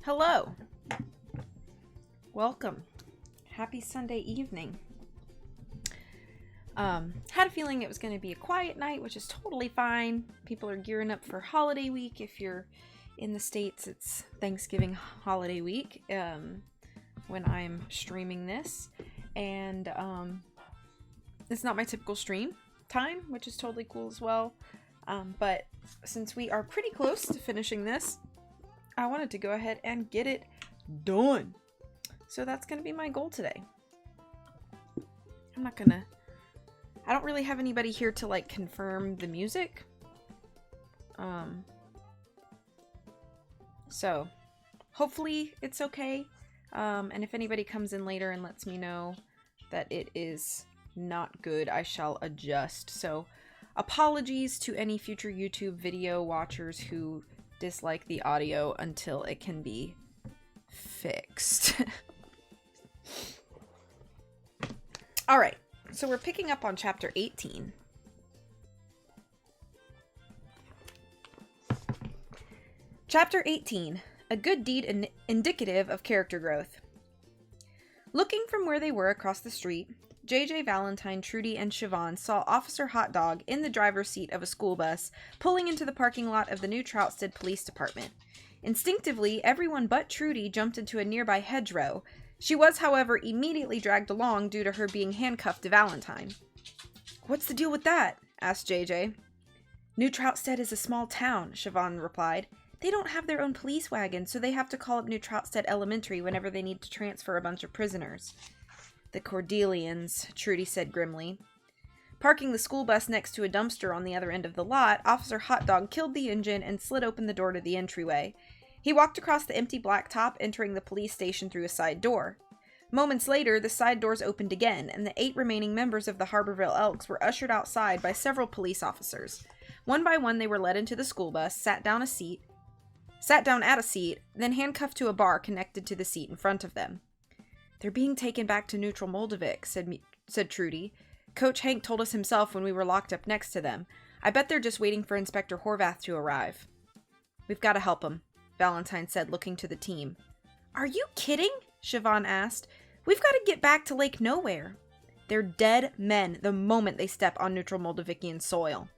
Hello. Welcome. Happy Sunday evening. Had a feeling it was going to be a quiet night, which is totally fine. People are gearing up for holiday week. If you're in the States, it's Thanksgiving holiday week when I'm streaming this. And it's not my typical stream time, which is totally cool as well. But since we are pretty close to finishing this, I wanted to go ahead and get it done. So that's going to be my goal today. I don't really have anybody here to like confirm the music. So hopefully it's okay. And if anybody comes in later and lets me know that it is not good, I shall adjust. So apologies to any future YouTube video watchers who dislike the audio until it can be fixed. All right. So we're picking up on chapter 18. Chapter 18, a good deed indicative of character growth. Looking from where they were across the street, JJ, Valentine, Trudy, and Siobhan saw Officer Hot Dog in the driver's seat of a school bus pulling into the parking lot of the New Troutstead Police Department. Instinctively, everyone but Trudy jumped into a nearby hedgerow. She was, however, immediately dragged along due to her being handcuffed to Valentine. "What's the deal with that?" asked JJ. "New Troutstead is a small town," Siobhan replied. "They don't have their own police wagon, so they have to call up New Troutstead Elementary whenever they need to transfer a bunch of prisoners." "The Cordelians," Trudy said grimly. Parking the school bus next to a dumpster on the other end of the lot, Officer Hot Dog killed the engine and slid open the door to the entryway. He walked across the empty blacktop, entering the police station through a side door. Moments later, the side doors opened again, and the 8 remaining members of the Harborville Elks were ushered outside by several police officers. One by one, they were led into the school bus, sat down at a seat, then handcuffed to a bar connected to the seat in front of them. "They're being taken back to Neutral Moldavik," said Trudy. "Coach Hank told us himself when we were locked up next to them. I bet they're just waiting for Inspector Horvath to arrive." "We've got to help them," Valentine said, looking to the team. "Are you kidding?" Siobhan asked. "We've got to get back to Lake Nowhere." "They're dead men the moment they step on Neutral Moldavikian soil."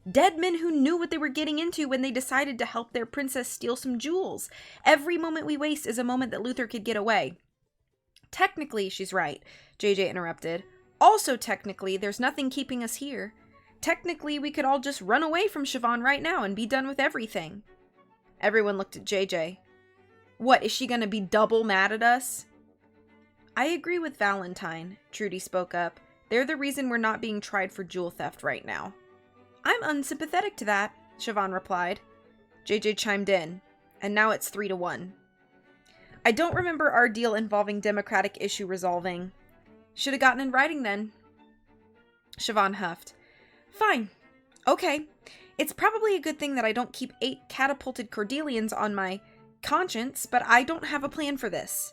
"Dead men who knew what they were getting into when they decided to help their princess steal some jewels. Every moment we waste is a moment that Luther could get away." "Technically, she's right," JJ interrupted. "Also, technically, there's nothing keeping us here. Technically, we could all just run away from Siobhan right now and be done with everything." Everyone looked at JJ. "What, is she gonna be double mad at us?" "I agree with Valentine," Trudy spoke up. "They're the reason we're not being tried for jewel theft right now." "I'm unsympathetic to that," Siobhan replied. JJ chimed in, "And now it's 3-1. I don't remember our deal involving democratic issue resolving." "Should have gotten in writing then." Siobhan huffed. "Fine. Okay. It's probably a good thing that I don't keep 8 catapulted Cordelians on my conscience, but I don't have a plan for this."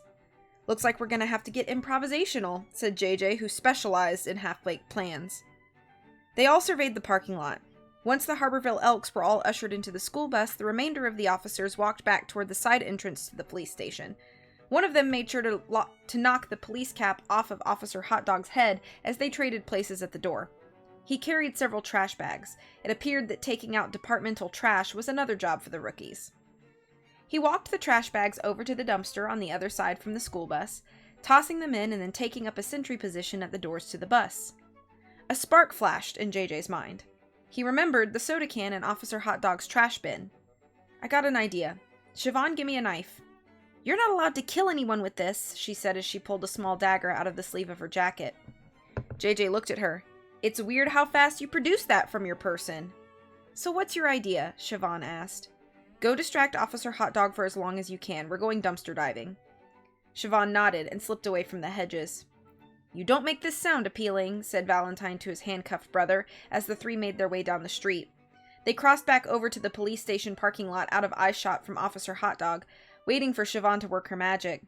"Looks like we're gonna have to get improvisational," said JJ, who specialized in half-baked plans. They all surveyed the parking lot. Once the Harborville Elks were all ushered into the school bus, the remainder of the officers walked back toward the side entrance to the police station. One of them made sure to knock the police cap off of Officer Hot Dog's head as they traded places at the door. He carried several trash bags. It appeared that taking out departmental trash was another job for the rookies. He walked the trash bags over to the dumpster on the other side from the school bus, tossing them in and then taking up a sentry position at the doors to the bus. A spark flashed in JJ's mind. He remembered the soda can in Officer Hot Dog's trash bin. "I got an idea. Siobhan, give me a knife." "You're not allowed to kill anyone with this," she said as she pulled a small dagger out of the sleeve of her jacket. JJ looked at her. "It's weird how fast you produce that from your person." "So what's your idea?" Siobhan asked. "Go distract Officer Hot Dog for as long as you can. We're going dumpster diving." Siobhan nodded and slipped away from the hedges. "You don't make this sound appealing," said Valentine to his handcuffed brother as the 3 made their way down the street. They crossed back over to the police station parking lot out of eyeshot from Officer Hot Dog, waiting for Siobhan to work her magic.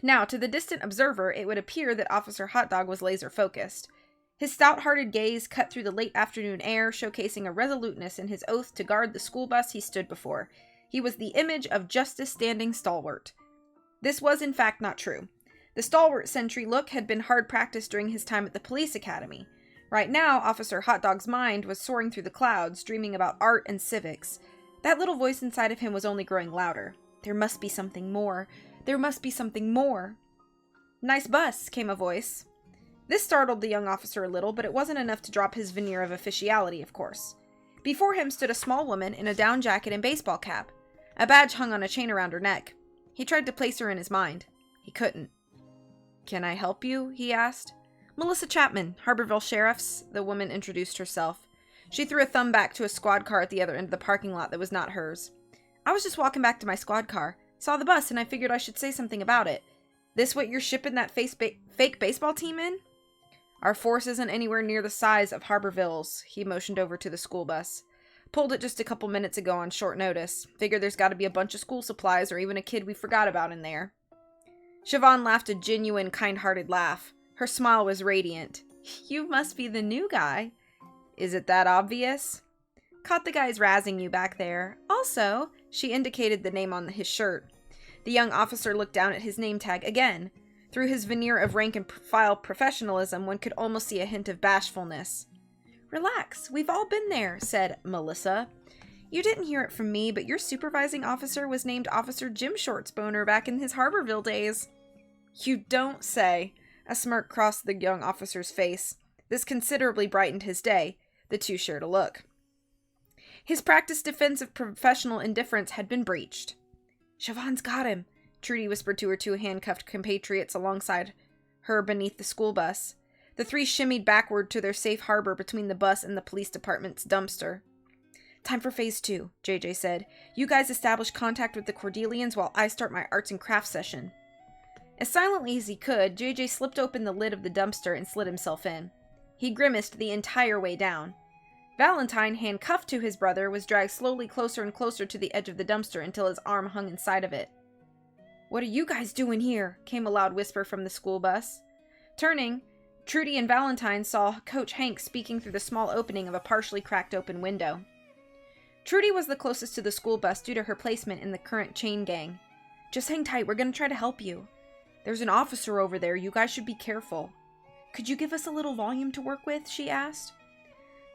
Now, to the distant observer, it would appear that Officer Hot Dog was laser-focused. His stout-hearted gaze cut through the late afternoon air, showcasing a resoluteness in his oath to guard the school bus he stood before. He was the image of justice standing stalwart. This was in fact not true. The stalwart sentry look had been hard practice during his time at the police academy. Right now, Officer Hotdog's mind was soaring through the clouds, dreaming about art and civics. That little voice inside of him was only growing louder. There must be something more. There must be something more. "Nice bus," came a voice. This startled the young officer a little, but it wasn't enough to drop his veneer of officiality, of course. Before him stood a small woman in a down jacket and baseball cap. A badge hung on a chain around her neck. He tried to place her in his mind. He couldn't. "Can I help you?" he asked. "Melissa Chapman, Harborville Sheriff's," the woman introduced herself. She threw a thumb back to a squad car at the other end of the parking lot that was not hers. "I was just walking back to my squad car. Saw the bus and I figured I should say something about it. This what you're shipping that fake baseball team in?" "Our force isn't anywhere near the size of Harborville's," he motioned over to the school bus. "Pulled it just a couple minutes ago on short notice. Figure there's got to be a bunch of school supplies or even a kid we forgot about in there." Siobhan laughed a genuine, kind-hearted laugh. Her smile was radiant. "You must be the new guy." "Is it that obvious?" "Caught the guys razzing you back there. Also," she indicated the name on his shirt. The young officer looked down at his name tag again. Through his veneer of rank-and-file professionalism, one could almost see a hint of bashfulness. "Relax, we've all been there," said Melissa. "You didn't hear it from me, but your supervising officer was named Officer Jim Shortsboner back in his Harborville days." "You don't say." A smirk crossed the young officer's face. This considerably brightened his day. The two shared a look. His practiced defense of professional indifference had been breached. "Siobhan's got him," Trudy whispered to her two handcuffed compatriots alongside her beneath the school bus. The three shimmied backward to their safe harbor between the bus and the police department's dumpster. "Time for phase 2, JJ said. "You guys establish contact with the Cordelians while I start my arts and crafts session." As silently as he could, JJ slipped open the lid of the dumpster and slid himself in. He grimaced the entire way down. Valentine, handcuffed to his brother, was dragged slowly closer and closer to the edge of the dumpster until his arm hung inside of it. "What are you guys doing here?" came a loud whisper from the school bus. Turning, Trudy and Valentine saw Coach Hank speaking through the small opening of a partially cracked open window. Trudy was the closest to the school bus due to her placement in the current chain gang. "Just hang tight, we're going to try to help you. There's an officer over there, you guys should be careful." "Could you give us a little volume to work with?" she asked.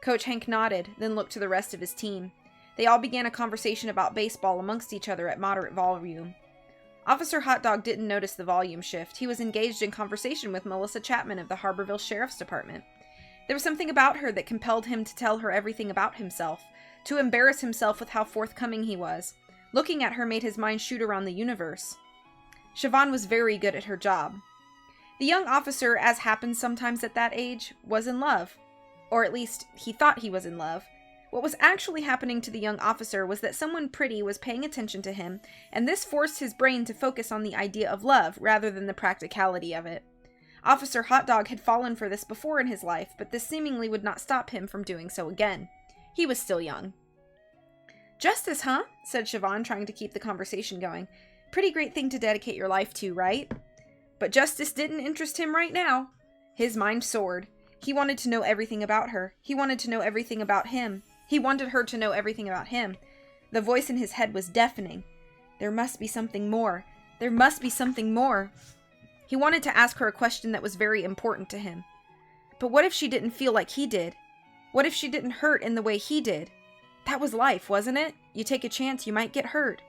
Coach Hank nodded, then looked to the rest of his team. They all began a conversation about baseball amongst each other at moderate volume. Officer Hotdog didn't notice the volume shift. He was engaged in conversation with Melissa Chapman of the Harborville Sheriff's Department. There was something about her that compelled him to tell her everything about himself, to embarrass himself with how forthcoming he was. Looking at her made his mind shoot around the universe. Siobhan was very good at her job. The young officer, as happens sometimes at that age, was in love. Or at least, he thought he was in love. What was actually happening to the young officer was that someone pretty was paying attention to him, and this forced his brain to focus on the idea of love rather than the practicality of it. Officer Hotdog had fallen for this before in his life, but this seemingly would not stop him from doing so again. He was still young. "Justice, huh?" said Siobhan, trying to keep the conversation going. "Pretty great thing to dedicate your life to, right?" But justice didn't interest him right now. His mind soared. He wanted to know everything about her. He wanted to know everything about him. He wanted her to know everything about him. The voice in his head was deafening. There must be something more. There must be something more. He wanted to ask her a question that was very important to him. But what if she didn't feel like he did? What if she didn't hurt in the way he did? That was life, wasn't it? You take a chance, you might get hurt.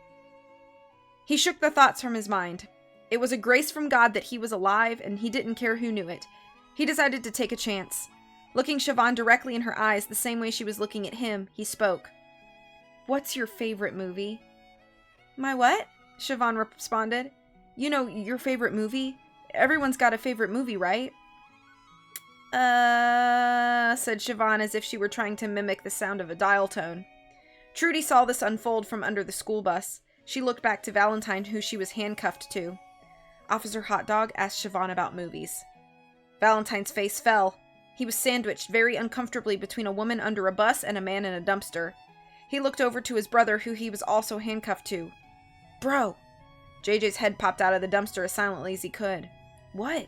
He shook the thoughts from his mind. It was a grace from God that he was alive, and he didn't care who knew it. He decided to take a chance. Looking Siobhan directly in her eyes the same way she was looking at him, he spoke. "What's your favorite movie?" "My what?" Siobhan responded. "You know, your favorite movie? Everyone's got a favorite movie, right?" Said Siobhan as if she were trying to mimic the sound of a dial tone. Trudy saw this unfold from under the school bus. She looked back to Valentine, who she was handcuffed to. Officer Hotdog asked Siobhan about movies. Valentine's face fell. He was sandwiched very uncomfortably between a woman under a bus and a man in a dumpster. He looked over to his brother, who he was also handcuffed to. "Bro!" JJ's head popped out of the dumpster as silently as he could. "What?"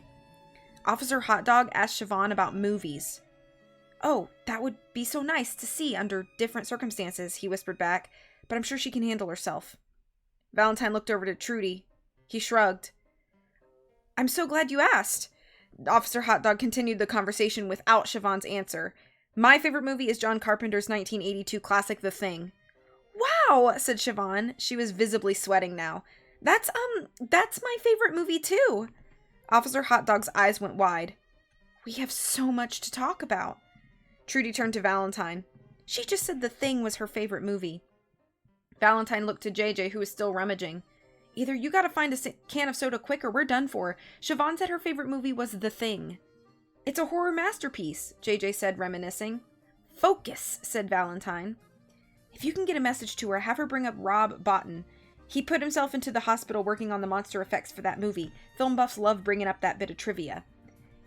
Officer Hotdog asked Siobhan about movies. "Oh, that would be so nice to see under different circumstances," he whispered back. but I'm sure she can handle herself. Valentine looked over to Trudy. He shrugged. I'm so glad you asked. Officer Hotdog continued the conversation without Siobhan's answer. My favorite movie is John Carpenter's 1982 classic, The Thing. Wow, said Siobhan. She was visibly sweating now. That's my favorite movie too. Officer Hotdog's eyes went wide. We have so much to talk about. Trudy turned to Valentine. She just said The Thing was her favorite movie. Valentine looked to JJ, who was still rummaging. Either you gotta find a can of soda quick or we're done for. Siobhan said her favorite movie was The Thing. It's a horror masterpiece, JJ said, reminiscing. Focus, said Valentine. If you can get a message to her, have her bring up Rob Bottin. He put himself into the hospital working on the monster effects for that movie. Film buffs love bringing up that bit of trivia.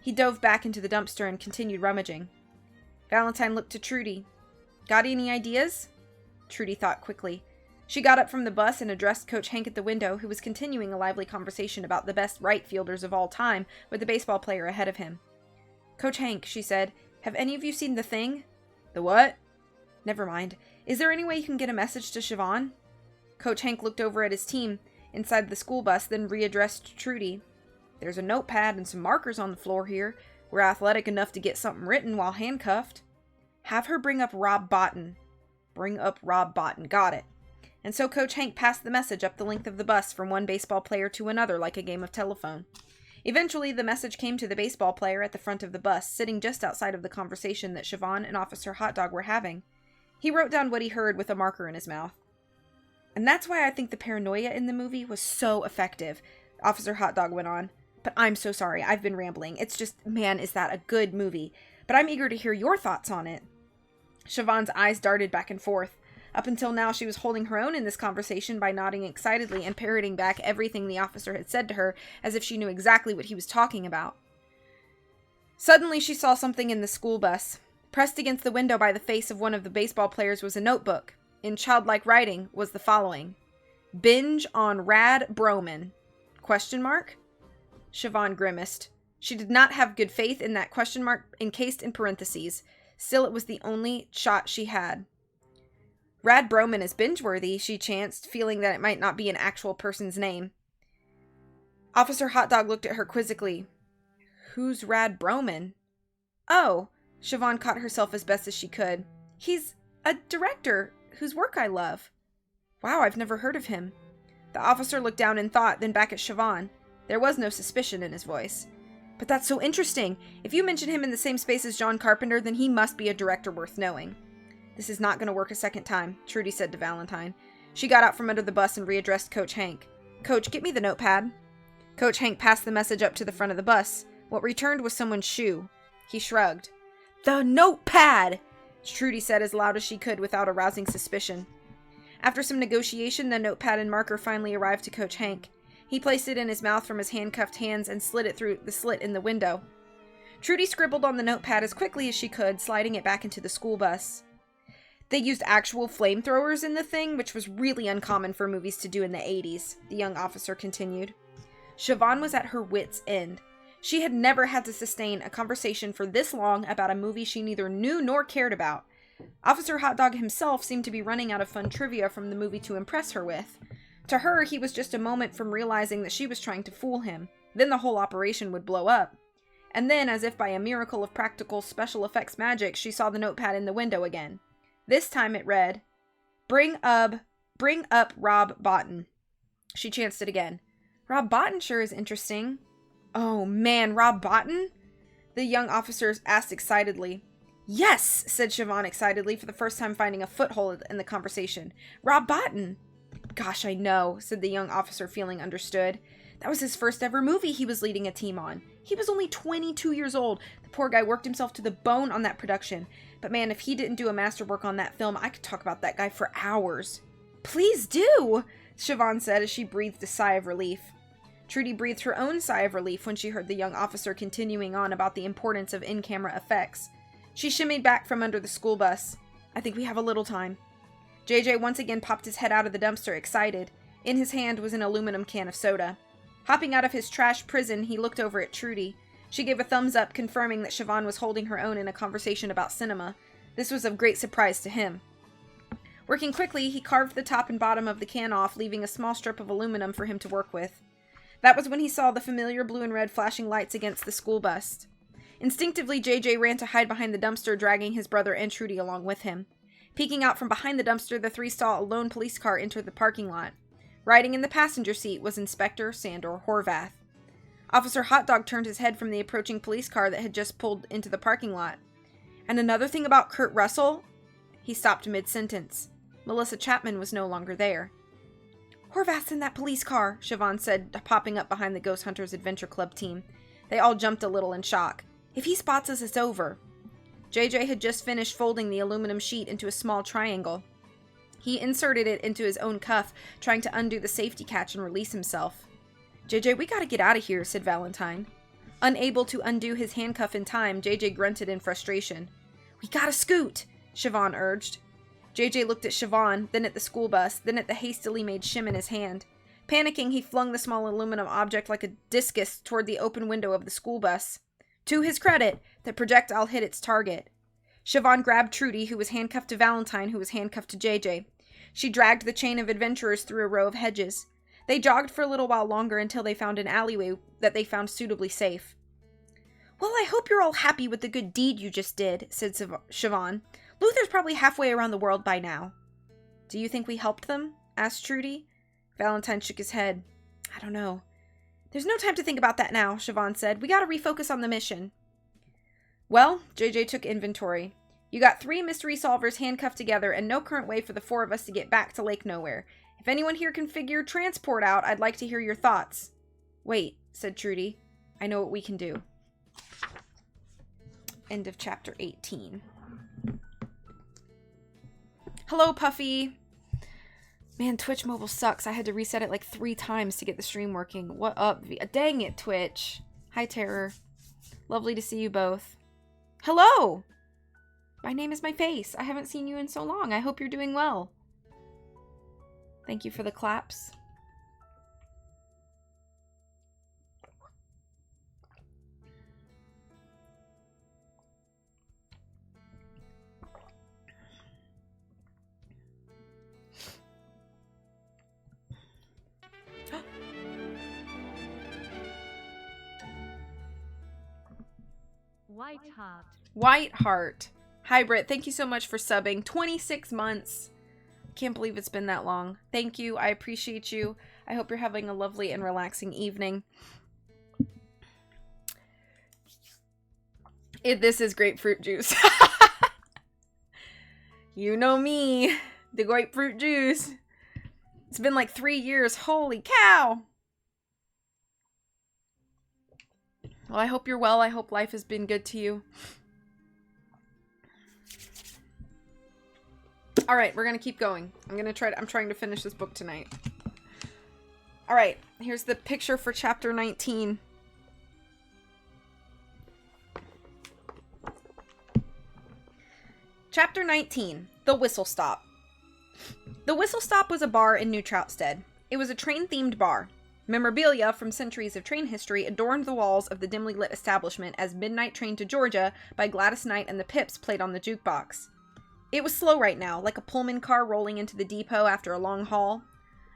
He dove back into the dumpster and continued rummaging. Valentine looked to Trudy. Got any ideas? Trudy thought quickly. She got up from the bus and addressed Coach Hank at the window, who was continuing a lively conversation about the best right fielders of all time with the baseball player ahead of him. Coach Hank, she said, have any of you seen The Thing? The what? Never mind. Is there any way you can get a message to Siobhan? Coach Hank looked over at his team inside the school bus, then readdressed Trudy. There's a notepad and some markers on the floor here. We're athletic enough to get something written while handcuffed. Have her bring up Rob Bottin. Bring up Rob Bottin. Got it. And so Coach Hank passed the message up the length of the bus from one baseball player to another like a game of telephone. Eventually, the message came to the baseball player at the front of the bus, sitting just outside of the conversation that Siobhan and Officer Hotdog were having. He wrote down what he heard with a marker in his mouth. And that's why I think the paranoia in the movie was so effective, Officer Hotdog went on. But I'm so sorry, I've been rambling. It's just, man, is that a good movie. But I'm eager to hear your thoughts on it. Siobhan's eyes darted back and forth. Up until now, she was holding her own in this conversation by nodding excitedly and parroting back everything the officer had said to her as if she knew exactly what he was talking about. Suddenly, she saw something in the school bus. Pressed against the window by the face of one of the baseball players was a notebook. In childlike writing was the following. Binge on Rad Broman? ? Siobhan grimaced. She did not have good faith in that question mark encased in parentheses. Still, it was the only shot she had. Rad Broman is binge-worthy, she chanced, feeling that it might not be an actual person's name. Officer Hotdog looked at her quizzically. Who's Rad Broman? Oh, Siobhan caught herself as best as she could. He's a director whose work I love. Wow, I've never heard of him. The officer looked down in thought, then back at Siobhan. There was no suspicion in his voice. But that's so interesting. If you mention him in the same space as John Carpenter, then he must be a director worth knowing. This is not going to work a second time, Trudy said to Valentine. She got out from under the bus and readdressed Coach Hank. Coach, get me the notepad. Coach Hank passed the message up to the front of the bus. What returned was someone's shoe. He shrugged. The notepad! Trudy said as loud as she could without arousing suspicion. After some negotiation, the notepad and marker finally arrived to Coach Hank. He placed it in his mouth from his handcuffed hands and slid it through the slit in the window. Trudy scribbled on the notepad as quickly as she could, sliding it back into the school bus. They used actual flamethrowers in The Thing, which was really uncommon for movies to do in the 80s, the young officer continued. Siobhan was at her wit's end. She had never had to sustain a conversation for this long about a movie she neither knew nor cared about. Officer Hotdog himself seemed to be running out of fun trivia from the movie to impress her with. To her, he was just a moment from realizing that she was trying to fool him. Then the whole operation would blow up. And then, as if by a miracle of practical special effects magic, she saw the notepad in the window again. This time it read, Bring up Rob Bottin. She chanced it again. Rob Bottin sure is interesting. Oh man, Rob Bottin? The young officer asked excitedly. Yes, said Siobhan excitedly, for the first time finding a foothold in the conversation. Rob Bottin. Gosh, I know, said the young officer, feeling understood. That was his first ever movie he was leading a team on. He was only 22 years old. The poor guy worked himself to the bone on that production. But man, if he didn't do a masterwork on that film, I could talk about that guy for hours. Please do, Siobhan said as she breathed a sigh of relief. Trudy breathed her own sigh of relief when she heard the young officer continuing on about the importance of in-camera effects. She shimmied back from under the school bus. I think we have a little time. JJ once again popped his head out of the dumpster, excited. In his hand was an aluminum can of soda. Hopping out of his trash prison, he looked over at Trudy. She gave a thumbs up, confirming that Siobhan was holding her own in a conversation about cinema. This was of great surprise to him. Working quickly, he carved the top and bottom of the can off, leaving a small strip of aluminum for him to work with. That was when he saw the familiar blue and red flashing lights against the school bus. Instinctively, JJ ran to hide behind the dumpster, dragging his brother and Trudy along with him. Peeking out from behind the dumpster, the three saw a lone police car enter the parking lot. Riding in the passenger seat was Inspector Sandor Horvath. Officer Hotdog turned his head from the approaching police car that had just pulled into the parking lot. And another thing about Kurt Russell? He stopped mid-sentence. Melissa Chapman was no longer there. "Horvath's in that police car," Siobhan said, popping up behind the Ghost Hunters Adventure Club team. They all jumped a little in shock. "If he spots us, it's over." JJ had just finished folding the aluminum sheet into a small triangle. He inserted it into his own cuff, trying to undo the safety catch and release himself. "JJ, we gotta get out of here," said Valentine. Unable to undo his handcuff in time, JJ grunted in frustration. "We gotta scoot," Siobhan urged. JJ looked at Siobhan, then at the school bus, then at the hastily made shim in his hand. Panicking, he flung the small aluminum object like a discus toward the open window of the school bus. To his credit, the projectile hit its target. Siobhan grabbed Trudy, who was handcuffed to Valentine, who was handcuffed to JJ. She dragged the chain of adventurers through a row of hedges. They jogged for a little while longer until they found an alleyway that they found suitably safe. "Well, I hope you're all happy with the good deed you just did," said Siobhan. "Luther's probably halfway around the world by now." "Do you think we helped them?" asked Trudy. Valentine shook his head. "I don't know." "There's no time to think about that now," Siobhan said. "We gotta refocus on the mission." Well, JJ took inventory. "You got 3 mystery solvers handcuffed together and no current way for the 4 of us to get back to Lake Nowhere. If anyone here can figure transport out, I'd like to hear your thoughts." "Wait," said Trudy. "I know what we can do." End of chapter 18. Hello, Puffy. Man, Twitch mobile sucks. I had to reset it like 3 times to get the stream working. What up? Dang it, Twitch. Hi, Terror. Lovely to see you both. Hello! My name is my face. I haven't seen you in so long. I hope you're doing well. Thank you for the claps. Whiteheart. Hi, Britt. Thank you so much for subbing. 26 months. Can't believe it's been that long. Thank you. I appreciate you. I hope you're having a lovely and relaxing evening. This is grapefruit juice. You know me. The grapefruit juice. It's been like 3 years. Holy cow. Well, I hope you're well. I hope life has been good to you. All right, we're going to keep going. I'm trying to finish this book tonight. All right, here's the picture for chapter 19. Chapter 19, The Whistle Stop. The Whistle Stop was a bar in New Troutstead. It was a train-themed bar. Memorabilia from centuries of train history adorned the walls of the dimly lit establishment as Midnight Train to Georgia by Gladys Knight and the Pips played on the jukebox. It was slow right now, like a Pullman car rolling into the depot after a long haul.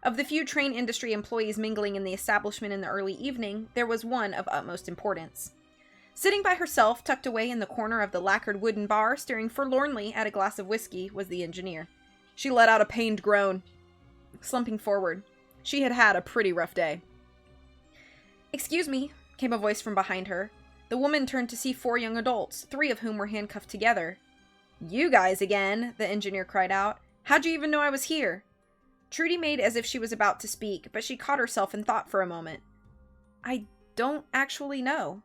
Of the few train industry employees mingling in the establishment in the early evening, there was one of utmost importance. Sitting by herself, tucked away in the corner of the lacquered wooden bar, staring forlornly at a glass of whiskey, was the engineer. She let out a pained groan. Slumping forward. She had had a pretty rough day. "Excuse me," came a voice from behind her. The woman turned to see 4 young adults, 3 of whom were handcuffed together. "You guys again," the engineer cried out. "How'd you even know I was here?" Trudy made as if she was about to speak, but she caught herself and thought for a moment. "I don't actually know."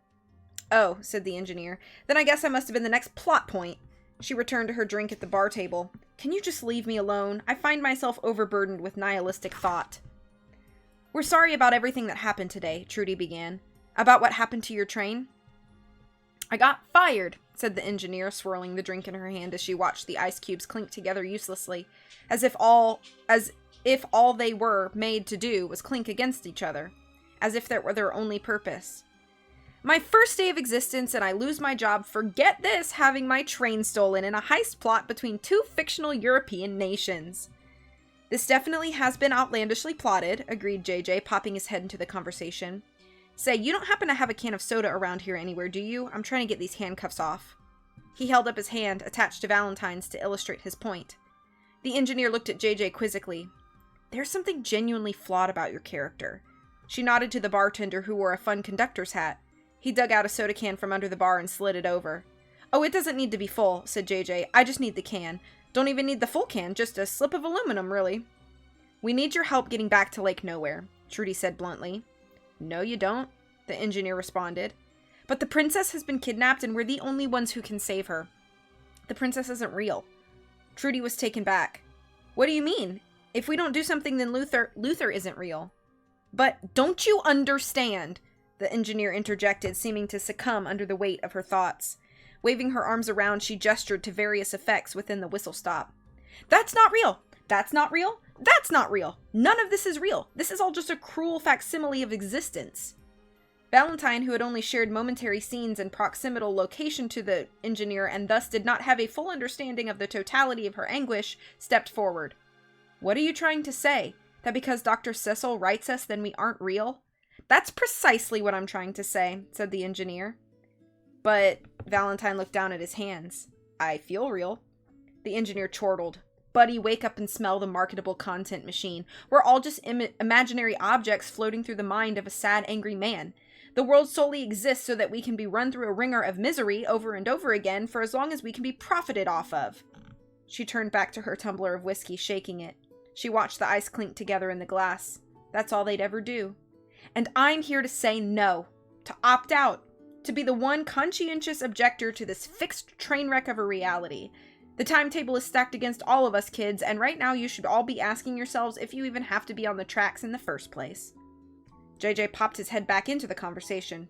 "Oh," said the engineer. "Then I guess I must have been the next plot point." She returned to her drink at the bar table. "Can you just leave me alone? I find myself overburdened with nihilistic thought." "We're sorry about everything that happened today," Trudy began. "About what happened to your train?" "I got fired," said the engineer, swirling the drink in her hand as she watched the ice cubes clink together uselessly, as if all they were made to do was clink against each other, as if that were their only purpose. My first day of existence and I lose my job for, get this, having my train stolen in a heist plot between two fictional European nations. This definitely has been outlandishly plotted, agreed JJ, popping his head into the conversation. Say, you don't happen to have a can of soda around here anywhere, do you? I'm trying to get these handcuffs off. He held up his hand, attached to Valentine's, to illustrate his point. The engineer looked at JJ quizzically. There's something genuinely flawed about your character. She nodded to the bartender who wore a fun conductor's hat. He dug out a soda can from under the bar and slid it over. Oh, it doesn't need to be full, said JJ. I just need the can. Don't even need the full can, just a slip of aluminum, really. We need your help getting back to Lake Nowhere, Trudy said bluntly. No, you don't, the engineer responded. But the princess has been kidnapped and we're the only ones who can save her. The princess isn't real. Trudy was taken back. What do you mean? If we don't do something, then Luther isn't real. But don't you understand? The engineer interjected, seeming to succumb under the weight of her thoughts. Waving her arms around, she gestured to various effects within the whistle stop. That's not real! That's not real! That's not real! None of this is real! This is all just a cruel facsimile of existence. Valentine, who had only shared momentary scenes and proximal location to the engineer and thus did not have a full understanding of the totality of her anguish, stepped forward. What are you trying to say? That because Dr. Cecil writes us, then we aren't real? That's precisely what I'm trying to say, said the engineer. But Valentine looked down at his hands. I feel real. The engineer chortled. Buddy, wake up and smell the marketable content machine. We're all just imaginary objects floating through the mind of a sad, angry man. The world solely exists so that we can be run through a wringer of misery over and over again for as long as we can be profited off of. She turned back to her tumbler of whiskey, shaking it. She watched the ice clink together in the glass. That's all they'd ever do. And I'm here to say no. To opt out. To be the one conscientious objector to this fixed train wreck of a reality. The timetable is stacked against all of us kids, and right now you should all be asking yourselves if you even have to be on the tracks in the first place. JJ popped his head back into the conversation.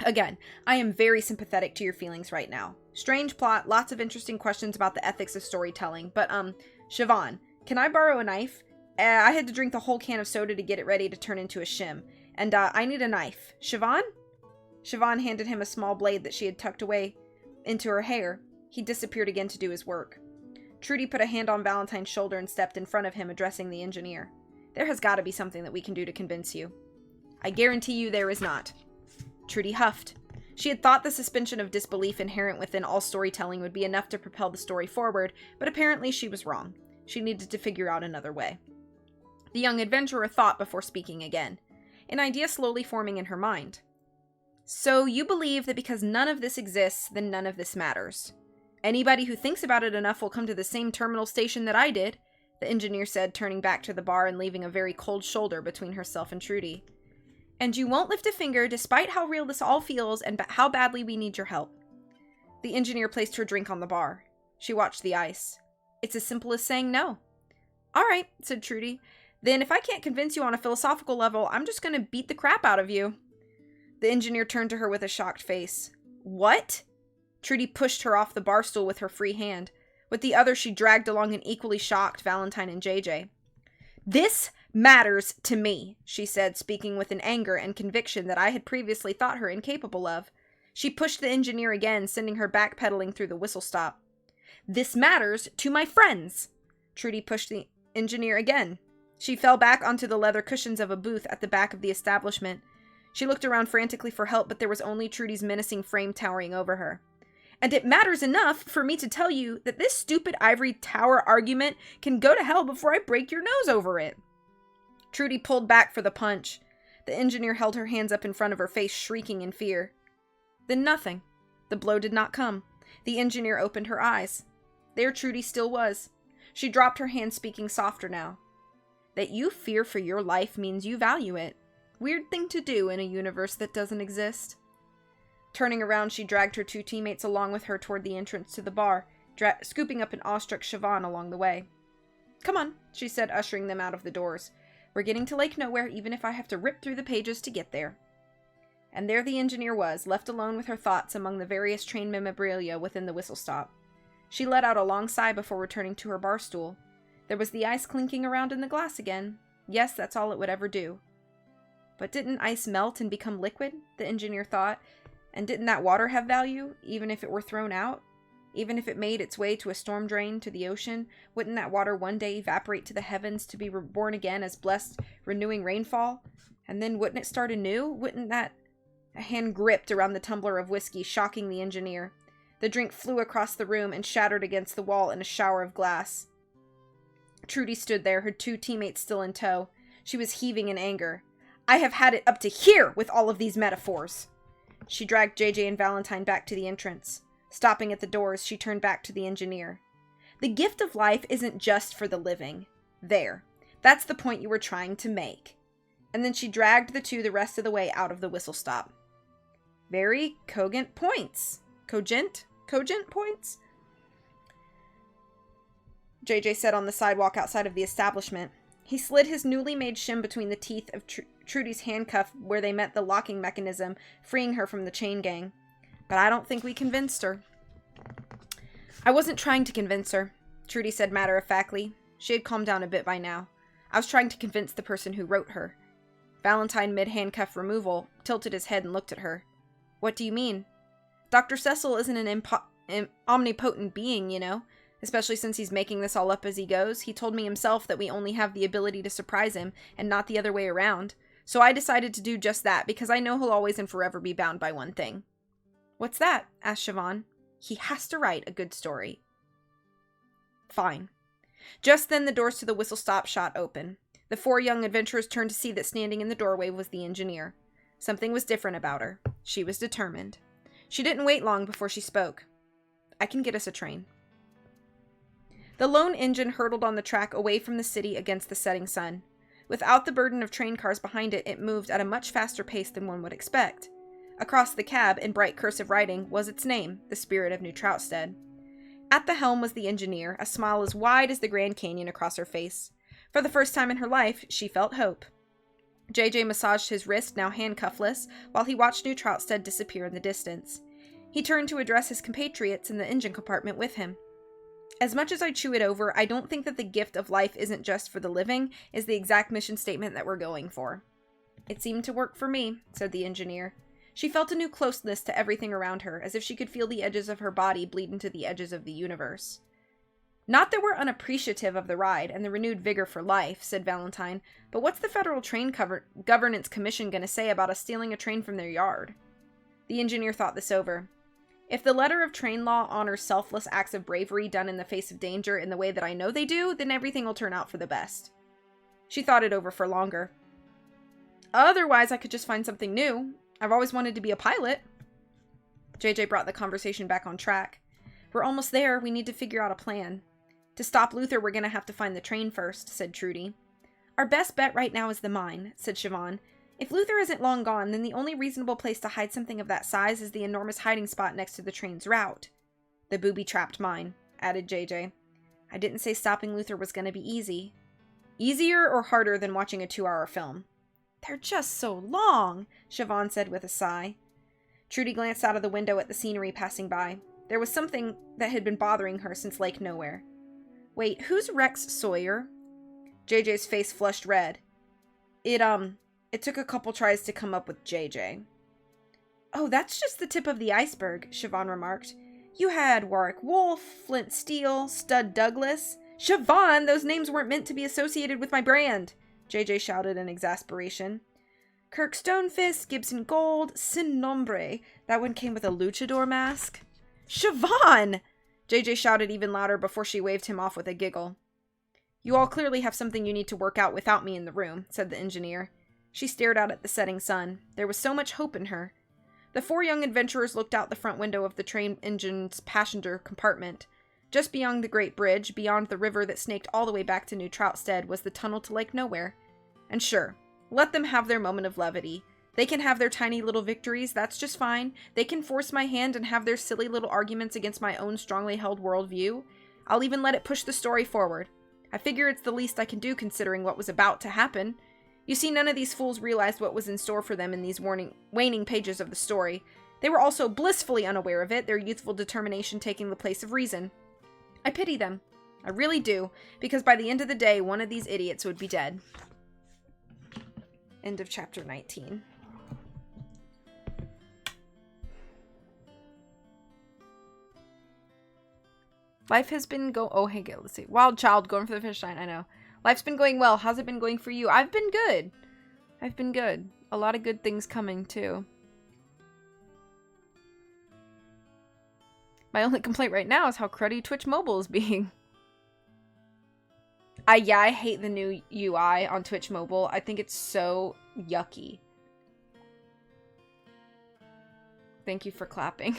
Again, I am very sympathetic to your feelings right now. Strange plot, lots of interesting questions about the ethics of storytelling, but, Siobhan, can I borrow a knife? I had to drink the whole can of soda to get it ready to turn into a shim, and, I need a knife. Siobhan? Siobhan handed him a small blade that she had tucked away into her hair. He disappeared again to do his work. Trudy put a hand on Valentine's shoulder and stepped in front of him, addressing the engineer. There has got to be something that we can do to convince you. I guarantee you there is not. Trudy huffed. She had thought the suspension of disbelief inherent within all storytelling would be enough to propel the story forward, but apparently she was wrong. She needed to figure out another way. The young adventurer thought before speaking again, an idea slowly forming in her mind. So you believe that because none of this exists, then none of this matters. Anybody who thinks about it enough will come to the same terminal station that I did, the engineer said, turning back to the bar and leaving a very cold shoulder between herself and Trudy. And you won't lift a finger despite how real this all feels and how badly we need your help. The engineer placed her drink on the bar. She watched the ice. It's as simple as saying no. All right, said Trudy. Then if I can't convince you on a philosophical level, I'm just going to beat the crap out of you. The engineer turned to her with a shocked face. What? Trudy pushed her off the bar stool with her free hand. With the other, she dragged along an equally shocked Valentine and JJ. This matters to me, she said, speaking with an anger and conviction that I had previously thought her incapable of. She pushed the engineer again, sending her backpedaling through the whistle stop. This matters to my friends. Trudy pushed the engineer again. She fell back onto the leather cushions of a booth at the back of the establishment. She looked around frantically for help, but there was only Trudy's menacing frame towering over her. And it matters enough for me to tell you that this stupid ivory tower argument can go to hell before I break your nose over it. Trudy pulled back for the punch. The engineer held her hands up in front of her face, shrieking in fear. Then nothing. The blow did not come. The engineer opened her eyes. There Trudy still was. She dropped her hand, speaking softer now. That you fear for your life means you value it. Weird thing to do in a universe that doesn't exist. Turning around, she dragged her two teammates along with her toward the entrance to the bar, scooping up an awestruck Siobhan along the way. Come on, she said, ushering them out of the doors. We're getting to Lake Nowhere, even if I have to rip through the pages to get there. And there the engineer was, left alone with her thoughts among the various train memorabilia within the whistle stop. She let out a long sigh before returning to her bar stool. There was the ice clinking around in the glass again. Yes, that's all it would ever do. But didn't ice melt and become liquid? The engineer thought, And didn't that water have value, even if it were thrown out? Even if it made its way to a storm drain to the ocean, wouldn't that water one day evaporate to the heavens to be reborn again as blessed, renewing rainfall? And then wouldn't it start anew? Wouldn't that... A hand gripped around the tumbler of whiskey, shocking the engineer. The drink flew across the room and shattered against the wall in a shower of glass. Trudy stood there, her 2 teammates still in tow. She was heaving in anger. I have had it up to here with all of these metaphors. She dragged JJ and Valentine back to the entrance. Stopping at the doors, she turned back to the engineer. The gift of life isn't just for the living. There. That's the point you were trying to make. And then she dragged the 2 the rest of the way out of the whistle stop. Very cogent points. Cogent points? JJ said on the sidewalk outside of the establishment. He slid his newly made shim between the teeth of Trudy's handcuff where they met the locking mechanism, freeing her from the chain gang. But I don't think we convinced her. I wasn't trying to convince her, Trudy said matter-of-factly. She had calmed down a bit by now. I was trying to convince the person who wrote her. Valentine, mid-handcuff removal, tilted his head and looked at her. What do you mean? Dr. Cecil isn't an omnipotent being, you know. Especially since he's making this all up as he goes. He told me himself that we only have the ability to surprise him, and not the other way around. So I decided to do just that, because I know he'll always and forever be bound by one thing. What's that? Asked Siobhan. He has to write a good story. Fine. Just then the doors to the whistle stop shot open. The 4 young adventurers turned to see that standing in the doorway was the engineer. Something was different about her. She was determined. She didn't wait long before she spoke. I can get us a train. The lone engine hurtled on the track away from the city against the setting sun. Without the burden of train cars behind it, it moved at a much faster pace than one would expect. Across the cab, in bright cursive writing, was its name, the Spirit of New Troutstead. At the helm was the engineer, a smile as wide as the Grand Canyon across her face. For the first time in her life, she felt hope. JJ massaged his wrist, now handcuffless, while he watched New Troutstead disappear in the distance. He turned to address his compatriots in the engine compartment with him. As much as I chew it over, I don't think that the gift of life isn't just for the living is the exact mission statement that we're going for. It seemed to work for me, said the engineer. She felt a new closeness to everything around her, as if she could feel the edges of her body bleed into the edges of the universe. Not that we're unappreciative of the ride and the renewed vigor for life, said Valentine, but what's the Federal Train Governance Commission going to say about us stealing a train from their yard? The engineer thought this over. If the letter of train law honors selfless acts of bravery done in the face of danger in the way that I know they do, then everything will turn out for the best. She thought it over for longer. Otherwise, I could just find something new. I've always wanted to be a pilot. JJ brought the conversation back on track. We're almost there. We need to figure out a plan. To stop Luther, we're going to have to find the train first, said Trudy. Our best bet right now is the mine, said Siobhan. If Luther isn't long gone, then the only reasonable place to hide something of that size is the enormous hiding spot next to the train's route. The booby-trapped mine, added JJ. I didn't say stopping Luther was going to be easy. Easier or harder than watching a 2-hour film? They're just so long, Siobhan said with a sigh. Trudy glanced out of the window at the scenery passing by. There was something that had been bothering her since Lake Nowhere. Wait, who's Rex Sawyer? JJ's face flushed red. It took a couple tries to come up with JJ. Oh, that's just the tip of the iceberg, Siobhan remarked. You had Warwick Wolf, Flint Steele, Stud Douglas. Siobhan, those names weren't meant to be associated with my brand, JJ shouted in exasperation. Kirk Stonefist, Gibson Gold, Sin Nombre. That one came with a luchador mask. Siobhan! JJ shouted even louder before she waved him off with a giggle. You all clearly have something you need to work out without me in the room, said the engineer. She stared out at the setting sun. There was so much hope in her. The 4 young adventurers looked out the front window of the train engine's passenger compartment. Just beyond the Great Bridge, beyond the river that snaked all the way back to New Troutstead, was the tunnel to Lake Nowhere. And sure, let them have their moment of levity. They can have their tiny little victories, that's just fine. They can force my hand and have their silly little arguments against my own strongly held worldview. I'll even let it push the story forward. I figure it's the least I can do considering what was about to happen. You see, none of these fools realized what was in store for them in these waning pages of the story. They were also blissfully unaware of it, their youthful determination taking the place of reason. I pity them. I really do, because by the end of the day, one of these idiots would be dead. End of chapter 19. Life has been oh, hey, let's see. Wild child going for the finish line, I know. Life's been going well. How's it been going for you? I've been good. I've been good. A lot of good things coming, too. My only complaint right now is how cruddy Twitch Mobile is being. Yeah, I hate the new UI on Twitch Mobile. I think it's so yucky. Thank you for clapping.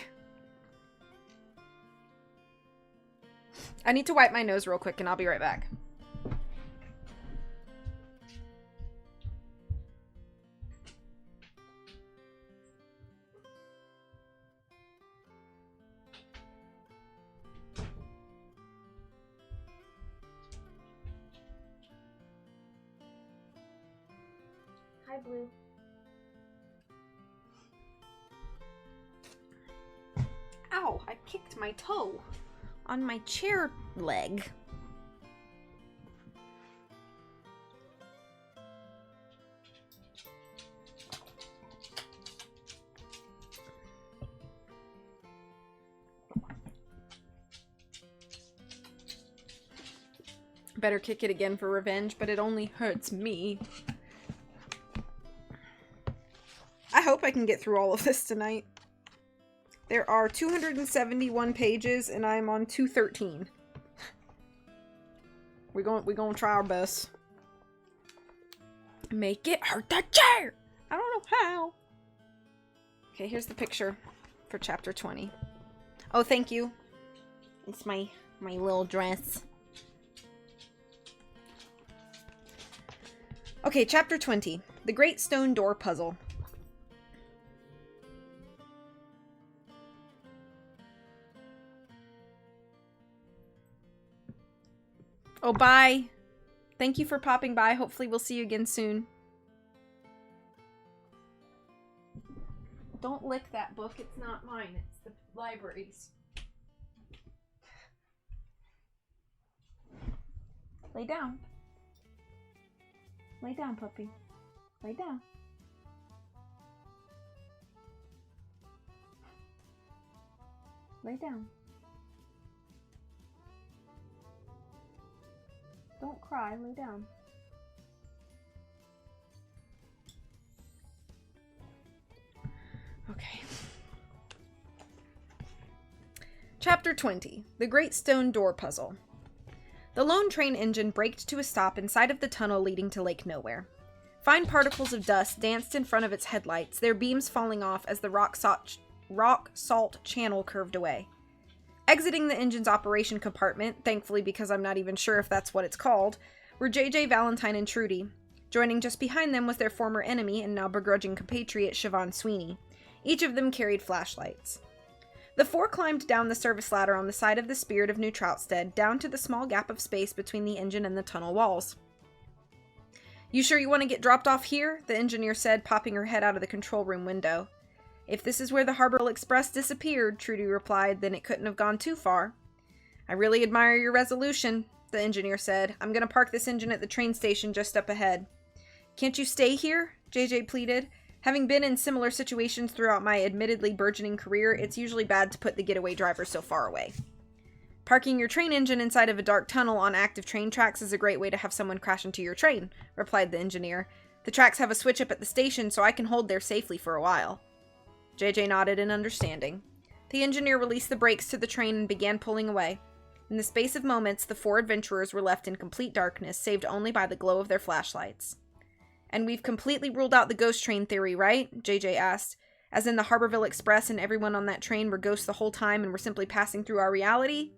I need to wipe my nose real quick and I'll be right back. Hi, Blue. Ow, I kicked my toe on my chair leg. Better kick it again for revenge, but it only hurts me. I hope I can get through all of this tonight. There are 271 pages and I'm on 213. We're gonna try our best. Make it hurt the chair! I don't know how. Okay, here's the picture for chapter 20. Oh, thank you. It's my little dress. Okay, chapter 20. The Great Stone Door Puzzle. Oh, bye. Thank you for popping by. Hopefully we'll see you again soon. Don't lick that book. It's not mine. It's the library's. Lay down. Lay down, puppy. Lay down. Lay down. Don't cry, lay down. Okay. Chapter 20. The Great Stone Door Puzzle. The lone train engine braked to a stop inside of the tunnel leading to Lake Nowhere. Fine particles of dust danced in front of its headlights, their beams falling off as the rock salt channel curved away. Exiting the engine's operation compartment, thankfully because I'm not even sure if that's what it's called, were JJ, Valentine, and Trudy. Joining just behind them was their former enemy and now begrudging compatriot Siobhan Sweeney. Each of them carried flashlights. The four climbed down the service ladder on the side of the Spirit of New Troutstead, down to the small gap of space between the engine and the tunnel walls. "You sure you want to get dropped off here?" the engineer said, popping her head out of the control room window. "If this is where the Harborville Express disappeared," Trudy replied, "then it couldn't have gone too far." "I really admire your resolution," the engineer said. "I'm going to park this engine at the train station just up ahead." "Can't you stay here?" JJ pleaded. "Having been in similar situations throughout my admittedly burgeoning career, it's usually bad to put the getaway driver so far away." "Parking your train engine inside of a dark tunnel on active train tracks is a great way to have someone crash into your train," replied the engineer. "The tracks have a switch up at the station, so I can hold there safely for a while." JJ nodded in understanding. The engineer released the brakes to the train and began pulling away. In the space of moments, the four adventurers were left in complete darkness, saved only by the glow of their flashlights. "And we've completely ruled out the ghost train theory, right?" JJ asked. "As in the Harborville Express and everyone on that train were ghosts the whole time and were simply passing through our reality?"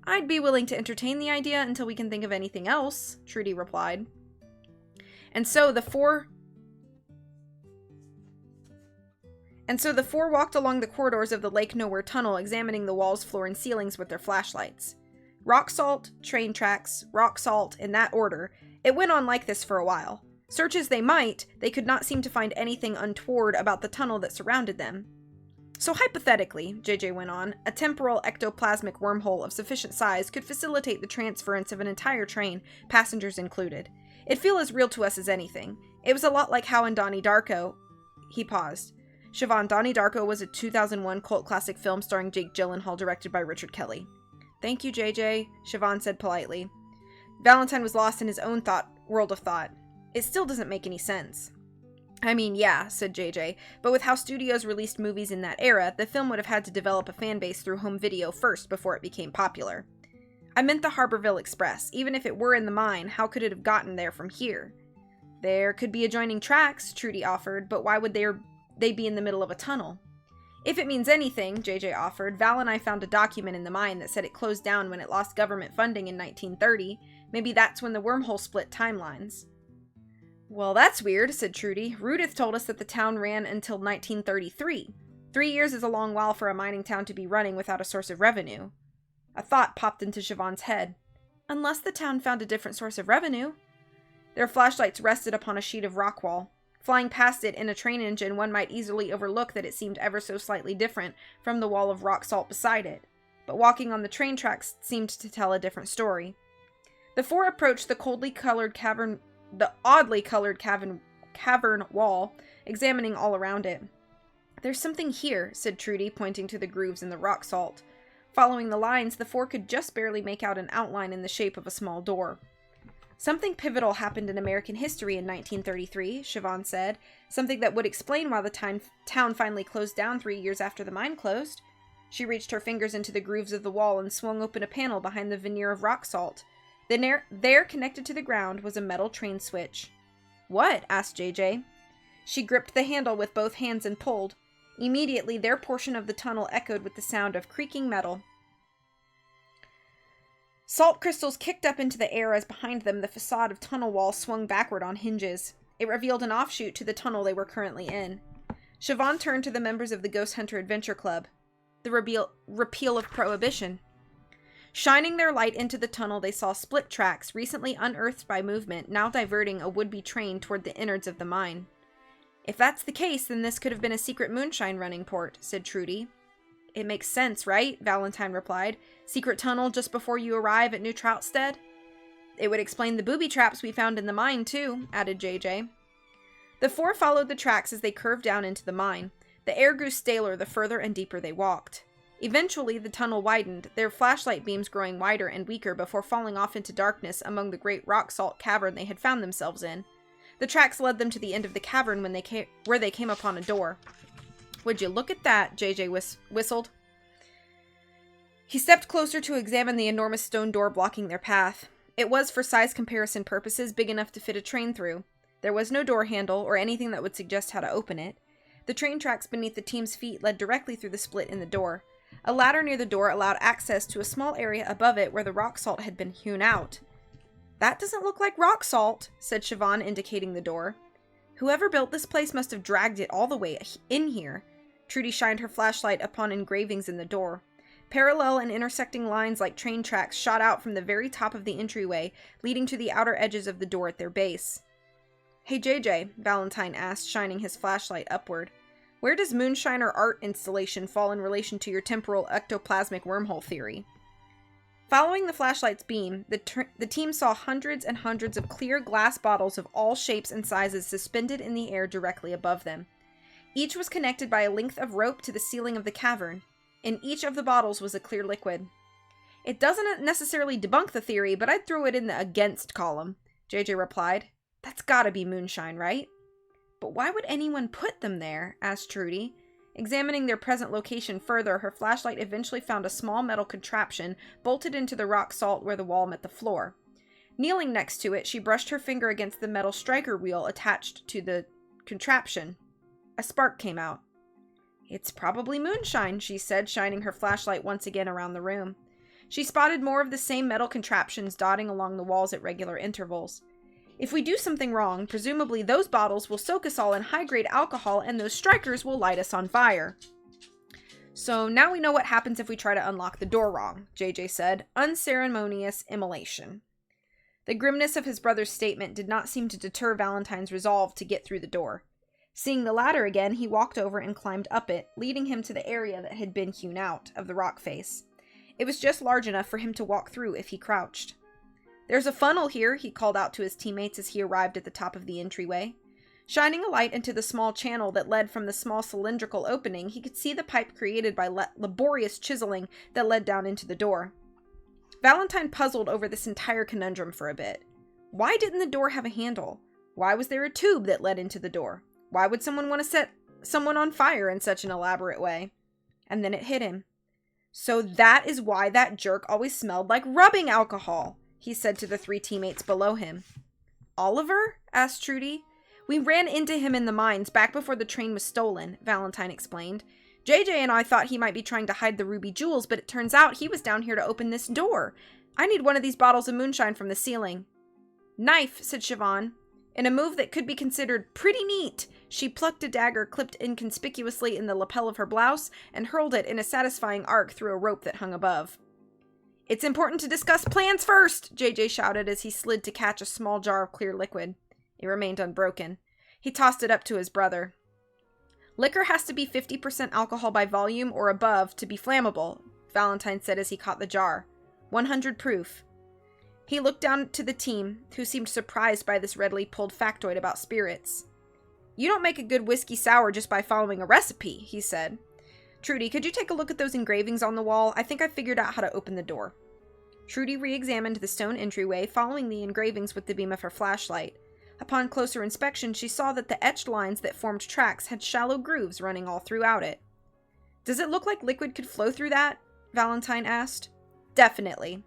"I'd be willing to entertain the idea until we can think of anything else," Trudy replied. And so the four walked along the corridors of the Lake Nowhere tunnel, examining the walls, floor, and ceilings with their flashlights. Rock salt, train tracks, rock salt, in that order. It went on like this for a while. Search as they might, they could not seem to find anything untoward about the tunnel that surrounded them. "So hypothetically," JJ went on, "a temporal ectoplasmic wormhole of sufficient size could facilitate the transference of an entire train, passengers included. It'd feel as real to us as anything. It was a lot like how in Donnie Darko..." He paused. Siobhan, Donnie Darko was a 2001 cult classic film starring Jake Gyllenhaal, directed by Richard Kelly. Thank you, JJ, Siobhan said politely. Valentine was lost in his own world of thought. It still doesn't make any sense. I mean, yeah, said JJ, but with how studios released movies in that era, the film would have had to develop a fan base through home video first before it became popular. I meant the Harborville Express. Even if it were in the mine, how could it have gotten there from here? There could be adjoining tracks, Trudy offered, but why would they be in the middle of a tunnel? If it means anything, JJ offered, Val and I found a document in the mine that said it closed down when it lost government funding in 1930. Maybe that's when the wormhole split timelines. Well, that's weird, said Trudy. Rudith told us that the town ran until 1933. 3 years is a long while for a mining town to be running without a source of revenue. A thought popped into Siobhan's head. Unless the town found a different source of revenue. Their flashlights rested upon a sheet of rock wall. Flying past it in a train engine, one might easily overlook that it seemed ever so slightly different from the wall of rock salt beside it. But walking on the train tracks seemed to tell a different story. The four approached the oddly colored cavern wall, examining all around it. There's something here, said Trudy, pointing to the grooves in the rock salt. Following the lines, the four could just barely make out an outline in the shape of a small door. Something pivotal happened in American history in 1933, Siobhan said. Something that would explain why the town finally closed down 3 years after the mine closed. She reached her fingers into the grooves of the wall and swung open a panel behind the veneer of rock salt. There, connected to the ground, was a metal train switch. What? Asked JJ. She gripped the handle with both hands and pulled. Immediately, their portion of the tunnel echoed with the sound of creaking metal. Salt crystals kicked up into the air as behind them the facade of tunnel wall swung backward on hinges. It revealed an offshoot to the tunnel they were currently in. Siobhan turned to the members of the Ghost Hunter Adventure Club. The repeal of Prohibition. Shining their light into the tunnel, they saw split tracks, recently unearthed by movement, now diverting a would-be train toward the innards of the mine. If that's the case, then this could have been a secret moonshine running port, said Trudy. It makes sense, right? Valentine replied. Secret tunnel just before you arrive at New Troutstead? It would explain the booby traps we found in the mine, too, added JJ. The four followed the tracks as they curved down into the mine. The air grew staler the further and deeper they walked. Eventually, the tunnel widened, their flashlight beams growing wider and weaker before falling off into darkness among the great rock salt cavern they had found themselves in. The tracks led them to the end of the cavern where they came upon a door. Would you look at that? JJ whistled. He stepped closer to examine the enormous stone door blocking their path. It was, for size comparison purposes, big enough to fit a train through. There was no door handle or anything that would suggest how to open it. The train tracks beneath the team's feet led directly through the split in the door. A ladder near the door allowed access to a small area above it where the rock salt had been hewn out. That doesn't look like rock salt, said Siobhan, indicating the door. Whoever built this place must have dragged it all the way in here. Trudy shined her flashlight upon engravings in the door. Parallel and intersecting lines like train tracks shot out from the very top of the entryway, leading to the outer edges of the door at their base. Hey JJ, Valentine asked, shining his flashlight upward. Where does moonshiner art installation fall in relation to your temporal ectoplasmic wormhole theory? Following the flashlight's beam, the team saw hundreds and hundreds of clear glass bottles of all shapes and sizes suspended in the air directly above them. Each was connected by a length of rope to the ceiling of the cavern. In each of the bottles was a clear liquid. It doesn't necessarily debunk the theory, but I'd throw it in the against column, JJ replied. That's gotta be moonshine, right? But why would anyone put them there? Asked Trudy. Examining their present location further, her flashlight eventually found a small metal contraption bolted into the rock salt where the wall met the floor. Kneeling next to it, she brushed her finger against the metal striker wheel attached to the contraption. A spark came out. It's probably moonshine, she said, shining her flashlight once again around the room. She spotted more of the same metal contraptions dotting along the walls at regular intervals. If we do something wrong, presumably those bottles will soak us all in high-grade alcohol and those strikers will light us on fire. So now we know what happens if we try to unlock the door wrong, JJ said. Unceremonious immolation. The grimness of his brother's statement did not seem to deter Valentine's resolve to get through the door. Seeing the ladder again, he walked over and climbed up it, leading him to the area that had been hewn out of the rock face. It was just large enough for him to walk through if he crouched. There's a funnel here, he called out to his teammates as he arrived at the top of the entryway. Shining a light into the small channel that led from the small cylindrical opening, he could see the pipe created by laborious chiseling that led down into the door. Valentine puzzled over this entire conundrum for a bit. Why didn't the door have a handle? Why was there a tube that led into the door? Why would someone want to set someone on fire in such an elaborate way? And then it hit him. So that is why that jerk always smelled like rubbing alcohol, he said to the 3 teammates below him. Oliver? Asked Trudy. We ran into him in the mines back before the train was stolen, Valentine explained. JJ and I thought he might be trying to hide the ruby jewels, but it turns out he was down here to open this door. I need one of these bottles of moonshine from the ceiling. Knife, said Siobhan. In a move that could be considered pretty neat, she plucked a dagger clipped inconspicuously in the lapel of her blouse and hurled it in a satisfying arc through a rope that hung above. It's important to discuss plans first, JJ shouted as he slid to catch a small jar of clear liquid. It remained unbroken. He tossed it up to his brother. Liquor has to be 50% alcohol by volume or above to be flammable, Valentine said as he caught the jar. 100 proof. He looked down to the team, who seemed surprised by this readily pulled factoid about spirits. You don't make a good whiskey sour just by following a recipe, he said. Trudy, could you take a look at those engravings on the wall? I think I figured out how to open the door. Trudy re-examined the stone entryway, following the engravings with the beam of her flashlight. Upon closer inspection, she saw that the etched lines that formed tracks had shallow grooves running all throughout it. Does it look like liquid could flow through that? Valentine asked. Definitely.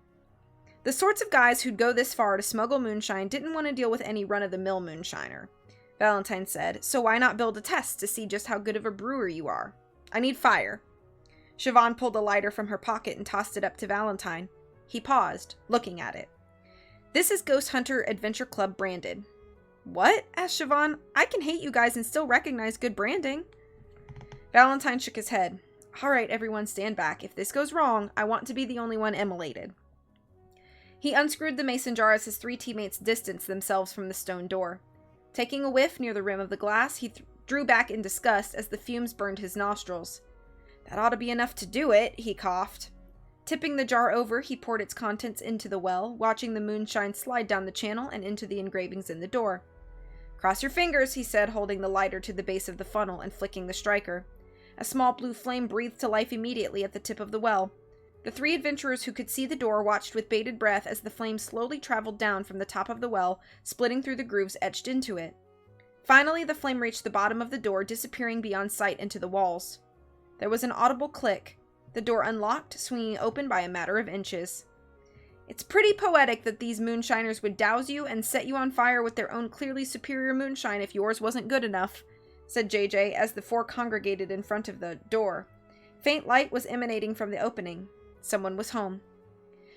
The sorts of guys who'd go this far to smuggle moonshine didn't want to deal with any run-of-the-mill moonshiner, Valentine said, so why not build a test to see just how good of a brewer you are? I need fire. Siobhan pulled a lighter from her pocket and tossed it up to Valentine. He paused, looking at it. This is Ghost Hunter Adventure Club branded. What? Asked Siobhan. I can hate you guys and still recognize good branding. Valentine shook his head. All right, everyone, stand back. If this goes wrong, I want to be the only one immolated. He unscrewed the mason jar as his 3 teammates distanced themselves from the stone door. Taking a whiff near the rim of the glass, he drew back in disgust as the fumes burned his nostrils. That ought to be enough to do it, he coughed. Tipping the jar over, he poured its contents into the well, watching the moonshine slide down the channel and into the engravings in the door. Cross your fingers, he said, holding the lighter to the base of the funnel and flicking the striker. A small blue flame breathed to life immediately at the tip of the well. The 3 adventurers who could see the door watched with bated breath as the flame slowly traveled down from the top of the well, splitting through the grooves etched into it. Finally, the flame reached the bottom of the door, disappearing beyond sight into the walls. There was an audible click. The door unlocked, swinging open by a matter of inches. It's pretty poetic that these moonshiners would douse you and set you on fire with their own clearly superior moonshine if yours wasn't good enough, said JJ as the 4 congregated in front of the door. Faint light was emanating from the opening. Someone was home.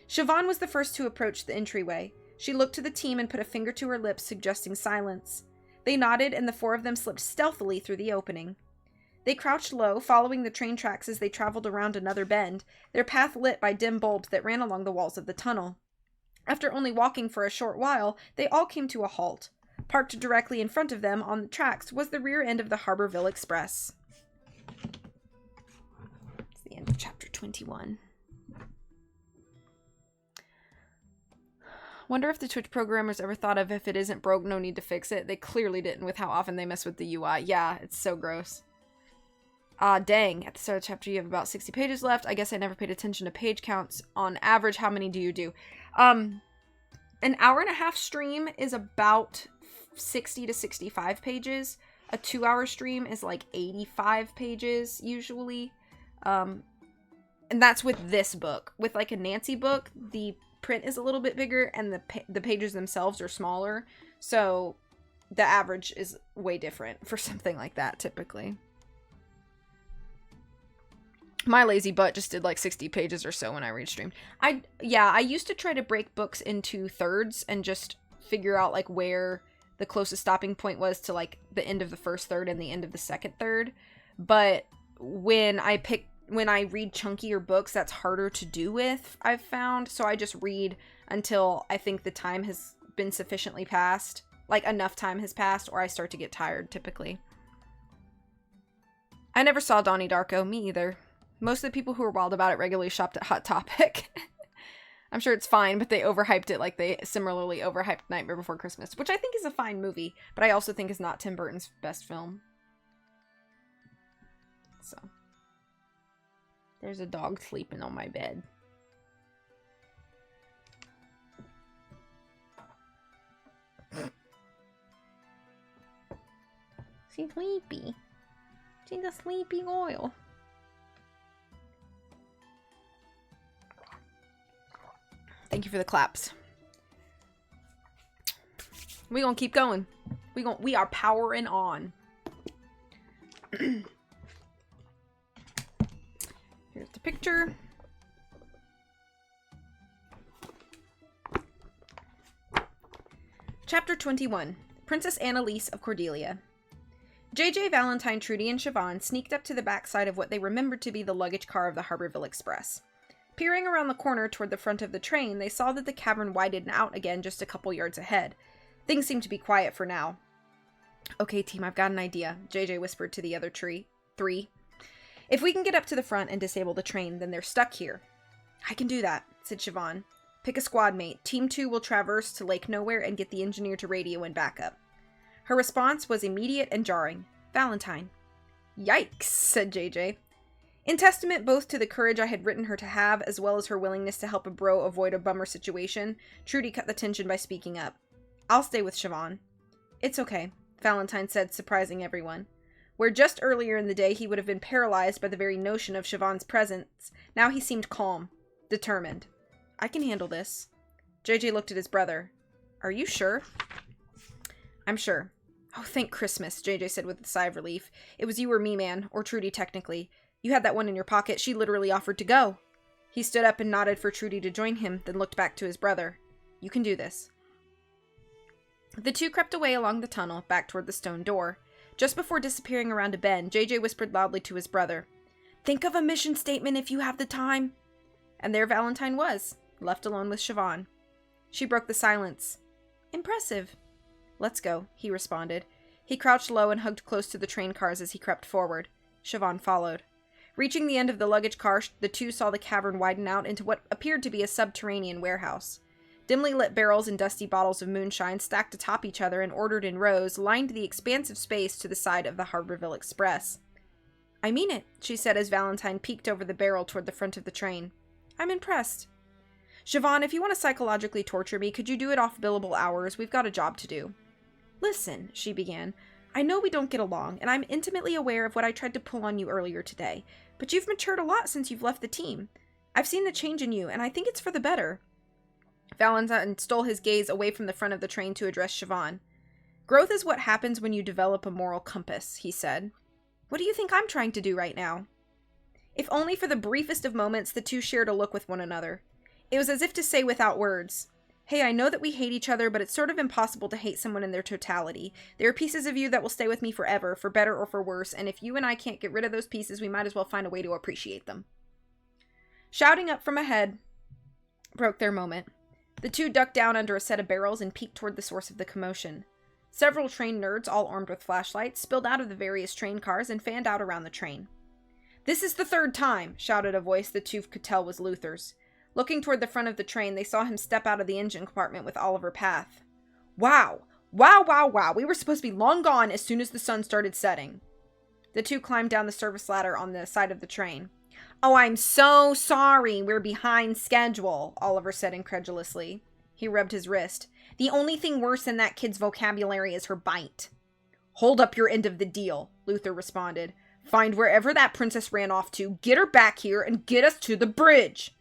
Siobhan was the first to approach the entryway. She looked to the team and put a finger to her lips, suggesting silence. They nodded, and the 4 of them slipped stealthily through the opening. They crouched low, following the train tracks as they traveled around another bend, their path lit by dim bulbs that ran along the walls of the tunnel. After only walking for a short while, they all came to a halt. Parked directly in front of them on the tracks was the rear end of the Harborville Express. It's the end of chapter 21. Wonder if the Twitch programmers ever thought of if it isn't broke, no need to fix it. They clearly didn't with how often they mess with the UI. Yeah, it's so gross. Dang. At the start of the chapter, you have about 60 pages left. I guess I never paid attention to page counts. On average, how many do you do? An hour and a half stream is about 60 to 65 pages. A 2-hour stream is like 85 pages, usually. And that's with this book. With like a Nancy book, the print is a little bit bigger and the pages themselves are smaller, so the average is way different for something like that typically. My lazy butt just did like 60 pages or so when I restreamed. I used to try to break books into thirds and just figure out like where the closest stopping point was to like the end of the first third and the end of the second third, but when I read chunkier books, that's harder to do with, I've found. So I just read until I think the time has been sufficiently passed. Like, enough time has passed, or I start to get tired, typically. I never saw Donnie Darko. Me either. Most of the people who were wild about it regularly shopped at Hot Topic. I'm sure it's fine, but they overhyped it like they similarly overhyped Nightmare Before Christmas, which I think is a fine movie, but I also think is not Tim Burton's best film. So... there's a dog sleeping on my bed. She's sleepy. She's a sleepy girl. Thank you for the claps. We gonna keep going. We are powering on. Here's the picture. Chapter 21. Princess Annalise of Cordelia. JJ, Valentine, Trudy, and Siobhan sneaked up to the backside of what they remembered to be the luggage car of the Harborville Express. Peering around the corner toward the front of the train, they saw that the cavern widened out again just a couple yards ahead. Things seemed to be quiet for now. Okay, team, I've got an idea, JJ whispered to the other three. If we can get up to the front and disable the train, then they're stuck here. I can do that, said Siobhan. Pick a squad mate. Team 2 will traverse to Lake Nowhere and get the engineer to radio and backup. Her response was immediate and jarring. Valentine. Yikes, said JJ. In testament both to the courage I had written her to have, as well as her willingness to help a bro avoid a bummer situation, Trudy cut the tension by speaking up. I'll stay with Siobhan. It's okay, Valentine said, surprising everyone. Where just earlier in the day he would have been paralyzed by the very notion of Siobhan's presence, now he seemed calm, determined. I can handle this. JJ looked at his brother. Are you sure? I'm sure. Oh, thank Christmas, JJ said with a sigh of relief. It was you or me, man, or Trudy technically. You had that one in your pocket. She literally offered to go. He stood up and nodded for Trudy to join him, then looked back to his brother. You can do this. The two crept away along the tunnel, back toward the stone door. Just before disappearing around a bend, JJ whispered loudly to his brother, Think of a mission statement if you have the time. And there Valentine was, left alone with Siobhan. She broke the silence. Impressive. Let's go, he responded. He crouched low and hugged close to the train cars as he crept forward. Siobhan followed. Reaching the end of the luggage car, the two saw the cavern widen out into what appeared to be a subterranean warehouse. Dimly lit barrels and dusty bottles of moonshine stacked atop each other and ordered in rows lined the expansive space to the side of the Harborville Express. I mean it, she said as Valentine peeked over the barrel toward the front of the train. I'm impressed. Siobhan, if you want to psychologically torture me, could you do it off billable hours? We've got a job to do. Listen, she began. I know we don't get along, and I'm intimately aware of what I tried to pull on you earlier today, but you've matured a lot since you've left the team. I've seen the change in you, and I think it's for the better. Valentine stole his gaze away from the front of the train to address Siobhan. Growth is what happens when you develop a moral compass, he said. What do you think I'm trying to do right now? If only for the briefest of moments, the two shared a look with one another. It was as if to say without words, Hey, I know that we hate each other, but it's sort of impossible to hate someone in their totality. There are pieces of you that will stay with me forever, for better or for worse, and if you and I can't get rid of those pieces, we might as well find a way to appreciate them. Shouting up from ahead broke their moment. The two ducked down under a set of barrels and peeked toward the source of the commotion. Several train nerds, all armed with flashlights, spilled out of the various train cars and fanned out around the train. This is the third time, shouted a voice the two could tell was Luther's. Looking toward the front of the train, they saw him step out of the engine compartment with Oliver Path. Wow! Wow, wow, wow! We were supposed to be long gone as soon as the sun started setting. The two climbed down the service ladder on the side of the train. Oh, I'm so sorry. We're behind schedule, Oliver said incredulously. He rubbed his wrist. The only thing worse than that kid's vocabulary is her bite. Hold up your end of the deal, Luther responded. Find wherever that princess ran off to, get her back here, and get us to the bridge.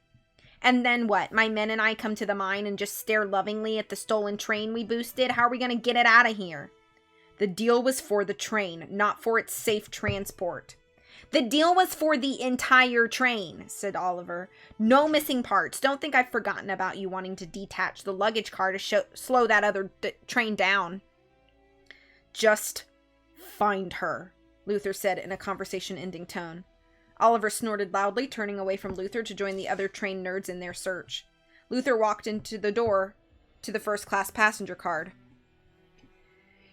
And then what? My men and I come to the mine and just stare lovingly at the stolen train we boosted? How are we going to get it out of here? The deal was for the train, not for its safe transport. The deal was for the entire train, said Oliver. No missing parts. Don't think I've forgotten about you wanting to detach the luggage car to slow that other train down. Just find her, Luther said in a conversation-ending tone. Oliver snorted loudly, turning away from Luther to join the other train nerds in their search. Luther walked into the door to the first-class passenger card.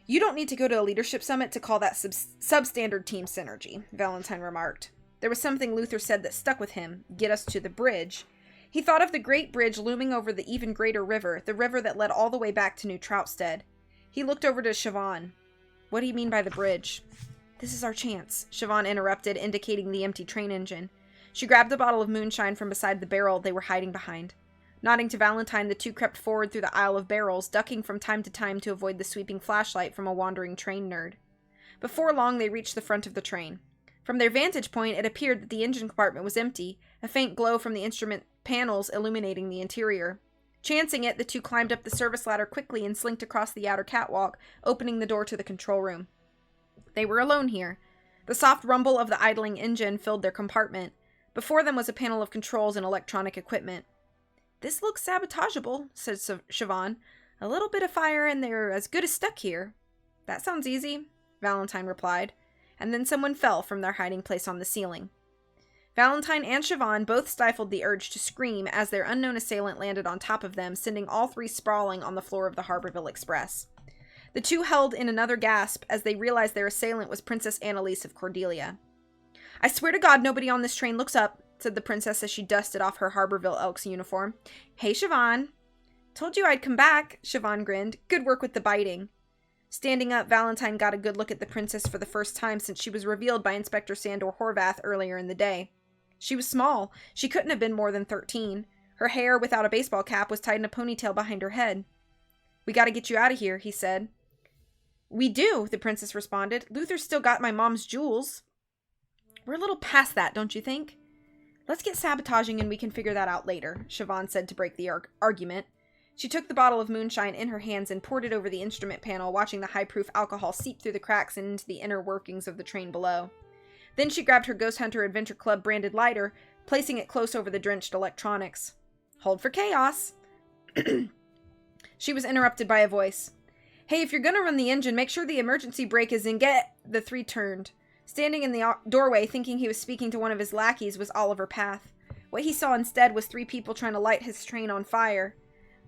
You don't need to go to a leadership summit to call that substandard team synergy, Valentine remarked. There was something Luther said that stuck with him. Get us to the bridge. He thought of the great bridge looming over the even greater river, the river that led all the way back to New Troutstead. He looked over to Siobhan. What do you mean by the bridge? This is our chance, Siobhan interrupted, indicating the empty train engine. She grabbed a bottle of moonshine from beside the barrel they were hiding behind. Nodding to Valentine, the two crept forward through the aisle of barrels, ducking from time to time to avoid the sweeping flashlight from a wandering train nerd. Before long, they reached the front of the train. From their vantage point, it appeared that the engine compartment was empty, a faint glow from the instrument panels illuminating the interior. Chancing it, the two climbed up the service ladder quickly and slinked across the outer catwalk, opening the door to the control room. They were alone here. The soft rumble of the idling engine filled their compartment. Before them was a panel of controls and electronic equipment. "This looks sabotageable," said Siobhan. "A little bit of fire and they're as good as stuck here." "That sounds easy," Valentine replied, and then someone fell from their hiding place on the ceiling. Valentine and Siobhan both stifled the urge to scream as their unknown assailant landed on top of them, sending all three sprawling on the floor of the Harborville Express. The two held in another gasp as they realized their assailant was Princess Annalise of Cordelia. "I swear to God nobody on this train looks up," said the princess as she dusted off her Harborville Elks uniform. "Hey, Siobhan." "Told you I'd come back," Siobhan grinned. "Good work with the biting." Standing up, Valentine got a good look at the princess for the first time since she was revealed by Inspector Sandor Horvath earlier in the day. She was small. She couldn't have been more than 13. Her hair, without a baseball cap, was tied in a ponytail behind her head. "We gotta get you out of here," he said. "We do," the princess responded. "Luther's still got my mom's jewels." "We're a little past that, don't you think?" "Let's get sabotaging and we can figure that out later," Siobhan said to break the argument. She took the bottle of moonshine in her hands and poured it over the instrument panel, watching the high-proof alcohol seep through the cracks and into the inner workings of the train below. Then she grabbed her Ghost Hunter Adventure Club branded lighter, placing it close over the drenched electronics. "Hold for chaos." She was interrupted by a voice. "Hey, if you're gonna run the engine, make sure the emergency brake is in. Get..." The three turned. Standing in the doorway, thinking he was speaking to one of his lackeys, was Oliver Path. What he saw instead was three people trying to light his train on fire.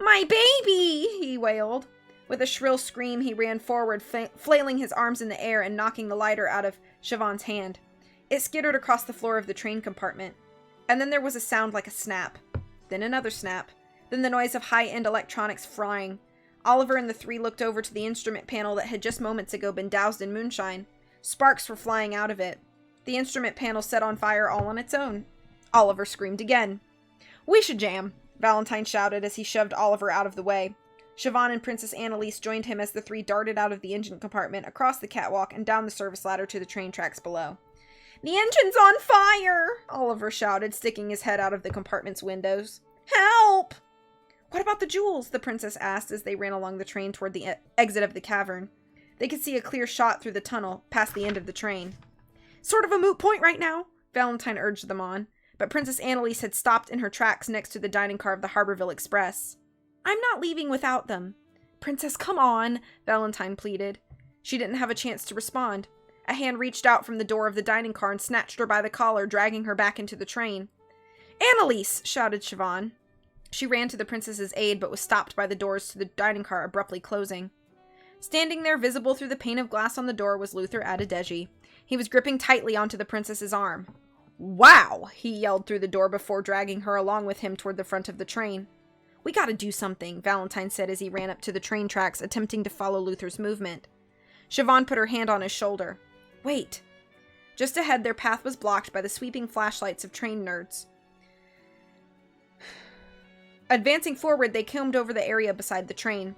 "My baby!" he wailed. With a shrill scream, he ran forward, flailing his arms in the air and knocking the lighter out of Siobhan's hand. It skittered across the floor of the train compartment. And then there was a sound like a snap. Then another snap. Then the noise of high-end electronics frying. Oliver and the three looked over to the instrument panel that had just moments ago been doused in moonshine. Sparks were flying out of it. The instrument panel set on fire all on its own. Oliver screamed again. "We should jam," Valentine shouted as he shoved Oliver out of the way. Siobhan and Princess Annalise joined him as the three darted out of the engine compartment, across the catwalk, and down the service ladder to the train tracks below. "The engine's on fire!" Oliver shouted, sticking his head out of the compartment's windows. "Help!" "What about the jewels?" the princess asked as they ran along the train toward the exit of the cavern. They could see a clear shot through the tunnel, past the end of the train. "Sort of a moot point right now," Valentine urged them on, but Princess Annalise had stopped in her tracks next to the dining car of the Harborville Express. "I'm not leaving without them." "Princess, come on," Valentine pleaded. She didn't have a chance to respond. A hand reached out from the door of the dining car and snatched her by the collar, dragging her back into the train. "Annalise!" shouted Siobhan. She ran to the princess's aid, but was stopped by the doors to the dining car abruptly closing. Standing there, visible through the pane of glass on the door, was Luther Adedeji. He was gripping tightly onto the princess's arm. "Wow!" he yelled through the door before dragging her along with him toward the front of the train. "We gotta do something," Valentine said as he ran up to the train tracks, attempting to follow Luther's movement. Siobhan put her hand on his shoulder. "Wait." Just ahead, their path was blocked by the sweeping flashlights of train nerds. Advancing forward, they combed over the area beside the train.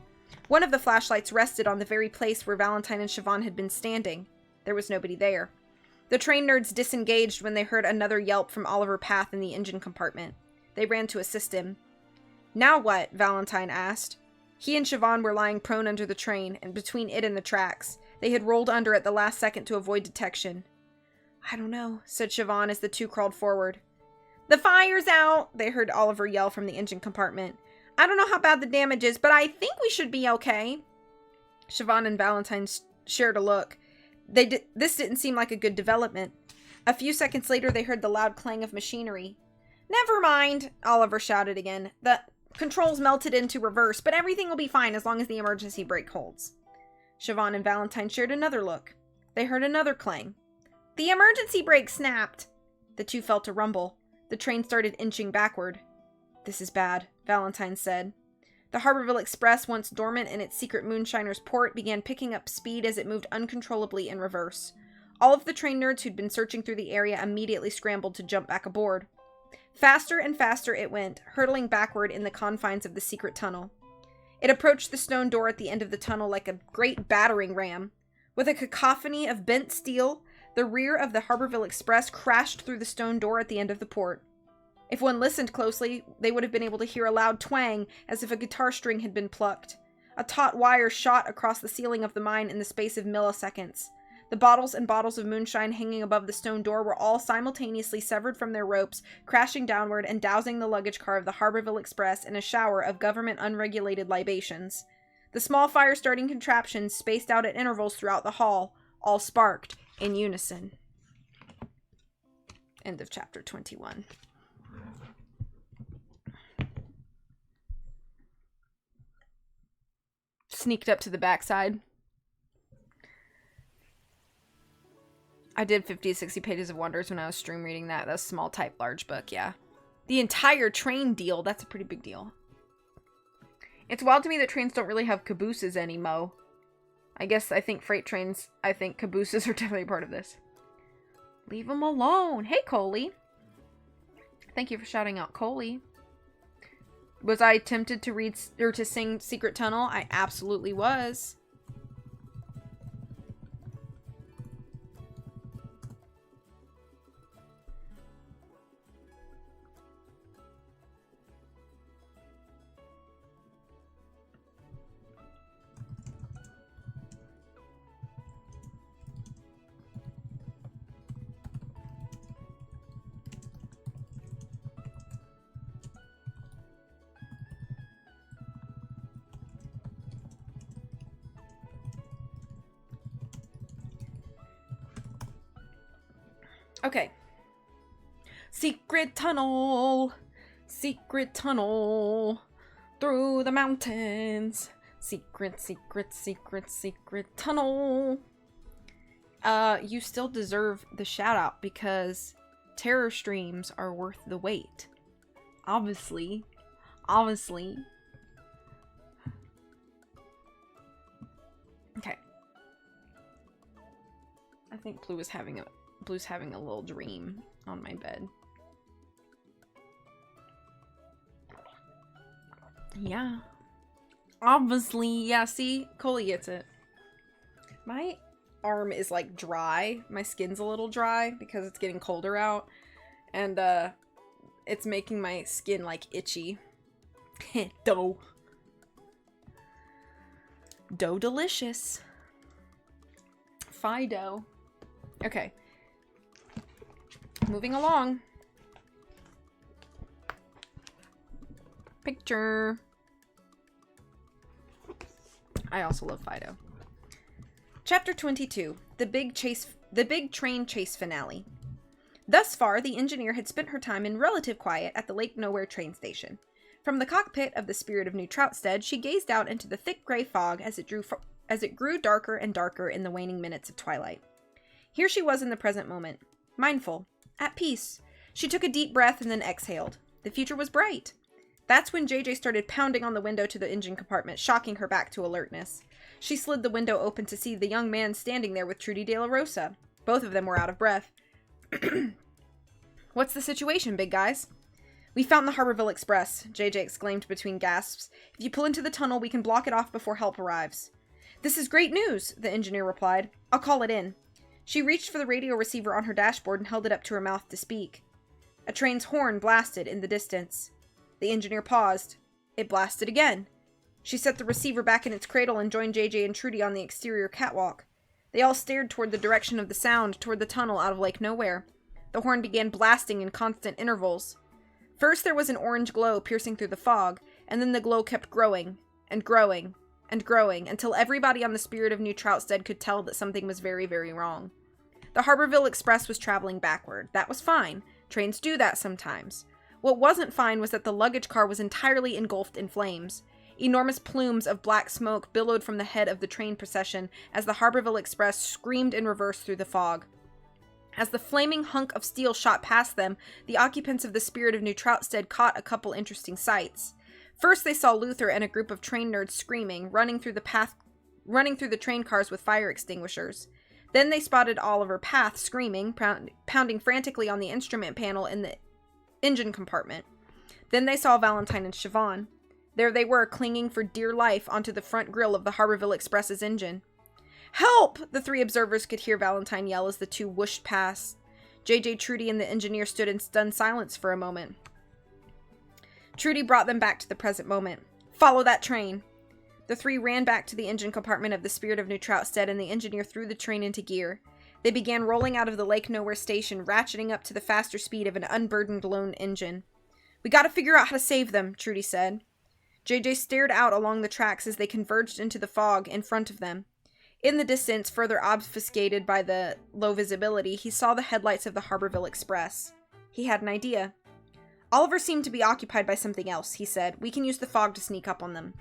One of the flashlights rested on the very place where Valentine and Siobhan had been standing. There was nobody there. The train nerds disengaged when they heard another yelp from Oliver Path in the engine compartment. They ran to assist him. "Now what?" Valentine asked. He and Siobhan were lying prone under the train, and between it and the tracks. They had rolled under at the last second to avoid detection. "I don't know," said Siobhan as the two crawled forward. "The fire's out!" they heard Oliver yell from the engine compartment. "I don't know how bad the damage is, but I think we should be okay." Siobhan and Valentine shared a look. This didn't seem like a good development. A few seconds later, they heard the loud clang of machinery. "Never mind," Oliver shouted again. "The controls melted into reverse, but everything will be fine as long as the emergency brake holds." Siobhan and Valentine shared another look. They heard another clang. "The emergency brake snapped." The two felt a rumble. The train started inching backward. "This is bad," Valentine said. The Harborville Express, once dormant in its secret moonshiner's port, began picking up speed as it moved uncontrollably in reverse. All of the train nerds who'd been searching through the area immediately scrambled to jump back aboard. Faster and faster it went, hurtling backward in the confines of the secret tunnel. It approached the stone door at the end of the tunnel like a great battering ram. With a cacophony of bent steel, the rear of the Harborville Express crashed through the stone door at the end of the port. If one listened closely, they would have been able to hear a loud twang as if a guitar string had been plucked. A taut wire shot across the ceiling of the mine in the space of milliseconds. The bottles and bottles of moonshine hanging above the stone door were all simultaneously severed from their ropes, crashing downward and dousing the luggage car of the Harborville Express in a shower of government-unregulated libations. The small fire-starting contraptions spaced out at intervals throughout the hall, all sparked in unison. End of chapter 21. Sneaked up to the backside. I did 50 to 60 pages of Wonders when I was stream reading that. That's a small type, large book, yeah. The entire train deal, that's a pretty big deal. It's wild to me that trains don't really have cabooses anymore. I think freight trains, cabooses are definitely part of this. Leave them alone. Hey, Coley. Thank you for shouting out Coley. Was I tempted to read or to sing Secret Tunnel? I absolutely was. Okay. Secret tunnel through the mountains. Secret tunnel. You still deserve the shout out because terror streams are worth the wait. Obviously. Okay. I think Blue's having a little dream on my bed. Yeah. Obviously. Yeah, see? Coley gets it. My arm is like dry. My skin's a little dry because it's getting colder out. And it's making my skin like itchy. Dough delicious. Fido. Okay. Moving along. Picture. I also love Fido. Chapter 22. The big train chase finale. Thus far, the engineer had spent her time in relative quiet at the Lake Nowhere train station. From the cockpit of the Spirit of New Troutstead, she gazed out into the thick gray fog as it grew darker and darker in the waning minutes of twilight. Here she was in the present moment, mindful, at peace. She took a deep breath and then exhaled. The future was bright. That's when JJ started pounding on the window to the engine compartment, shocking her back to alertness. She slid the window open to see the young man standing there with Trudy De La Rosa. Both of them were out of breath. What's the situation, big guys? We found the Harborville Express, JJ exclaimed between gasps. If you pull into the tunnel, we can block it off before help arrives. This is great news, the engineer replied. I'll call it in. She reached for the radio receiver on her dashboard and held it up to her mouth to speak. A train's horn blasted in the distance. The engineer paused. It blasted again. She set the receiver back in its cradle and joined JJ and Trudy on the exterior catwalk. They all stared toward the direction of the sound, toward the tunnel out of Lake Nowhere. The horn began blasting in constant intervals. First there was an orange glow piercing through the fog, and then the glow kept growing, and growing, and growing, until everybody on the Spirit of New Troutstead could tell that something was very, very wrong. The Harborville Express was traveling backward. That was fine. Trains do that sometimes. What wasn't fine was that the luggage car was entirely engulfed in flames. Enormous plumes of black smoke billowed from the head of the train procession as the Harborville Express screamed in reverse through the fog. As the flaming hunk of steel shot past them, the occupants of the Spirit of New Troutstead caught a couple interesting sights. First, they saw Luther and a group of train nerds screaming, running through the train cars with fire extinguishers. Then they spotted Oliver Path screaming, pounding frantically on the instrument panel in the engine compartment. Then they saw Valentine and Siobhan. There they were, clinging for dear life onto the front grille of the Harborville Express's engine. "Help!" The three observers could hear Valentine yell as the two whooshed past. JJ, Trudy, and the engineer stood in stunned silence for a moment. Trudy brought them back to the present moment. "Follow that train." The three ran back to the engine compartment of the Spirit of New Troutstead, and the engineer threw the train into gear. They began rolling out of the Lake Nowhere station, ratcheting up to the faster speed of an unburdened lone engine. "We gotta figure out how to save them," Trudy said. JJ stared out along the tracks as they converged into the fog in front of them. In the distance, further obfuscated by the low visibility, he saw the headlights of the Harborville Express. He had an idea. "Oliver seemed to be occupied by something else," he said. "We can use the fog to sneak up on them."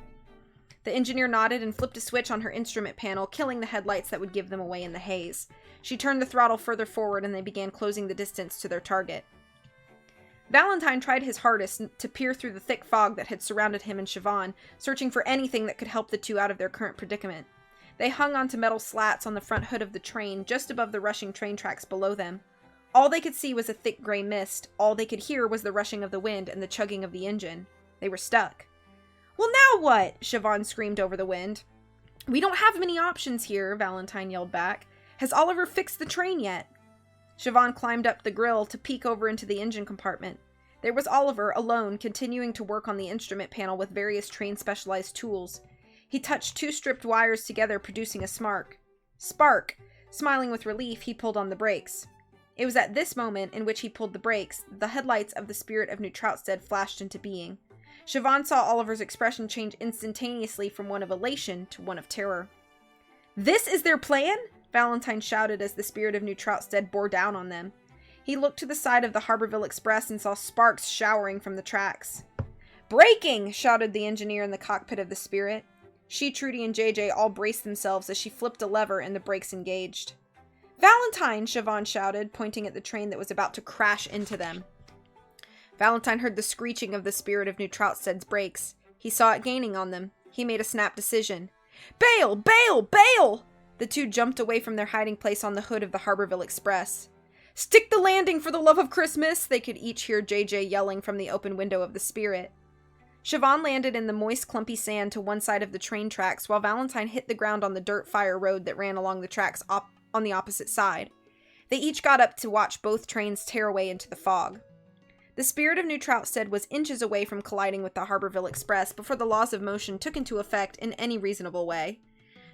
The engineer nodded and flipped a switch on her instrument panel, killing the headlights that would give them away in the haze. She turned the throttle further forward and they began closing the distance to their target. Valentine tried his hardest to peer through the thick fog that had surrounded him and Siobhan, searching for anything that could help the two out of their current predicament. They hung onto metal slats on the front hood of the train, just above the rushing train tracks below them. All they could see was a thick gray mist. All they could hear was the rushing of the wind and the chugging of the engine. They were stuck. "Well, now what?" Siobhan screamed over the wind. "We don't have many options here," Valentine yelled back. "Has Oliver fixed the train yet?" Siobhan climbed up the grill to peek over into the engine compartment. There was Oliver, alone, continuing to work on the instrument panel with various train-specialized tools. He touched two stripped wires together, producing a spark. Smiling with relief, he pulled on the brakes. It was at this moment, in which he pulled the brakes, the headlights of the Spirit of New Troutstead flashed into being. Siobhan saw Oliver's expression change instantaneously from one of elation to one of terror. "This is their plan?" Valentine shouted as the Spirit of New Troutstead bore down on them. He looked to the side of the Harborville Express and saw sparks showering from the tracks. "Braking!" shouted the engineer in the cockpit of the Spirit. She, Trudy, and JJ all braced themselves as she flipped a lever and the brakes engaged. "Valentine!" Siobhan shouted, pointing at the train that was about to crash into them. Valentine heard the screeching of the Spirit of New Troutstead's brakes. He saw it gaining on them. He made a snap decision. "Bail! Bail! Bail!" The two jumped away from their hiding place on the hood of the Harborville Express. "Stick the landing, for the love of Christmas!" They could each hear JJ yelling from the open window of the Spirit. Siobhan landed in the moist, clumpy sand to one side of the train tracks, while Valentine hit the ground on the dirt fire road that ran along the tracks on the opposite side. They each got up to watch both trains tear away into the fog. The Spirit of New Troutstead was inches away from colliding with the Harborville Express before the laws of motion took into effect in any reasonable way.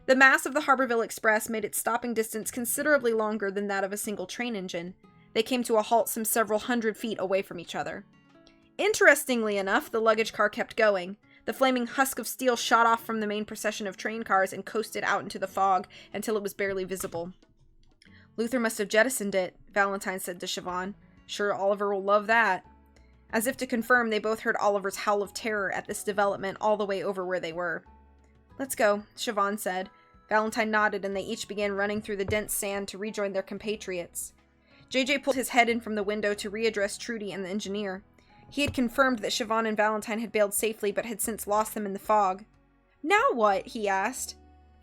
The mass of the Harborville Express made its stopping distance considerably longer than that of a single train engine. They came to a halt some several hundred feet away from each other. Interestingly enough, the luggage car kept going. The flaming husk of steel shot off from the main procession of train cars and coasted out into the fog until it was barely visible. "Luther must have jettisoned it," Valentine said to Siobhan. "Sure, Oliver will love that." As if to confirm, they both heard Oliver's howl of terror at this development all the way over where they were. "Let's go," Siobhan said. Valentine nodded, and they each began running through the dense sand to rejoin their compatriots. JJ pulled his head in from the window to readdress Trudy and the engineer. He had confirmed that Siobhan and Valentine had bailed safely, but had since lost them in the fog. "Now what?" he asked.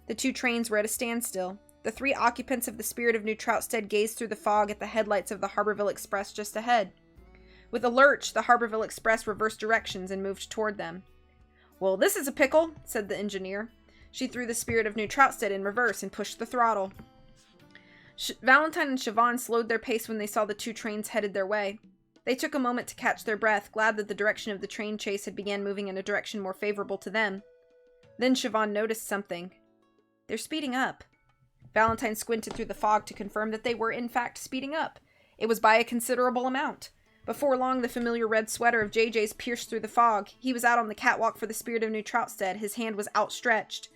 The two trains were at a standstill. The three occupants of the Spirit of New Troutstead gazed through the fog at the headlights of the Harborville Express just ahead. With a lurch, the Harborville Express reversed directions and moved toward them. "Well, this is a pickle," said the engineer. She threw the Spirit of New Troutstead in reverse and pushed the throttle. Valentine and Siobhan slowed their pace when they saw the two trains headed their way. They took a moment to catch their breath, glad that the direction of the train chase had begun moving in a direction more favorable to them. Then Siobhan noticed something. "They're speeding up." Valentine squinted through the fog to confirm that they were in fact speeding up. It was by a considerable amount. Before long, the familiar red sweater of JJ's pierced through the fog. He was out on the catwalk for the Spirit of New Troutstead. His hand was outstretched.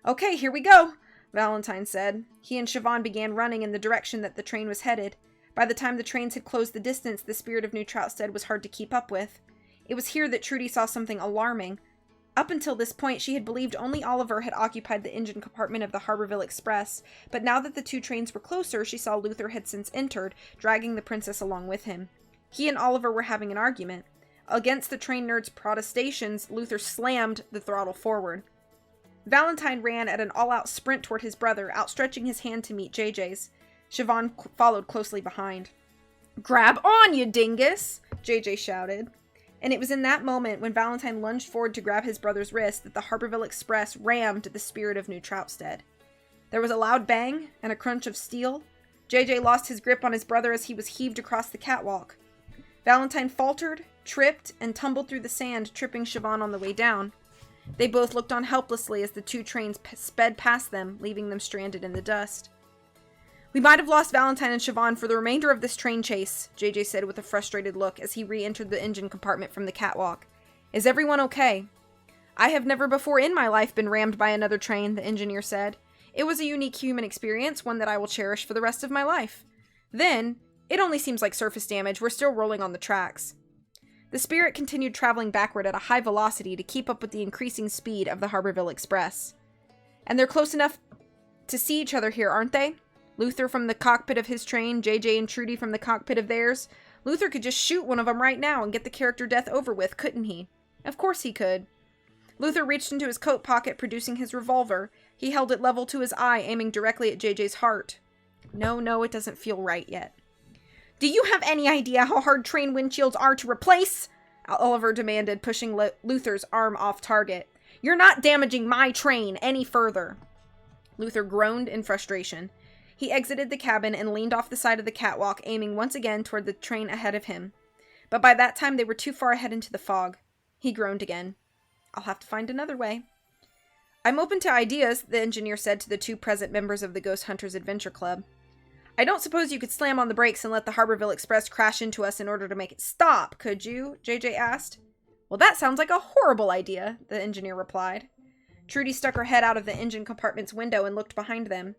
"Okay, here we go," Valentine said. He and Siobhan began running in the direction that the train was headed. By the time the trains had closed the distance, the Spirit of New Troutstead was hard to keep up with. It was here that Trudy saw something alarming. Up until this point, she had believed only Oliver had occupied the engine compartment of the Harborville Express, but now that the two trains were closer, she saw Luther had since entered, dragging the princess along with him. He and Oliver were having an argument. Against the train nerd's protestations, Luther slammed the throttle forward. Valentine ran at an all-out sprint toward his brother, outstretching his hand to meet JJ's. Siobhan followed closely behind. "Grab on, you dingus!" JJ shouted. And it was in that moment, when Valentine lunged forward to grab his brother's wrist, that the Harborville Express rammed the Spirit of New Troutstead. There was a loud bang and a crunch of steel. JJ lost his grip on his brother as he was heaved across the catwalk. Valentine faltered, tripped, and tumbled through the sand, tripping Siobhan on the way down. They both looked on helplessly as the two trains sped past them, leaving them stranded in the dust. "We might have lost Valentine and Siobhan for the remainder of this train chase," JJ said with a frustrated look as he re-entered the engine compartment from the catwalk. "Is everyone okay?" "I have never before in my life been rammed by another train," the engineer said. "It was a unique human experience, one that I will cherish for the rest of my life. Then, it only seems like surface damage. We're still rolling on the tracks." The Spirit continued traveling backward at a high velocity to keep up with the increasing speed of the Harborville Express. "And they're close enough to see each other here, aren't they? Luther from the cockpit of his train, JJ and Trudy from the cockpit of theirs. Luther could just shoot one of them right now and get the character death over with, couldn't he?" "Of course he could." Luther reached into his coat pocket, producing his revolver. He held it level to his eye, aiming directly at JJ's heart. No, it doesn't feel right yet." "Do you have any idea how hard train windshields are to replace?" Oliver demanded, pushing Luther's arm off target. "You're not damaging my train any further." Luther groaned in frustration. He exited the cabin and leaned off the side of the catwalk, aiming once again toward the train ahead of him. But by that time they were too far ahead into the fog. He groaned again. "I'll have to find another way." "I'm open to ideas," the engineer said to the two present members of the Ghost Hunters Adventure Club. "I don't suppose you could slam on the brakes and let the Harborville Express crash into us in order to make it stop, could you?" JJ asked. "Well, that sounds like a horrible idea," the engineer replied. Trudy stuck her head out of the engine compartment's window and looked behind them.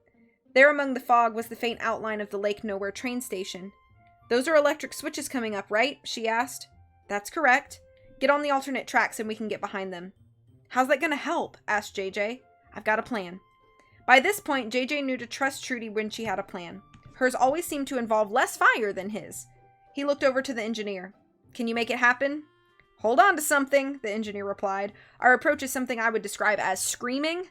There among the fog was the faint outline of the Lake Nowhere train station. "Those are electric switches coming up, right?" she asked. "That's correct. Get on the alternate tracks and we can get behind them." "How's that gonna help?" asked JJ. "I've got a plan." By this point, JJ knew to trust Trudy when she had a plan. Hers always seemed to involve less fire than his. He looked over to the engineer. "Can you make it happen?" "Hold on to something," the engineer replied. "Our approach is something I would describe as screaming."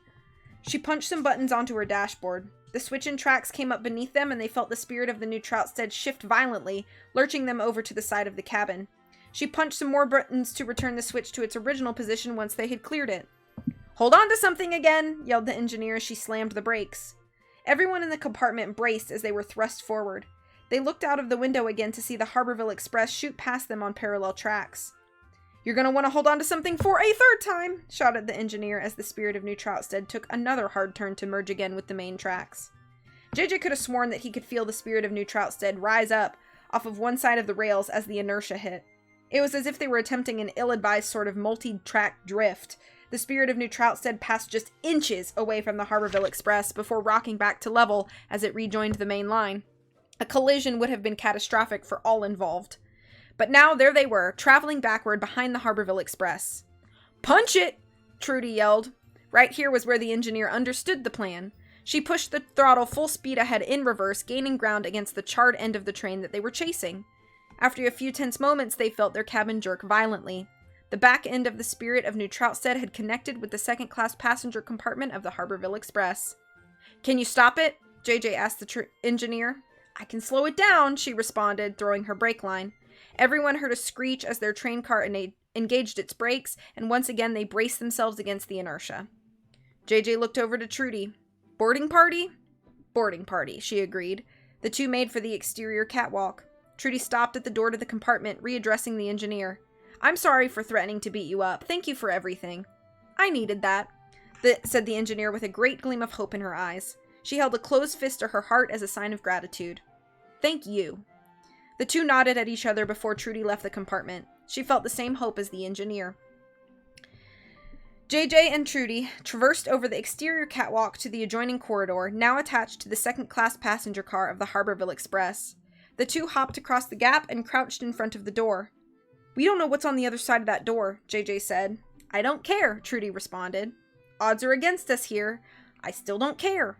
She punched some buttons onto her dashboard. The switch and tracks came up beneath them, and they felt the spirit of the new Troutstead shift violently, lurching them over to the side of the cabin. She punched some more buttons to return the switch to its original position once they had cleared it. "Hold on to something again," yelled the engineer as she slammed the brakes. Everyone in the compartment braced as they were thrust forward. They looked out of the window again to see the Harborville Express shoot past them on parallel tracks. "You're going to want to hold on to something for a third time," shouted the engineer as the spirit of New Troutstead took another hard turn to merge again with the main tracks. JJ could have sworn that he could feel the spirit of New Troutstead rise up off of one side of the rails as the inertia hit. It was as if they were attempting an ill-advised sort of multi-track drift. The spirit of New Troutstead passed just inches away from the Harborville Express before rocking back to level as it rejoined the main line. A collision would have been catastrophic for all involved. But now there they were, traveling backward behind the Harborville Express. "Punch it!" Trudy yelled. Right here was where the engineer understood the plan. She pushed the throttle full speed ahead in reverse, gaining ground against the charred end of the train that they were chasing. After a few tense moments, they felt their cabin jerk violently. The back end of the spirit of New Troutstead had connected with the second-class passenger compartment of the Harborville Express. "Can you stop it?" JJ asked the engineer. "I can slow it down," she responded, throwing her brake line. Everyone heard a screech as their train car engaged its brakes, and once again they braced themselves against the inertia. JJ looked over to Trudy. "Boarding party?" "Boarding party," she agreed. The two made for the exterior catwalk. Trudy stopped at the door to the compartment, readdressing the engineer. "I'm sorry for threatening to beat you up. Thank you for everything." "I needed that," said the engineer with a great gleam of hope in her eyes. She held a closed fist to her heart as a sign of gratitude. "Thank you." The two nodded at each other before Trudy left the compartment. She felt the same hope as the engineer. JJ and Trudy traversed over the exterior catwalk to the adjoining corridor, now attached to the second-class passenger car of the Harborville Express. The two hopped across the gap and crouched in front of the door. "We don't know what's on the other side of that door," JJ said. "I don't care," Trudy responded. "Odds are against us here. I still don't care."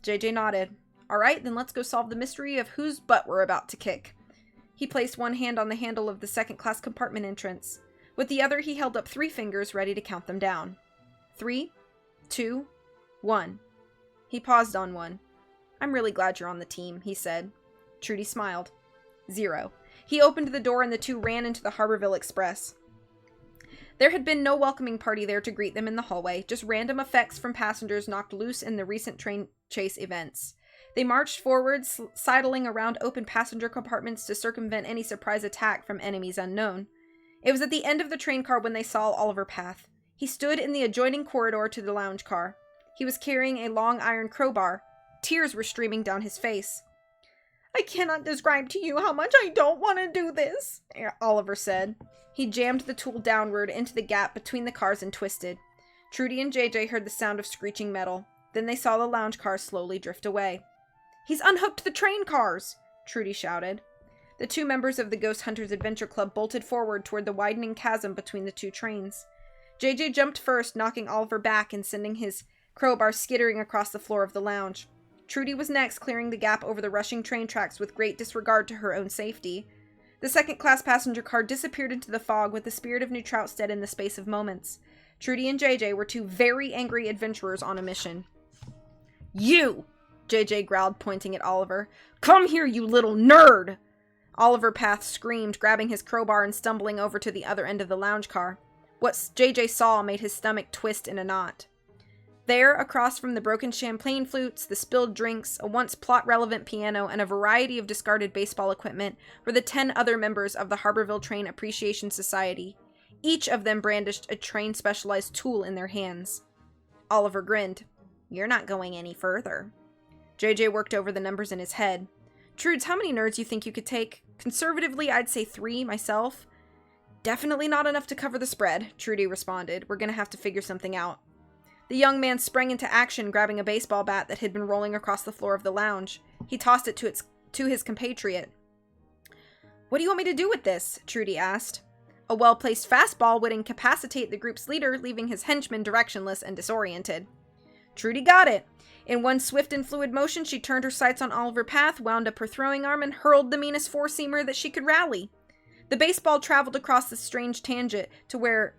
JJ nodded. "All right, then let's go solve the mystery of whose butt we're about to kick." He placed one hand on the handle of the second-class compartment entrance. With the other, he held up 3 fingers, ready to count them down. 3, 2, 1. He paused on one. "I'm really glad you're on the team," he said. Trudy smiled. 0. He opened the door and the two ran into the Harborville Express. There had been no welcoming party there to greet them in the hallway, just random effects from passengers knocked loose in the recent train chase events. They marched forward, sidling around open passenger compartments to circumvent any surprise attack from enemies unknown. It was at the end of the train car when they saw Oliver Path. He stood in the adjoining corridor to the lounge car. He was carrying a long iron crowbar. Tears were streaming down his face. "I cannot describe to you how much I don't want to do this," Oliver said. He jammed the tool downward into the gap between the cars and twisted. Trudy and JJ heard the sound of screeching metal. Then they saw the lounge car slowly drift away. "He's unhooked the train cars!" Trudy shouted. The two members of the Ghost Hunters Adventure Club bolted forward toward the widening chasm between the two trains. JJ jumped first, knocking Oliver back and sending his crowbar skittering across the floor of the lounge. Trudy was next, clearing the gap over the rushing train tracks with great disregard to her own safety. The second-class passenger car disappeared into the fog with the spirit of New Troutstead in the space of moments. Trudy and JJ were two very angry adventurers on a mission. "You!" JJ growled, pointing at Oliver. "Come here, you little nerd!" Oliver Path screamed, grabbing his crowbar and stumbling over to the other end of the lounge car. What JJ saw made his stomach twist in a knot. There, across from the broken champagne flutes, the spilled drinks, a once plot-relevant piano, and a variety of discarded baseball equipment, were the 10 other members of the Harborville Train Appreciation Society. Each of them brandished a train-specialized tool in their hands. Oliver grinned. "You're not going any further." JJ worked over the numbers in his head. "Trudes, how many nerds you think you could take? Conservatively, I'd say 3, myself." "Definitely not enough to cover the spread," Trudy responded. "We're gonna have to figure something out." The young man sprang into action, grabbing a baseball bat that had been rolling across the floor of the lounge. He tossed it to his compatriot. "What do you want me to do with this?" Trudy asked. A well-placed fastball would incapacitate the group's leader, leaving his henchmen directionless and disoriented. Trudy got it. In one swift and fluid motion, she turned her sights on Oliver Path, wound up her throwing arm, and hurled the meanest four-seamer that she could rally. The baseball traveled across the strange tangent to where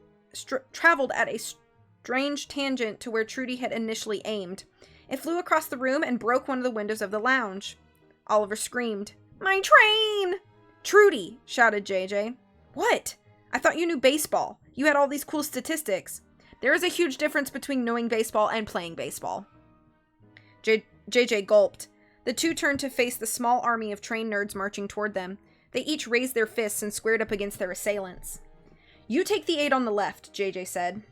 Trudy had initially aimed. It flew across the room and broke one of the windows of the lounge. Oliver screamed, "My train!" "Trudy!" shouted JJ. "What? I thought you knew baseball. You had all these cool statistics." "There is a huge difference between knowing baseball and playing baseball." JJ gulped. The two turned to face the small army of train nerds marching toward them. They each raised their fists and squared up against their assailants. "You take the 8 on the left," JJ said.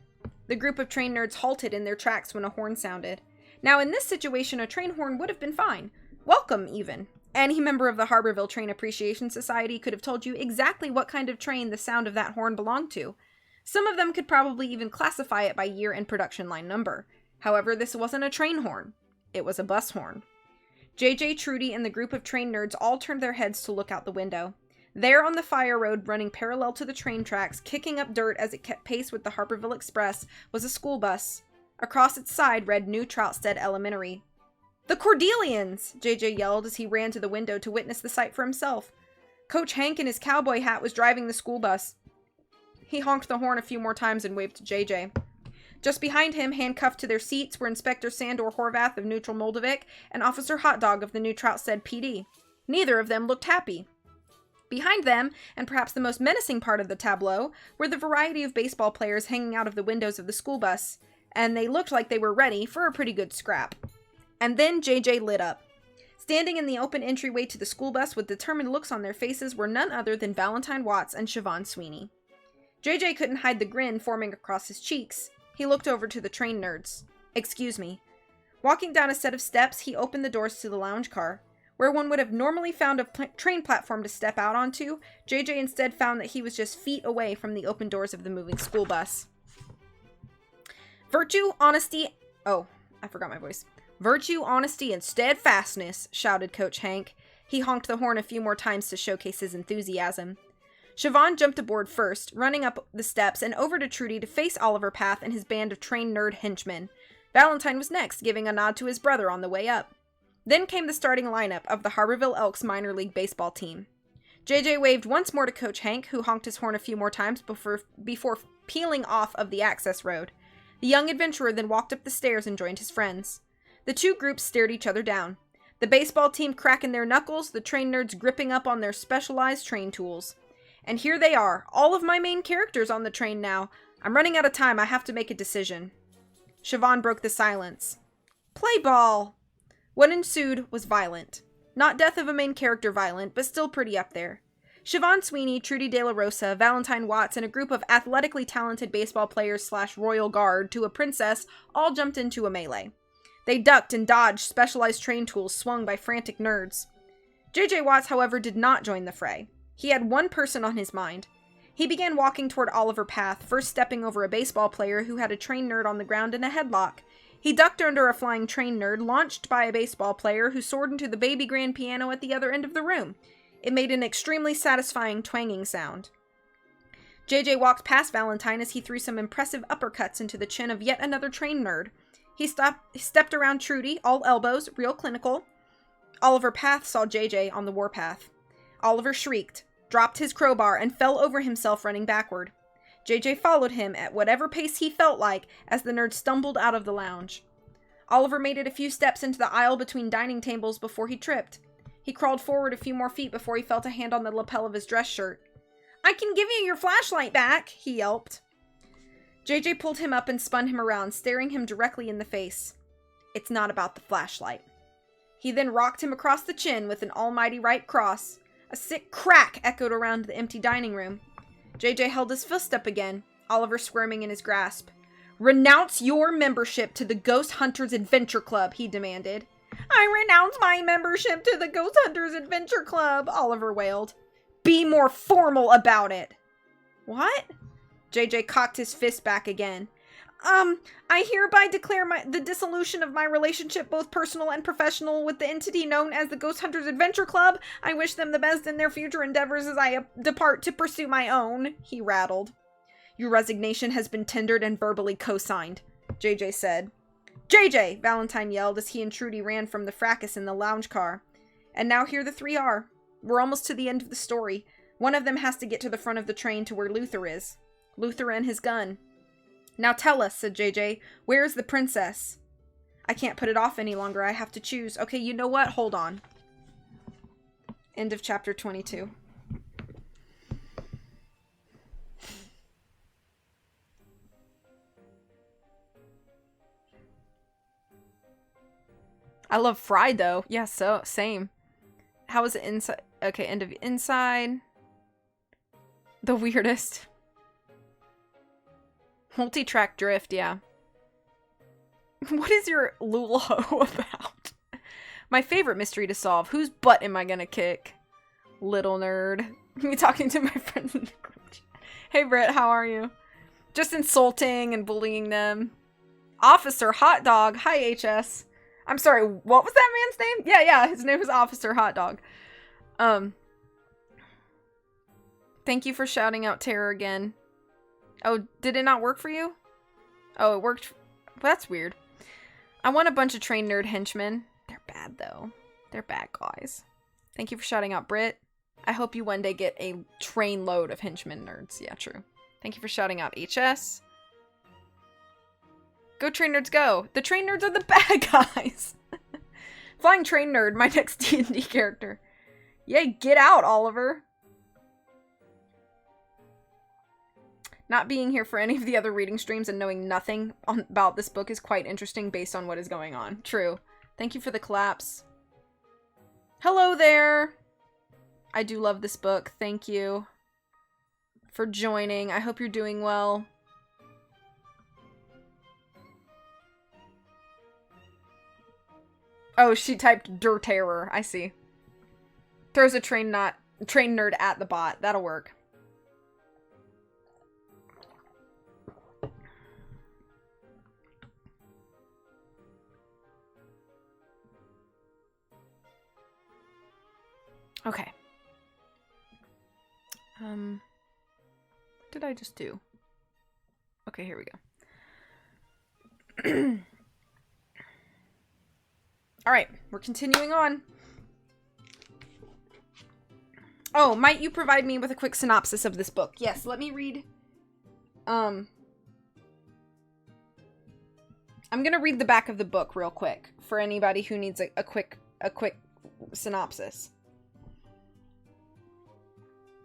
The group of train nerds halted in their tracks when a horn sounded. Now, in this situation, a train horn would have been fine. Welcome, even. Any member of the Harborville Train Appreciation Society could have told you exactly what kind of train the sound of that horn belonged to. Some of them could probably even classify it by year and production line number. However, this wasn't a train horn. It was a bus horn. JJ, Trudy, and the group of train nerds all turned their heads to look out the window. There on the fire road running parallel to the train tracks, kicking up dirt as it kept pace with the Harborville Express, was a school bus. Across its side read New Troutstead Elementary. "The Cordelians!" JJ yelled as he ran to the window to witness the sight for himself. Coach Hank in his cowboy hat was driving the school bus. He honked the horn a few more times and waved to JJ. Just behind him, handcuffed to their seats, were Inspector Sandor Horvath of Neutral Moldavik and Officer Hotdog of the New Troutstead PD. Neither of them looked happy. Behind them, and perhaps the most menacing part of the tableau, were the variety of baseball players hanging out of the windows of the school bus, and they looked like they were ready for a pretty good scrap. And then JJ lit up. Standing in the open entryway to the school bus with determined looks on their faces were none other than Valentine Watts and Siobhan Sweeney. JJ couldn't hide the grin forming across his cheeks. He looked over to the train nerds. "Excuse me." Walking down a set of steps, he opened the doors to the lounge car. Where one would have normally found a train platform to step out onto, JJ instead found that he was just feet away from the open doors of the moving school bus. Virtue, honesty, and steadfastness, shouted Coach Hank. He honked the horn a few more times to showcase his enthusiasm. Siobhan jumped aboard first, running up the steps and over to Trudy to face Oliver Path and his band of trained nerd henchmen. Valentine was next, giving a nod to his brother on the way up. Then came the starting lineup of the Harborville Elks minor league baseball team. JJ waved once more to Coach Hank, who honked his horn a few more times before peeling off of the access road. The young adventurer then walked up the stairs and joined his friends. The two groups stared each other down. The baseball team cracking their knuckles, the train nerds gripping up on their specialized train tools. And here they are, all of my main characters on the train now. I'm running out of time, I have to make a decision. Siobhan broke the silence. "Play ball!" What ensued was violent. Not death of a main character violent, but still pretty up there. Siobhan Sweeney, Trudy De La Rosa, Valentine Watts, and a group of athletically talented baseball players / royal guard to a princess all jumped into a melee. They ducked and dodged specialized train tools swung by frantic nerds. J.J. Watts, however, did not join the fray. He had one person on his mind. He began walking toward Oliver Path, first stepping over a baseball player who had a train nerd on the ground in a headlock. He ducked under a flying train nerd launched by a baseball player who soared into the baby grand piano at the other end of the room. It made an extremely satisfying twanging sound. JJ walked past Valentine as he threw some impressive uppercuts into the chin of yet another train nerd. He stepped around Trudy, all elbows, real clinical. Oliver Path saw JJ on the warpath. Oliver shrieked, dropped his crowbar, and fell over himself running backward. JJ followed him at whatever pace he felt like as the nerd stumbled out of the lounge. Oliver made it a few steps into the aisle between dining tables before he tripped. He crawled forward a few more feet before he felt a hand on the lapel of his dress shirt. "I can give you your flashlight back," he yelped. JJ pulled him up and spun him around, staring him directly in the face. "It's not about the flashlight." He then rocked him across the chin with an almighty right cross. A sick crack echoed around the empty dining room. JJ held his fist up again, Oliver squirming in his grasp. "Renounce your membership to the Ghost Hunters Adventure Club," he demanded. "I renounce my membership to the Ghost Hunters Adventure Club," Oliver wailed. "Be more formal about it." "What?" JJ cocked his fist back again. I hereby declare the dissolution of my relationship, both personal and professional, with the entity known as the Ghost Hunters Adventure Club. I wish them the best in their future endeavors as I depart to pursue my own," he rattled. "Your resignation has been tendered and verbally co-signed," JJ said. "JJ!" Valentine yelled as he and Trudy ran from the fracas in the lounge car. And now here the three are. We're almost to the end of the story. One of them has to get to the front of the train to where Luther is. Luther and his gun. "Now tell us," said JJ, "where is the princess?" "I can't put it off any longer. I have to choose." "Okay, you know what? Hold on." End of chapter 22. I love fried, though. Yeah, so, same. How is it inside? Okay, end of inside. The weirdest. Multi-track drift, yeah. What is your lul-ho about? My favorite mystery to solve. Whose butt am I gonna kick? Little nerd. Me talking to my friends in the group chat. Hey, Britt, how are you? Just insulting and bullying them. Officer Hot Dog. Hi, HS. I'm sorry, what was that man's name? Yeah, his name was Officer Hot Dog. Thank you for shouting out terror again. Oh, did it not work for you? Oh, it worked. Well, that's weird. I want a bunch of train nerd henchmen. They're bad, though. They're bad guys. Thank you for shouting out, Britt. I hope you one day get a train load of henchmen nerds. Yeah, true. Thank you for shouting out, HS. Go train nerds, go. The train nerds are the bad guys. Flying train nerd, my next D&D character. Yay, get out, Oliver. Not being here for any of the other reading streams and knowing nothing about this book is quite interesting based on what is going on. True. Thank you for the collapse. Hello there! I do love this book. Thank you for joining. I hope you're doing well. Oh, she typed "der terror." I see. Throws a train nerd at the bot. That'll work. Okay. What did I just do? Okay, here we go. Alright, we're continuing on. Oh, might you provide me with a quick synopsis of this book? Yes, let me read. I'm gonna read the back of the book real quick for anybody who needs a quick synopsis.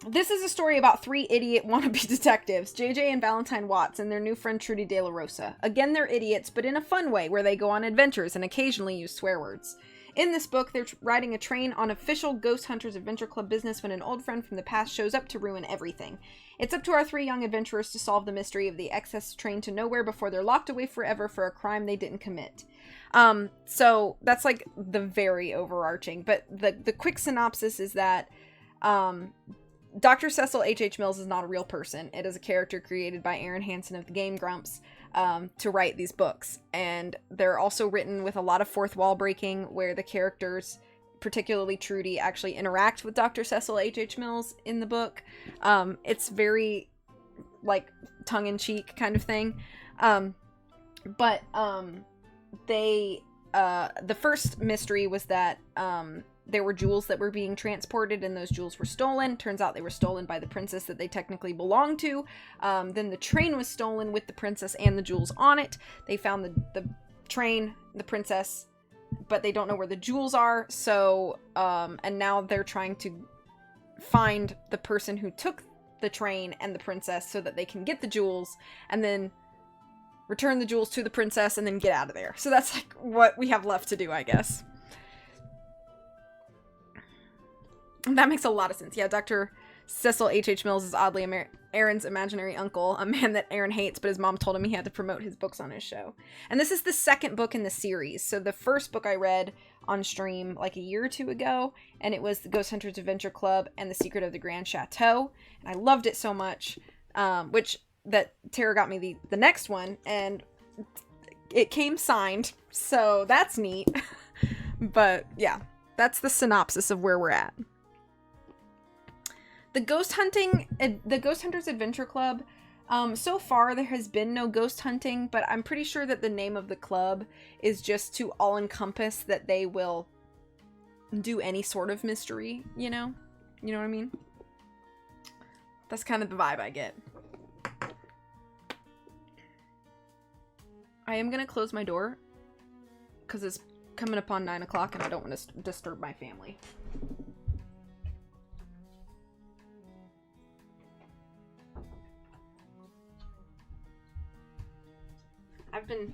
This is a story about three idiot wannabe detectives, JJ and Valentine Watts, and their new friend Trudy De La Rosa. Again, they're idiots, but in a fun way, where they go on adventures and occasionally use swear words. In this book, they're riding a train on official Ghost Hunters Adventure Club business when an old friend from the past shows up to ruin everything. It's up to our 3 young adventurers to solve the mystery of the excess train to nowhere before they're locked away forever for a crime they didn't commit. So that's like the very overarching, but the quick synopsis is that Dr. Cecil H.H. Mills is not a real person. It is a character created by Aaron Hansen of the Game Grumps to write these books. And they're also written with a lot of fourth wall breaking where the characters, particularly Trudy, actually interact with Dr. Cecil H.H. Mills in the book. It's very like tongue-in-cheek kind of thing. But the first mystery was that there were jewels that were being transported and those jewels were stolen. Turns out they were stolen by the princess that they technically belonged to. Then the train was stolen with the princess and the jewels on it. They found the train, the princess, but they don't know where the jewels are. So, and now they're trying to find the person who took the train and the princess so that they can get the jewels and then return the jewels to the princess and then get out of there. So that's like what we have left to do, I guess. That makes a lot of sense. Yeah, Dr. Cecil H.H. Mills is oddly Aaron's imaginary uncle, a man that Aaron hates, but his mom told him he had to promote his books on his show. And this is the second book in the series. So the first book I read on stream like a year or 2 ago, and it was the Ghost Hunters Adventure Club and the Secret of the Grand Chateau. And I loved it so much, which that Tara got me the next one, and it came signed, so that's neat. But yeah, that's the synopsis of where we're at. The Ghost Hunters Adventure Club, so far there has been no ghost hunting, but I'm pretty sure that the name of the club is just to all-encompass that they will do any sort of mystery, you know? You know what I mean? That's kind of the vibe I get. I am going to close my door because it's coming up on 9 o'clock and I don't want to disturb my family. I've been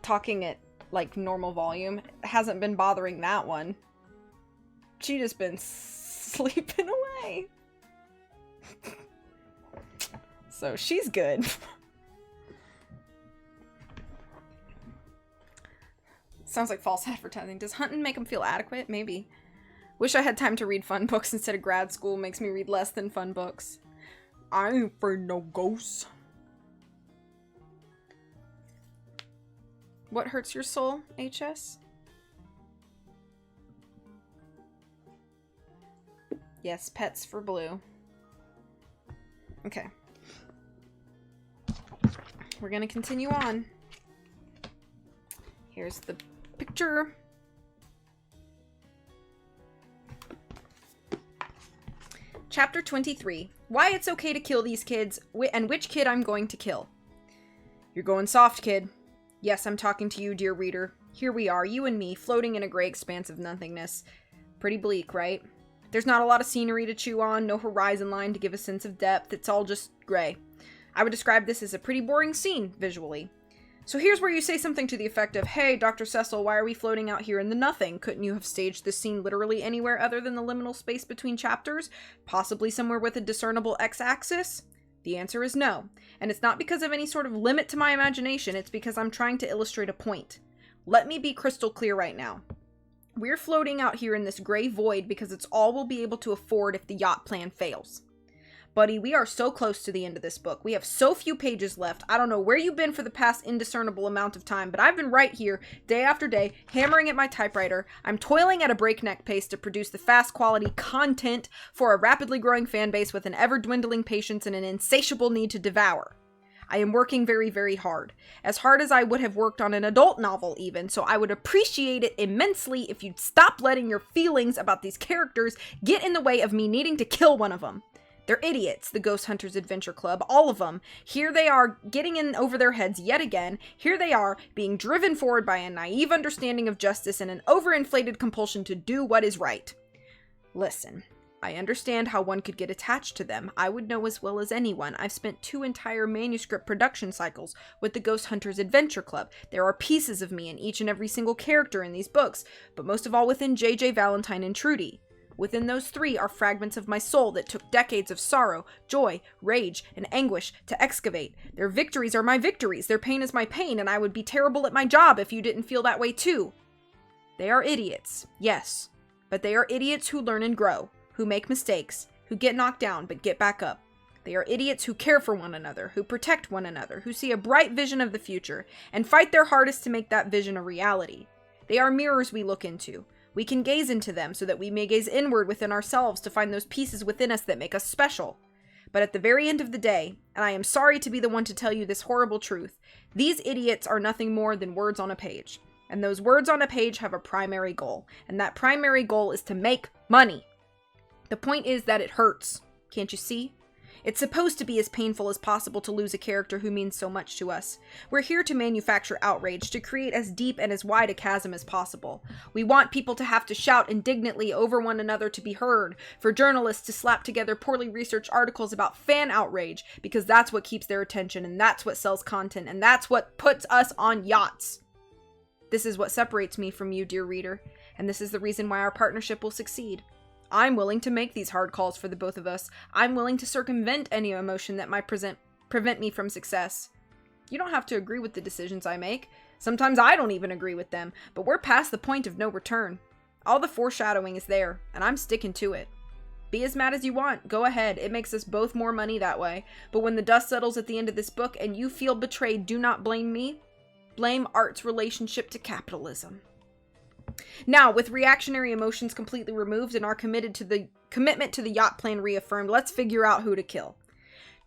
talking at like normal volume. It hasn't been bothering that one. She just been sleeping away. So she's good. Sounds like false advertising. Does hunting make them feel adequate? Maybe. Wish I had time to read fun books instead of grad school. Makes me read less than fun books. I ain't afraid no ghosts. What hurts your soul, HS? Yes, pets for Blue. Okay. We're gonna continue on. Here's the picture. Chapter 23. Why it's okay to kill these kids, and which kid I'm going to kill. You're going soft, kid. Yes, I'm talking to you, dear reader. Here we are, you and me, floating in a gray expanse of nothingness. Pretty bleak, right? There's not a lot of scenery to chew on, no horizon line to give a sense of depth. It's all just gray. I would describe this as a pretty boring scene, visually. So here's where you say something to the effect of, hey, Dr. Cecil, why are we floating out here in the nothing? Couldn't you have staged this scene literally anywhere other than the liminal space between chapters? Possibly somewhere with a discernible x-axis? The answer is no. And it's not because of any sort of limit to my imagination, it's because I'm trying to illustrate a point. Let me be crystal clear right now. We're floating out here in this gray void because it's all we'll be able to afford if the yacht plan fails. Buddy, we are so close to the end of this book. We have so few pages left. I don't know where you've been for the past indiscernible amount of time, but I've been right here, day after day, hammering at my typewriter. I'm toiling at a breakneck pace to produce the fast quality content for a rapidly growing fan base with an ever-dwindling patience and an insatiable need to devour. I am working very, very hard. As hard as I would have worked on an adult novel even, so I would appreciate it immensely if you'd stop letting your feelings about these characters get in the way of me needing to kill one of them. They're idiots, the Ghost Hunters Adventure Club, all of them. Here they are, getting in over their heads yet again. Here they are, being driven forward by a naive understanding of justice and an overinflated compulsion to do what is right. Listen, I understand how one could get attached to them. I would know as well as anyone. I've spent 2 entire manuscript production cycles with the Ghost Hunters Adventure Club. There are pieces of me in each and every single character in these books, but most of all within J.J. Valentine and Trudy. Within those 3 are fragments of my soul that took decades of sorrow, joy, rage, and anguish to excavate. Their victories are my victories, their pain is my pain, and I would be terrible at my job if you didn't feel that way too. They are idiots, yes, but they are idiots who learn and grow, who make mistakes, who get knocked down but get back up. They are idiots who care for one another, who protect one another, who see a bright vision of the future, and fight their hardest to make that vision a reality. They are mirrors we look into. We can gaze into them so that we may gaze inward within ourselves to find those pieces within us that make us special. But at the very end of the day, and I am sorry to be the one to tell you this horrible truth, these idiots are nothing more than words on a page. And those words on a page have a primary goal, and that primary goal is to make money. The point is that it hurts. Can't you see? It's supposed to be as painful as possible to lose a character who means so much to us. We're here to manufacture outrage, to create as deep and as wide a chasm as possible. We want people to have to shout indignantly over one another to be heard, for journalists to slap together poorly researched articles about fan outrage, because that's what keeps their attention, and that's what sells content, and that's what puts us on yachts. This is what separates me from you, dear reader, and this is the reason why our partnership will succeed. I'm willing to make these hard calls for the both of us. I'm willing to circumvent any emotion that might prevent me from success. You don't have to agree with the decisions I make. Sometimes I don't even agree with them, but we're past the point of no return. All the foreshadowing is there, and I'm sticking to it. Be as mad as you want. Go ahead. It makes us both more money that way. But when the dust settles at the end of this book and you feel betrayed, do not blame me. Blame art's relationship to capitalism. Now, with reactionary emotions completely removed and our commitment to the yacht plan reaffirmed, let's figure out who to kill.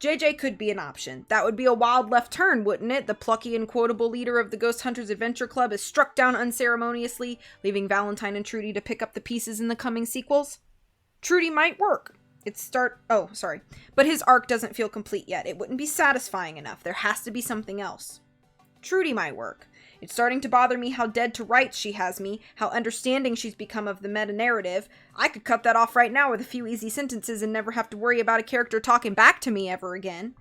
JJ could be an option. That would be a wild left turn, wouldn't it? The plucky and quotable leader of the Ghost Hunters Adventure Club is struck down unceremoniously, leaving Valentine and Trudy to pick up the pieces in the coming sequels. Trudy might work. But his arc doesn't feel complete yet. It wouldn't be satisfying enough. There has to be something else. Trudy might work. It's starting to bother me how dead to rights she has me, how understanding she's become of the meta-narrative. I could cut that off right now with a few easy sentences and never have to worry about a character talking back to me ever again.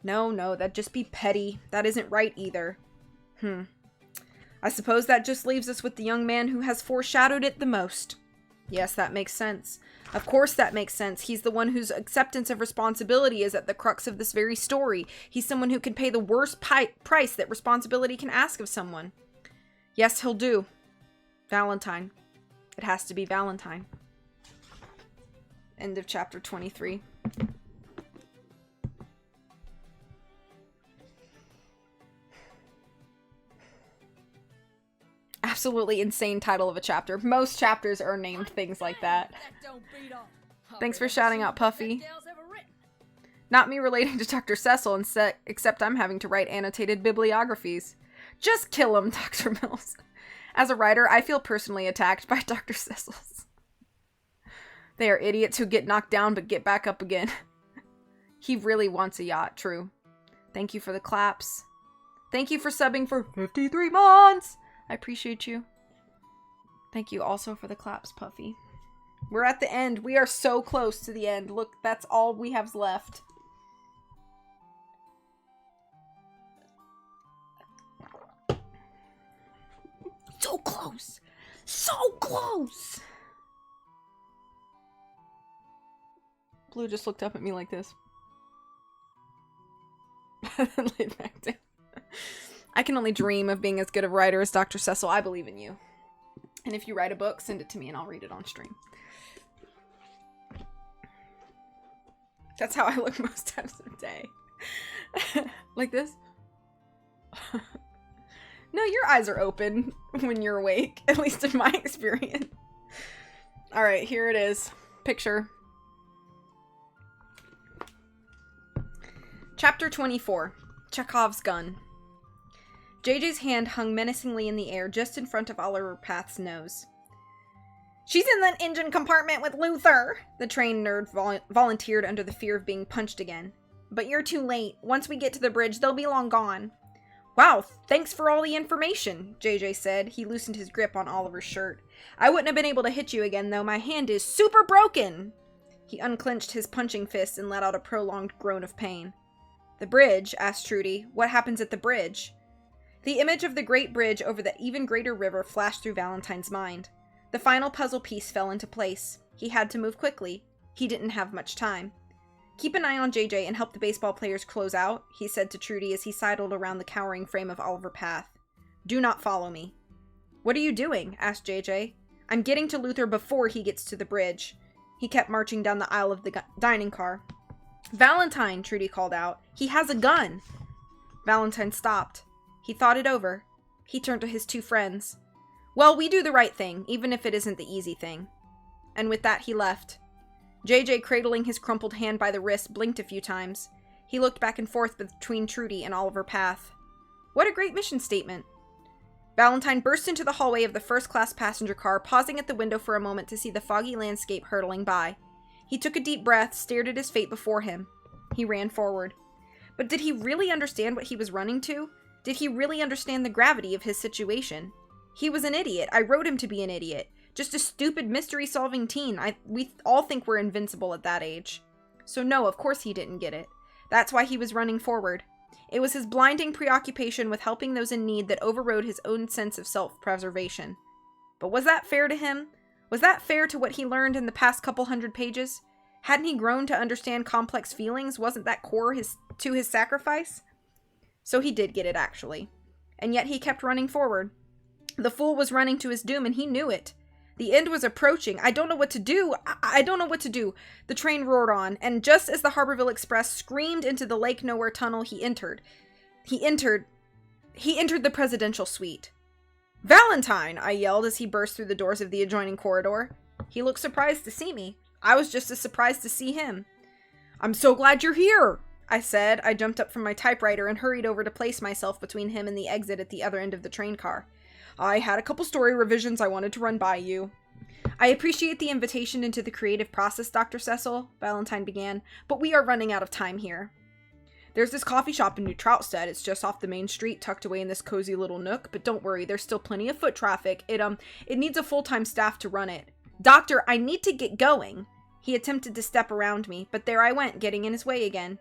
No, that'd just be petty. That isn't right either. I suppose that just leaves us with the young man who has foreshadowed it the most. Yes, that makes sense. Of course that makes sense. He's the one whose acceptance of responsibility is at the crux of this very story. He's someone who can pay the worst price that responsibility can ask of someone. Yes, he'll do. Valentine. It has to be Valentine. End of chapter 23. Absolutely insane title of a chapter. Most chapters are named things like that. Thanks for shouting out, Puffy. Not me relating to Dr. Cecil, except I'm having to write annotated bibliographies. Just kill him, Dr. Mills. As a writer, I feel personally attacked by Dr. Cecil's. They are idiots who get knocked down but get back up again. He really wants a yacht, true. Thank you for the claps. Thank you for subbing for 53 months! I appreciate you. Thank you also for the claps, Puffy. We're at the end. We are so close to the end. Look, that's all we have left. So close. So close. Blue just looked up at me like this. Laid back down. I can only dream of being as good a writer as Dr. Cecil. I believe in you. And if you write a book, send it to me and I'll read it on stream. That's how I look most times of the day. Like this? No, your eyes are open when you're awake, at least in my experience. Alright, here it is. Picture. Chapter 24. Chekhov's Gun. JJ's hand hung menacingly in the air just in front of Oliver Path's nose. "She's in the engine compartment with Luther!" the trained nerd volunteered under the fear of being punched again. "But you're too late. Once we get to the bridge, they'll be long gone." "Wow, thanks for all the information," JJ said. He loosened his grip on Oliver's shirt. "I wouldn't have been able to hit you again, though. My hand is super broken!" He unclenched his punching fists and let out a prolonged groan of pain. "The bridge?" asked Trudy. "What happens at the bridge?" The image of the great bridge over the even greater river flashed through Valentine's mind. The final puzzle piece fell into place. He had to move quickly. He didn't have much time. "Keep an eye on JJ and help the baseball players close out," he said to Trudy as he sidled around the cowering frame of Oliver Path. "Do not follow me." "What are you doing?" asked JJ. "I'm getting to Luther before he gets to the bridge." He kept marching down the aisle of the dining car. "Valentine," Trudy called out. "He has a gun." Valentine stopped. He thought it over. He turned to his two friends. "Well, we do the right thing, even if it isn't the easy thing." And with that, he left. JJ, cradling his crumpled hand by the wrist, blinked a few times. He looked back and forth between Trudy and Oliver Path. What a great mission statement. Valentine burst into the hallway of the first-class passenger car, pausing at the window for a moment to see the foggy landscape hurtling by. He took a deep breath, stared at his fate before him. He ran forward. But did he really understand what he was running to? Did he really understand the gravity of his situation? He was an idiot. I wrote him to be an idiot. Just a stupid mystery-solving teen. We all think we're invincible at that age. So no, of course he didn't get it. That's why he was running forward. It was his blinding preoccupation with helping those in need that overrode his own sense of self-preservation. But was that fair to him? Was that fair to what he learned in the past couple hundred pages? Hadn't he grown to understand complex feelings? Wasn't that core to his sacrifice? So he did get it, actually. And yet he kept running forward. The fool was running to his doom, and he knew it. The end was approaching. I don't know what to do. I don't know what to do. The train roared on, and just as the Harborville Express screamed into the Lake Nowhere tunnel, he entered the presidential suite. "Valentine!" I yelled as he burst through the doors of the adjoining corridor. He looked surprised to see me. I was just as surprised to see him. "I'm so glad you're here," I said. I jumped up from my typewriter and hurried over to place myself between him and the exit at the other end of the train car. "I had a couple story revisions I wanted to run by you." "I appreciate the invitation into the creative process, Dr. Cecil," Valentine began, "but we are running out of time here." "There's this coffee shop in New Troutstead. It's just off the main street, tucked away in this cozy little nook, but don't worry, there's still plenty of foot traffic. It needs a full-time staff to run it." "Doctor, I need to get going." He attempted to step around me, but there I went, getting in his way again.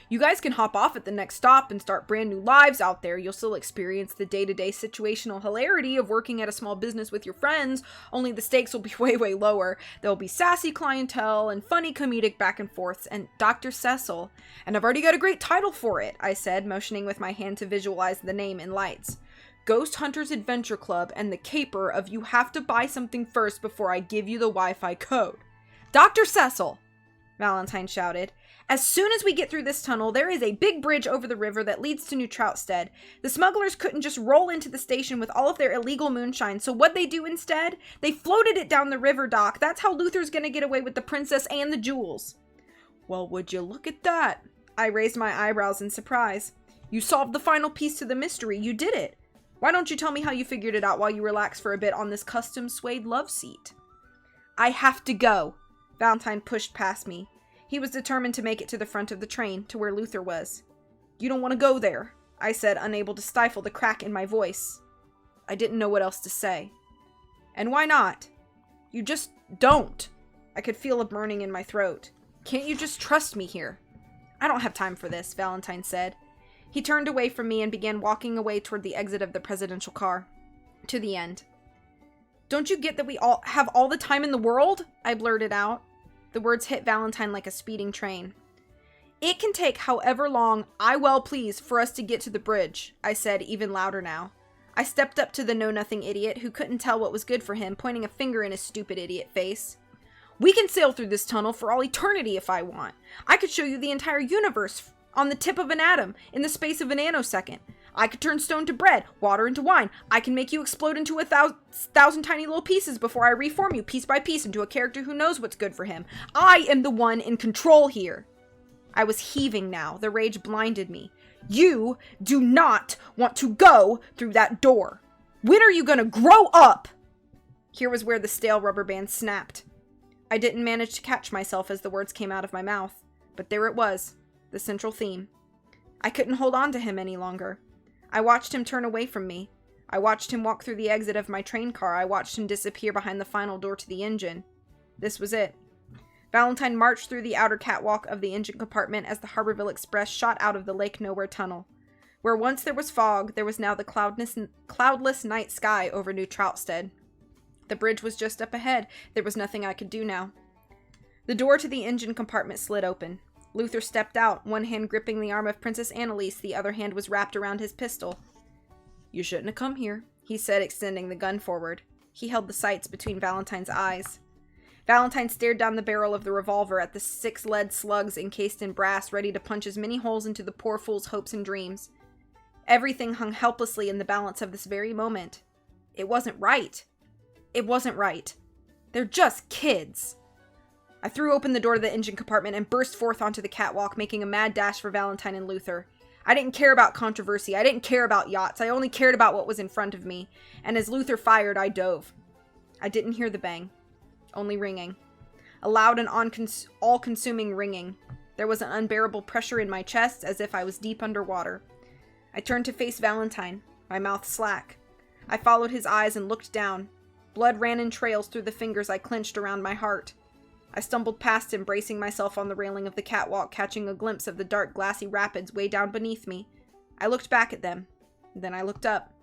"You guys can hop off at the next stop and start brand new lives out there. You'll still experience the day-to-day situational hilarity of working at a small business with your friends, only the stakes will be way, way lower. There'll be sassy clientele and funny comedic back and forths, and Dr. Cecil, and I've already got a great title for it," I said, motioning with my hand to visualize the name in lights. "Ghost Hunters Adventure Club and the caper of you have to buy something first before I give you the Wi-Fi code." "Dr. Cecil!" Valentine shouted. "As soon as we get through this tunnel, there is a big bridge over the river that leads to New Troutstead. The smugglers couldn't just roll into the station with all of their illegal moonshine, so what'd they do instead? They floated it down the river, Doc. That's how Luther's gonna get away with the princess and the jewels." "Well, would you look at that?" I raised my eyebrows in surprise. "You solved the final piece to the mystery. You did it. Why don't you tell me how you figured it out while you relax for a bit on this custom suede love seat?" "I have to go." Valentine pushed past me. He was determined to make it to the front of the train, to where Luther was. "You don't want to go there," I said, unable to stifle the crack in my voice. I didn't know what else to say. "And why not?" "You just don't." I could feel a burning in my throat. "Can't you just trust me here?" "I don't have time for this," Valentine said. He turned away from me and began walking away toward the exit of the presidential car. To the end. "Don't you get that we all have all the time in the world?" I blurted out. The words hit Valentine like a speeding train. "It can take however long I well please for us to get to the bridge," I said, even louder now. I stepped up to the know-nothing idiot who couldn't tell what was good for him, pointing a finger in his stupid idiot face. "We can sail through this tunnel for all eternity if I want. I could show you the entire universe on the tip of an atom in the space of a nanosecond. I could turn stone to bread, water into wine. I can make you explode into 1,000 tiny little pieces before I reform you piece by piece into a character who knows what's good for him. I am the one in control here." I was heaving now. The rage blinded me. "You do not want to go through that door. When are you gonna grow up?" Here was where the stale rubber band snapped. I didn't manage to catch myself as the words came out of my mouth, but there it was, the central theme. I couldn't hold on to him any longer. I watched him turn away from me. I watched him walk through the exit of my train car. I watched him disappear behind the final door to the engine. This was it. Valentine marched through the outer catwalk of the engine compartment as the Harborville Express shot out of the Lake Nowhere tunnel. Where once there was fog, there was now the cloudless night sky over New Troutstead. The bridge was just up ahead. There was nothing I could do now. The door to the engine compartment slid open. Luther stepped out, one hand gripping the arm of Princess Annalise, the other hand was wrapped around his pistol. "You shouldn't have come here," he said, extending the gun forward. He held the sights between Valentine's eyes. Valentine stared down the barrel of the revolver at the 6 lead slugs encased in brass, ready to punch as many holes into the poor fool's hopes and dreams. Everything hung helplessly in the balance of this very moment. It wasn't right. It wasn't right. They're just kids. I threw open the door to the engine compartment and burst forth onto the catwalk, making a mad dash for Valentine and Luther. I didn't care about controversy. I didn't care about yachts. I only cared about what was in front of me. And as Luther fired, I dove. I didn't hear the bang. Only ringing. A loud and all-consuming ringing. There was an unbearable pressure in my chest, as if I was deep underwater. I turned to face Valentine, my mouth slack. I followed his eyes and looked down. Blood ran in trails through the fingers I clenched around my heart. I stumbled past him, bracing myself on the railing of the catwalk, catching a glimpse of the dark, glassy rapids way down beneath me. I looked back at them. Then I looked up.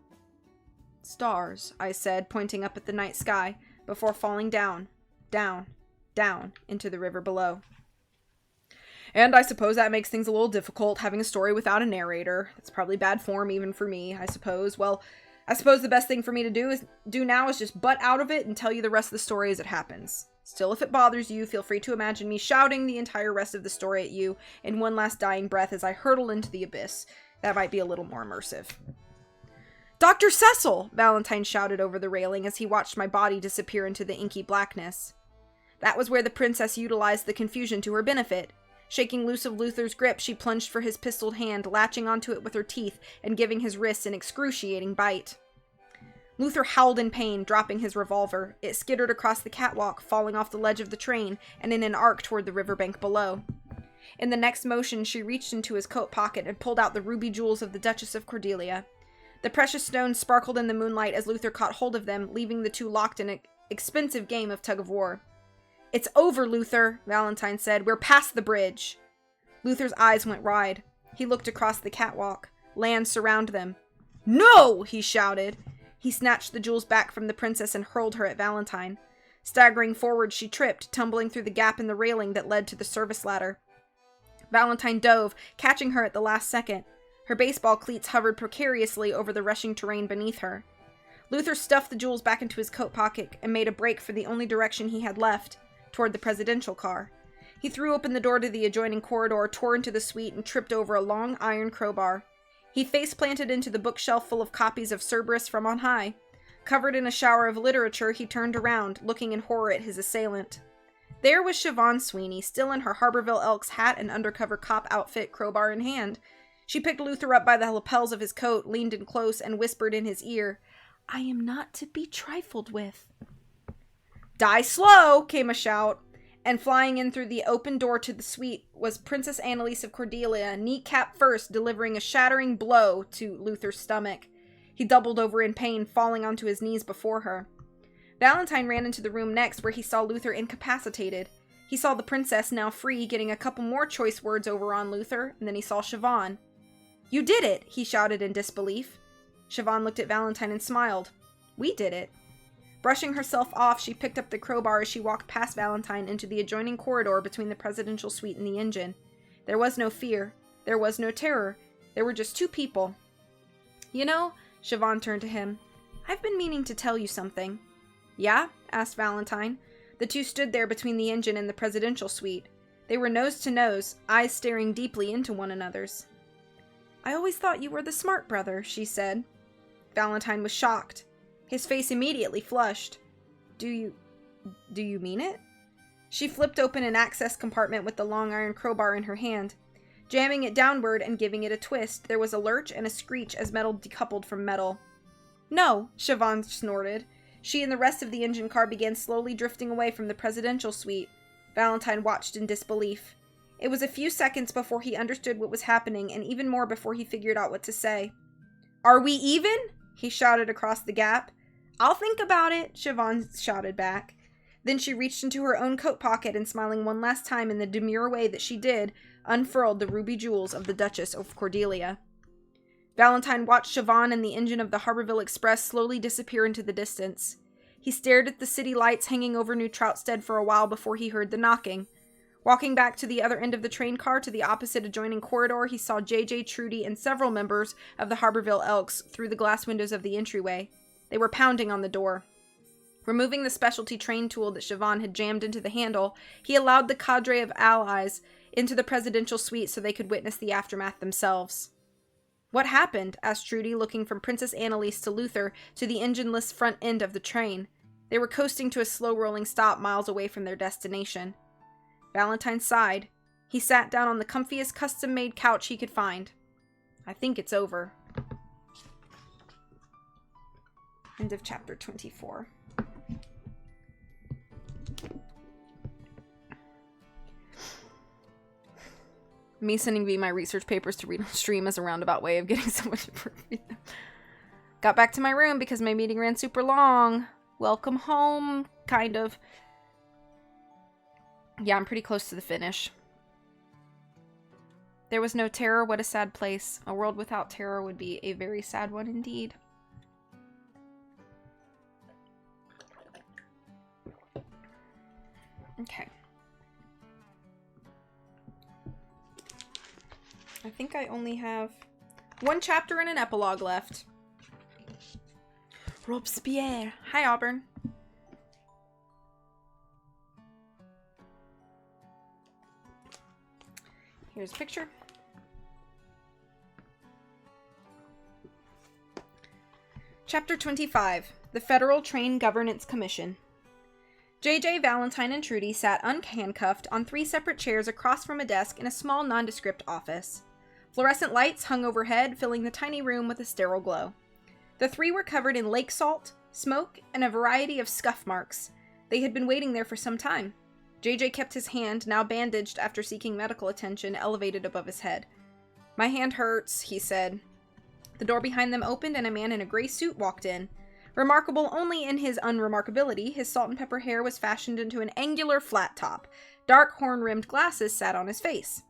"Stars," I said, pointing up at the night sky, before falling down, down, down, into the river below. And I suppose that makes things a little difficult, having a story without a narrator. It's probably bad form even for me, I suppose. Well, I suppose the best thing for me to do now is just butt out of it and tell you the rest of the story as it happens. Still, if it bothers you, feel free to imagine me shouting the entire rest of the story at you in one last dying breath as I hurtle into the abyss. That might be a little more immersive. "Dr. Cecil!" Valentine shouted over the railing as he watched my body disappear into the inky blackness. That was where the princess utilized the confusion to her benefit. Shaking loose of Luther's grip, she plunged for his pistoled hand, latching onto it with her teeth and giving his wrists an excruciating bite. Luther howled in pain, dropping his revolver. It skittered across the catwalk, falling off the ledge of the train and in an arc toward the riverbank below. In the next motion, she reached into his coat pocket and pulled out the ruby jewels of the Duchess of Cordelia. The precious stones sparkled in the moonlight as Luther caught hold of them, leaving the two locked in an expensive game of tug-of-war. "It's over, Luther," Valentine said. "We're past the bridge." Luther's eyes went wide. He looked across the catwalk. Land surrounded them. "No!" he shouted. He snatched the jewels back from the princess and hurled her at Valentine. Staggering forward, she tripped, tumbling through the gap in the railing that led to the service ladder. Valentine dove, catching her at the last second. Her baseball cleats hovered precariously over the rushing terrain beneath her. Luther stuffed the jewels back into his coat pocket and made a break for the only direction he had left, toward the presidential car. He threw open the door to the adjoining corridor, tore into the suite, and tripped over a long iron crowbar. He face-planted into the bookshelf full of copies of Cerberus from on high. Covered in a shower of literature, he turned around, looking in horror at his assailant. There was Siobhan Sweeney, still in her Harborville Elks hat and undercover cop outfit, crowbar in hand. She picked Luther up by the lapels of his coat, leaned in close, and whispered in his ear, "I am not to be trifled with." "Die slow!" came a shout, and flying in through the open door to the suite was Princess Annalise of Cordelia, kneecap first, delivering a shattering blow to Luther's stomach. He doubled over in pain, falling onto his knees before her. Valentine ran into the room next, where he saw Luther incapacitated. He saw the princess, now free, getting a couple more choice words over on Luther, and then he saw Siobhan. "You did it!" he shouted in disbelief. Siobhan looked at Valentine and smiled. "We did it." Brushing herself off, she picked up the crowbar as she walked past Valentine into the adjoining corridor between the presidential suite and the engine. There was no fear. There was no terror. There were just two people. "You know," Siobhan turned to him, "I've been meaning to tell you something." "Yeah?" asked Valentine. The two stood there between the engine and the presidential suite. They were nose to nose, eyes staring deeply into one another's. "I always thought you were the smart brother," she said. Valentine was shocked. His face immediately flushed. Do you mean it?" She flipped open an access compartment with the long iron crowbar in her hand. Jamming it downward and giving it a twist, there was a lurch and a screech as metal decoupled from metal. "No," Siobhan snorted. She and the rest of the engine car began slowly drifting away from the presidential suite. Valentine watched in disbelief. It was a few seconds before he understood what was happening, and even more before he figured out what to say. "Are we even?" he shouted across the gap. "I'll think about it," Siobhan shouted back. Then she reached into her own coat pocket and, smiling one last time in the demure way that she did, unfurled the ruby jewels of the Duchess of Cordelia. Valentine watched Siobhan and the engine of the Harborville Express slowly disappear into the distance. He stared at the city lights hanging over New Troutstead for a while before he heard the knocking. Walking back to the other end of the train car to the opposite adjoining corridor, he saw JJ, Trudy, and several members of the Harborville Elks through the glass windows of the entryway. They were pounding on the door. Removing the specialty train tool that Siobhan had jammed into the handle, he allowed the cadre of allies into the presidential suite so they could witness the aftermath themselves. "What happened?" asked Trudy, looking from Princess Annalise to Luther to the engineless front end of the train. They were coasting to a slow-rolling stop miles away from their destination. Valentine sighed. He sat down on the comfiest custom-made couch he could find. "I think it's over." End of chapter 24. Me sending V my research papers to read on stream is a roundabout way of getting someone to read them. Got back to my room because my meeting ran super long. Welcome home, kind of. Yeah, I'm pretty close to the finish. There was no terror. What a sad place. A world without terror would be a very sad one indeed. Okay. I think I only have one chapter and an epilogue left. Robespierre. Hi, Auburn. Here's a picture. Chapter 25. The Federal Train Governance Commission. JJ, Valentine, and Trudy sat unhandcuffed on 3 separate chairs across from a desk in a small nondescript office. Fluorescent lights hung overhead, filling the tiny room with a sterile glow. The 3 were covered in lake salt, smoke, and a variety of scuff marks. They had been waiting there for some time. JJ kept his hand, now bandaged after seeking medical attention, elevated above his head. "My hand hurts," he said. The door behind them opened and a man in a gray suit walked in. Remarkable only in his unremarkability, his salt and pepper hair was fashioned into an angular flat top. Dark horn-rimmed glasses sat on his face.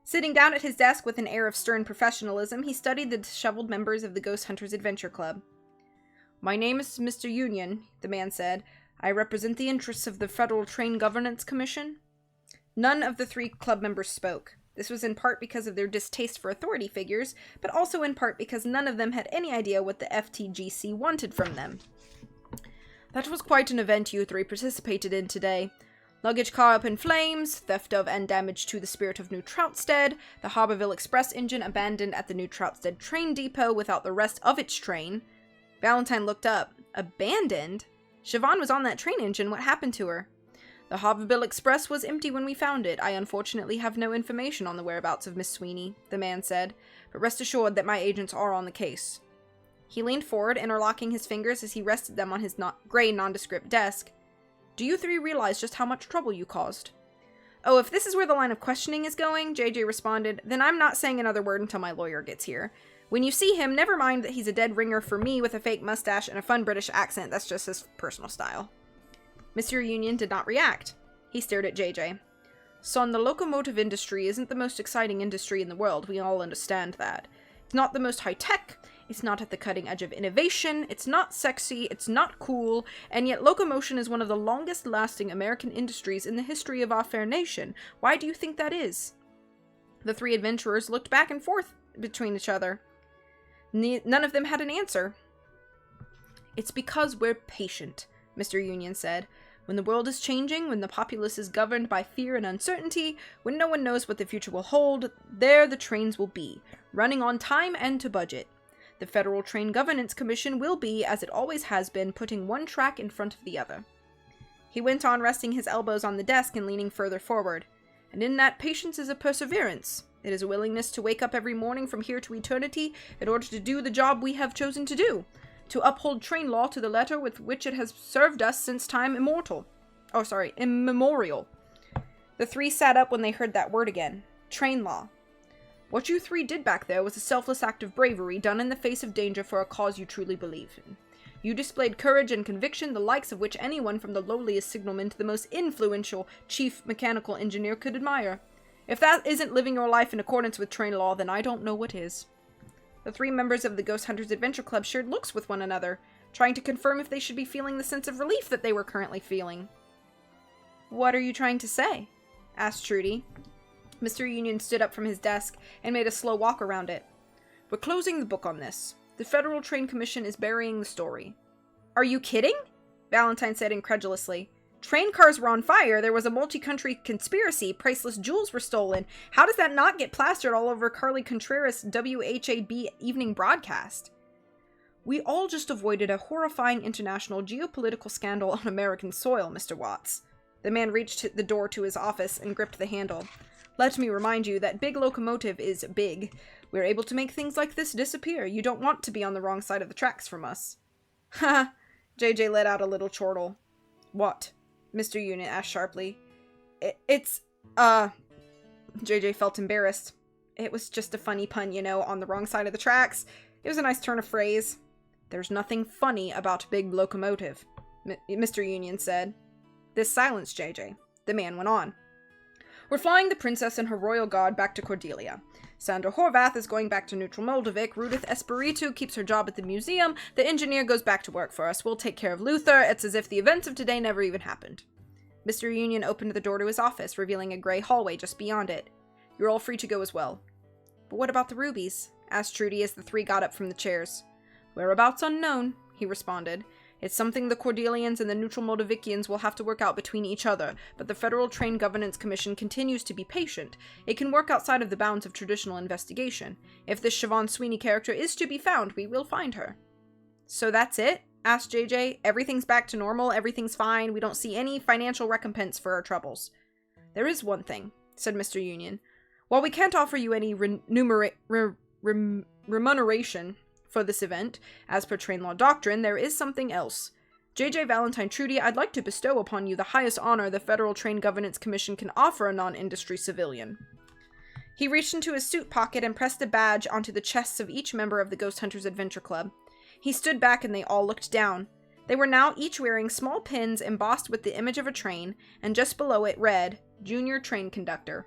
Sitting down at his desk with an air of stern professionalism, he studied the disheveled members of the Ghost Hunters Adventure Club. "My name is Mr. Union," the man said. "I represent the interests of the Federal Train Governance Commission." None of the 3 club members spoke. This was in part because of their distaste for authority figures, but also in part because none of them had any idea what the FTGC wanted from them. "That was quite an event you 3 participated in today. Luggage car up in flames, theft of and damage to the Spirit of New Troutstead, the Harborville Express engine abandoned at the New Troutstead train depot without the rest of its train." Valentine looked up. "Abandoned? Siobhan was on that train engine. What happened to her?" "The Harborville Express was empty when we found it. I unfortunately have no information on the whereabouts of Miss Sweeney," the man said, "but rest assured that my agents are on the case." He leaned forward, interlocking his fingers as he rested them on his gray nondescript desk. "Do you 3 realize just how much trouble you caused?" "Oh, if this is where the line of questioning is going," JJ responded, "then I'm not saying another word until my lawyer gets here. When you see him, never mind that he's a dead ringer for me with a fake mustache and a fun British accent. That's just his personal style." Mr. Union did not react. He stared at JJ. "Son, the locomotive industry isn't the most exciting industry in the world. We all understand that. It's not the most high-tech. It's not at the cutting edge of innovation. It's not sexy. It's not cool. And yet locomotion is one of the longest-lasting American industries in the history of our fair nation. Why do you think that is?" The 3 adventurers looked back and forth between each other. None of them had an answer. "It's because we're patient," Mr. Union said. "When the world is changing, when the populace is governed by fear and uncertainty, when no one knows what the future will hold, there the trains will be, running on time and to budget. The Federal Train Governance Commission will be, as it always has been, putting one track in front of the other." He went on, resting his elbows on the desk and leaning further forward. "And in that patience is a perseverance. It is a willingness to wake up every morning from here to eternity in order to do the job we have chosen to do. To uphold train law to the letter with which it has served us since time immemorial." The 3 sat up when they heard that word again. Train law. "What you 3 did back there was a selfless act of bravery done in the face of danger for a cause you truly believe in. You displayed courage and conviction, the likes of which anyone from the lowliest signalman to the most influential chief mechanical engineer could admire. If that isn't living your life in accordance with train law, then I don't know what is. The three members of the Ghost Hunters Adventure Club shared looks with one another, trying to confirm if they should be feeling the sense of relief that they were currently feeling. "What are you trying to say?" asked Trudy. Mr. Union stood up from his desk and made a slow walk around it. "We're closing the book on this. The Federal Train Commission is burying the story." "Are you kidding?" Valentine said incredulously. "Train cars were on fire, there was a multi-country conspiracy, priceless jewels were stolen. How does that not get plastered all over Carly Contreras' WHAB evening broadcast?" "We all just avoided a horrifying international geopolitical scandal on American soil, Mr. Watts." The man reached the door to his office and gripped the handle. "Let me remind you that big locomotive is big. We're able to make things like this disappear. You don't want to be on the wrong side of the tracks from us." "Ha!" JJ let out a little chortle. "What?" Mr. Union asked sharply. It's JJ felt embarrassed. "It was just a funny pun, on the wrong side of the tracks. It was a nice turn of phrase." "There's nothing funny about big locomotive," Mr. Union said. This silenced JJ. The man went on. "We're flying the princess and her royal guard back to Cordelia. Sandra Horvath is going back to Neutral Moldavik. Rudith Espiritu keeps her job at the museum. The engineer goes back to work for us. We'll take care of Luther. It's as if the events of today never even happened." Mr. Union opened the door to his office, revealing a gray hallway just beyond it. "You're all free to go as well." "But what about the rubies?" asked Trudy as the three got up from the chairs. "Whereabouts unknown," he responded. "It's something the Cordelians and the Neutral Moldavikians will have to work out between each other, but the Federal Train Governance Commission continues to be patient. It can work outside of the bounds of traditional investigation. If this Siobhan Sweeney character is to be found, we will find her." "So that's it?" asked JJ. "Everything's back to normal, everything's fine, we don't see any financial recompense for our troubles." "There is one thing," said Mr. Union. "While we can't offer you any remuneration for this event, as per train law doctrine, there is something else. JJ Valentine Trudy, I'd like to bestow upon you the highest honor the Federal Train Governance Commission can offer a non-industry civilian." He reached into his suit pocket and pressed a badge onto the chests of each member of the Ghost Hunters Adventure Club. He stood back and they all looked down. They were now each wearing small pins embossed with the image of a train, and just below it read, "Junior Train Conductor."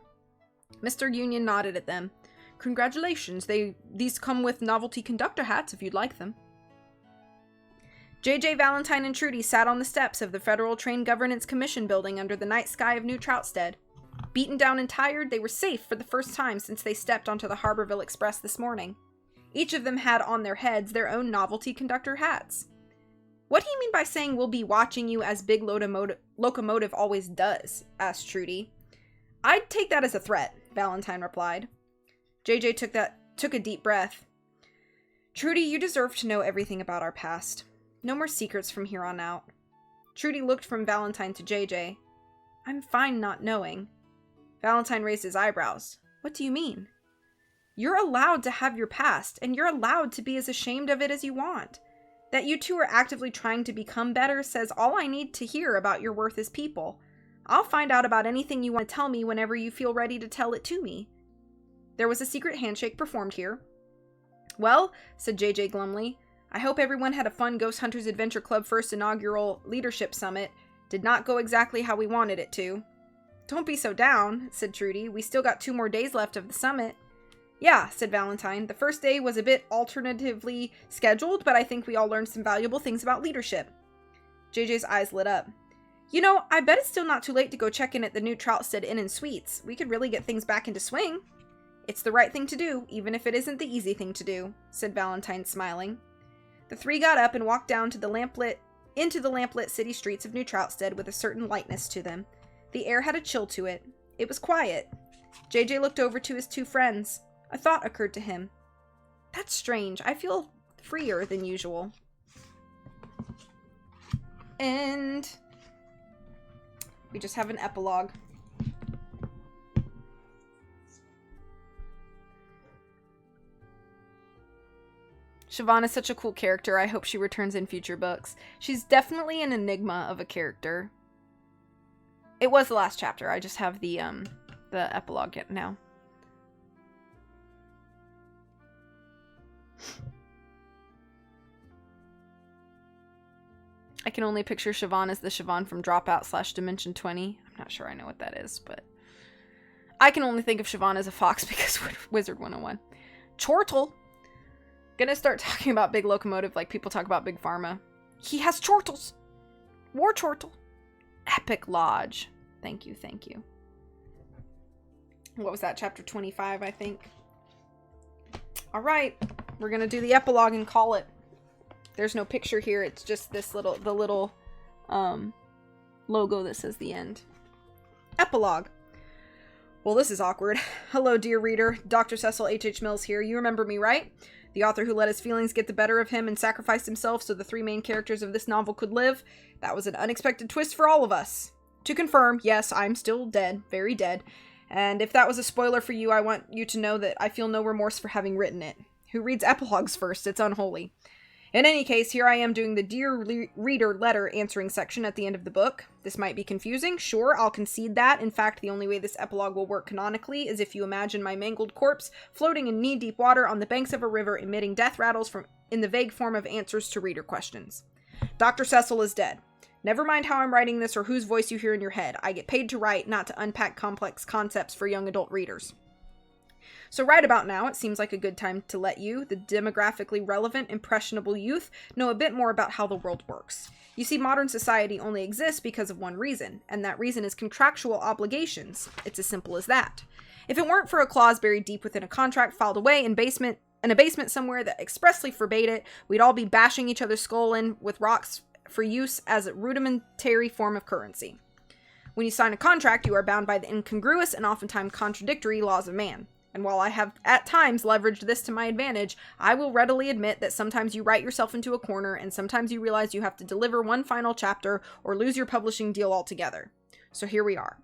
Mr. Union nodded at them. "Congratulations, these come with novelty conductor hats if you'd like them." JJ Valentine and Trudy sat on the steps of the Federal Train Governance Commission building under the night sky of New Troutstead. Beaten down and tired, they were safe for the first time since they stepped onto the Harborville Express this morning. Each of them had on their heads their own novelty conductor hats. "What do you mean by saying we'll be watching you as Big Locomotive always does?" asked Trudy. "I'd take that as a threat," Valentine replied. JJ took a deep breath. "Trudy, you deserve to know everything about our past. No more secrets from here on out." Trudy looked from Valentine to JJ. "I'm fine not knowing." Valentine raised his eyebrows. "What do you mean?" "You're allowed to have your past, and you're allowed to be as ashamed of it as you want. That you two are actively trying to become better says all I need to hear about your worth as people. I'll find out about anything you want to tell me whenever you feel ready to tell it to me." There was a secret handshake performed here. "Well," said JJ glumly, "I hope everyone had a fun Ghost Hunters Adventure Club first inaugural leadership summit. Did not go exactly how we wanted it to." "Don't be so down," said Trudy. "We still got 2 more days left of the summit." "Yeah," said Valentine. "The first day was a bit alternatively scheduled, but I think we all learned some valuable things about leadership." JJ's eyes lit up. I bet it's still not too late to go check in at the new Troutstead Inn and Suites. We could really get things back into swing." "It's the right thing to do, even if it isn't the easy thing to do," said Valentine, smiling. The three got up and walked down into the lamplit city streets of New Troutstead with a certain lightness to them. The air had a chill to it. It was quiet. JJ looked over to his 2 friends. A thought occurred to him. "That's strange. I feel freer than usual." And we just have an epilogue. Siobhan is such a cool character. I hope she returns in future books. She's definitely an enigma of a character. It was the last chapter. I just have the epilogue yet now. I can only picture Siobhan as the Siobhan from Dropout / Dimension 20. I'm not sure I know what that is, but I can only think of Siobhan as a fox because Wizard 101. Chortle. Gonna start talking about Big Locomotive like people talk about Big Pharma. He has chortles. War chortle. Epic Lodge. Thank you, thank you. What was that? Chapter 25, I think. All right. We're gonna do the epilogue and call it. There's no picture here. It's just the little logo that says the end. Epilogue. Well, this is awkward. Hello, dear reader. Dr. Cecil H.H. Mills here. You remember me, right? The author who let his feelings get the better of him and sacrificed himself so the three main characters of this novel could live. That was an unexpected twist for all of us. To confirm, yes, I'm still dead. Very dead. And if that was a spoiler for you, I want you to know that I feel no remorse for having written it. Who reads epilogues first? It's unholy. In any case, here I am doing the Dear Reader letter answering section at the end of the book. This might be confusing. Sure, I'll concede that. In fact, the only way this epilogue will work canonically is if you imagine my mangled corpse floating in knee-deep water on the banks of a river emitting death rattles in the vague form of answers to reader questions. Dr. Cecil is dead. Never mind how I'm writing this or whose voice you hear in your head. I get paid to write, not to unpack complex concepts for young adult readers. So right about now, it seems like a good time to let you, the demographically relevant, impressionable youth, know a bit more about how the world works. You see, modern society only exists because of one reason, and that reason is contractual obligations. It's as simple as that. If it weren't for a clause buried deep within a contract filed away in a basement somewhere that expressly forbade it, we'd all be bashing each other's skull in with rocks for use as a rudimentary form of currency. When you sign a contract, you are bound by the incongruous and oftentimes contradictory laws of man. And while I have at times leveraged this to my advantage, I will readily admit that sometimes you write yourself into a corner and sometimes you realize you have to deliver one final chapter or lose your publishing deal altogether. So here we are.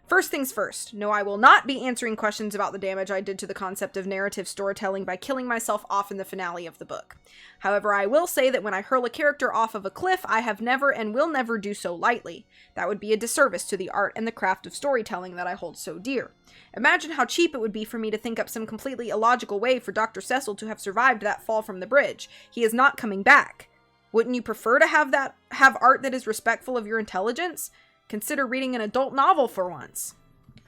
First things first. No, I will not be answering questions about the damage I did to the concept of narrative storytelling by killing myself off in the finale of the book. However, I will say that when I hurl a character off of a cliff, I have never and will never do so lightly. That would be a disservice to the art and the craft of storytelling that I hold so dear. Imagine how cheap it would be for me to think up some completely illogical way for Dr. Cecil to have survived that fall from the bridge. He is not coming back. Wouldn't you prefer to have art that is respectful of your intelligence? Consider reading an adult novel for once.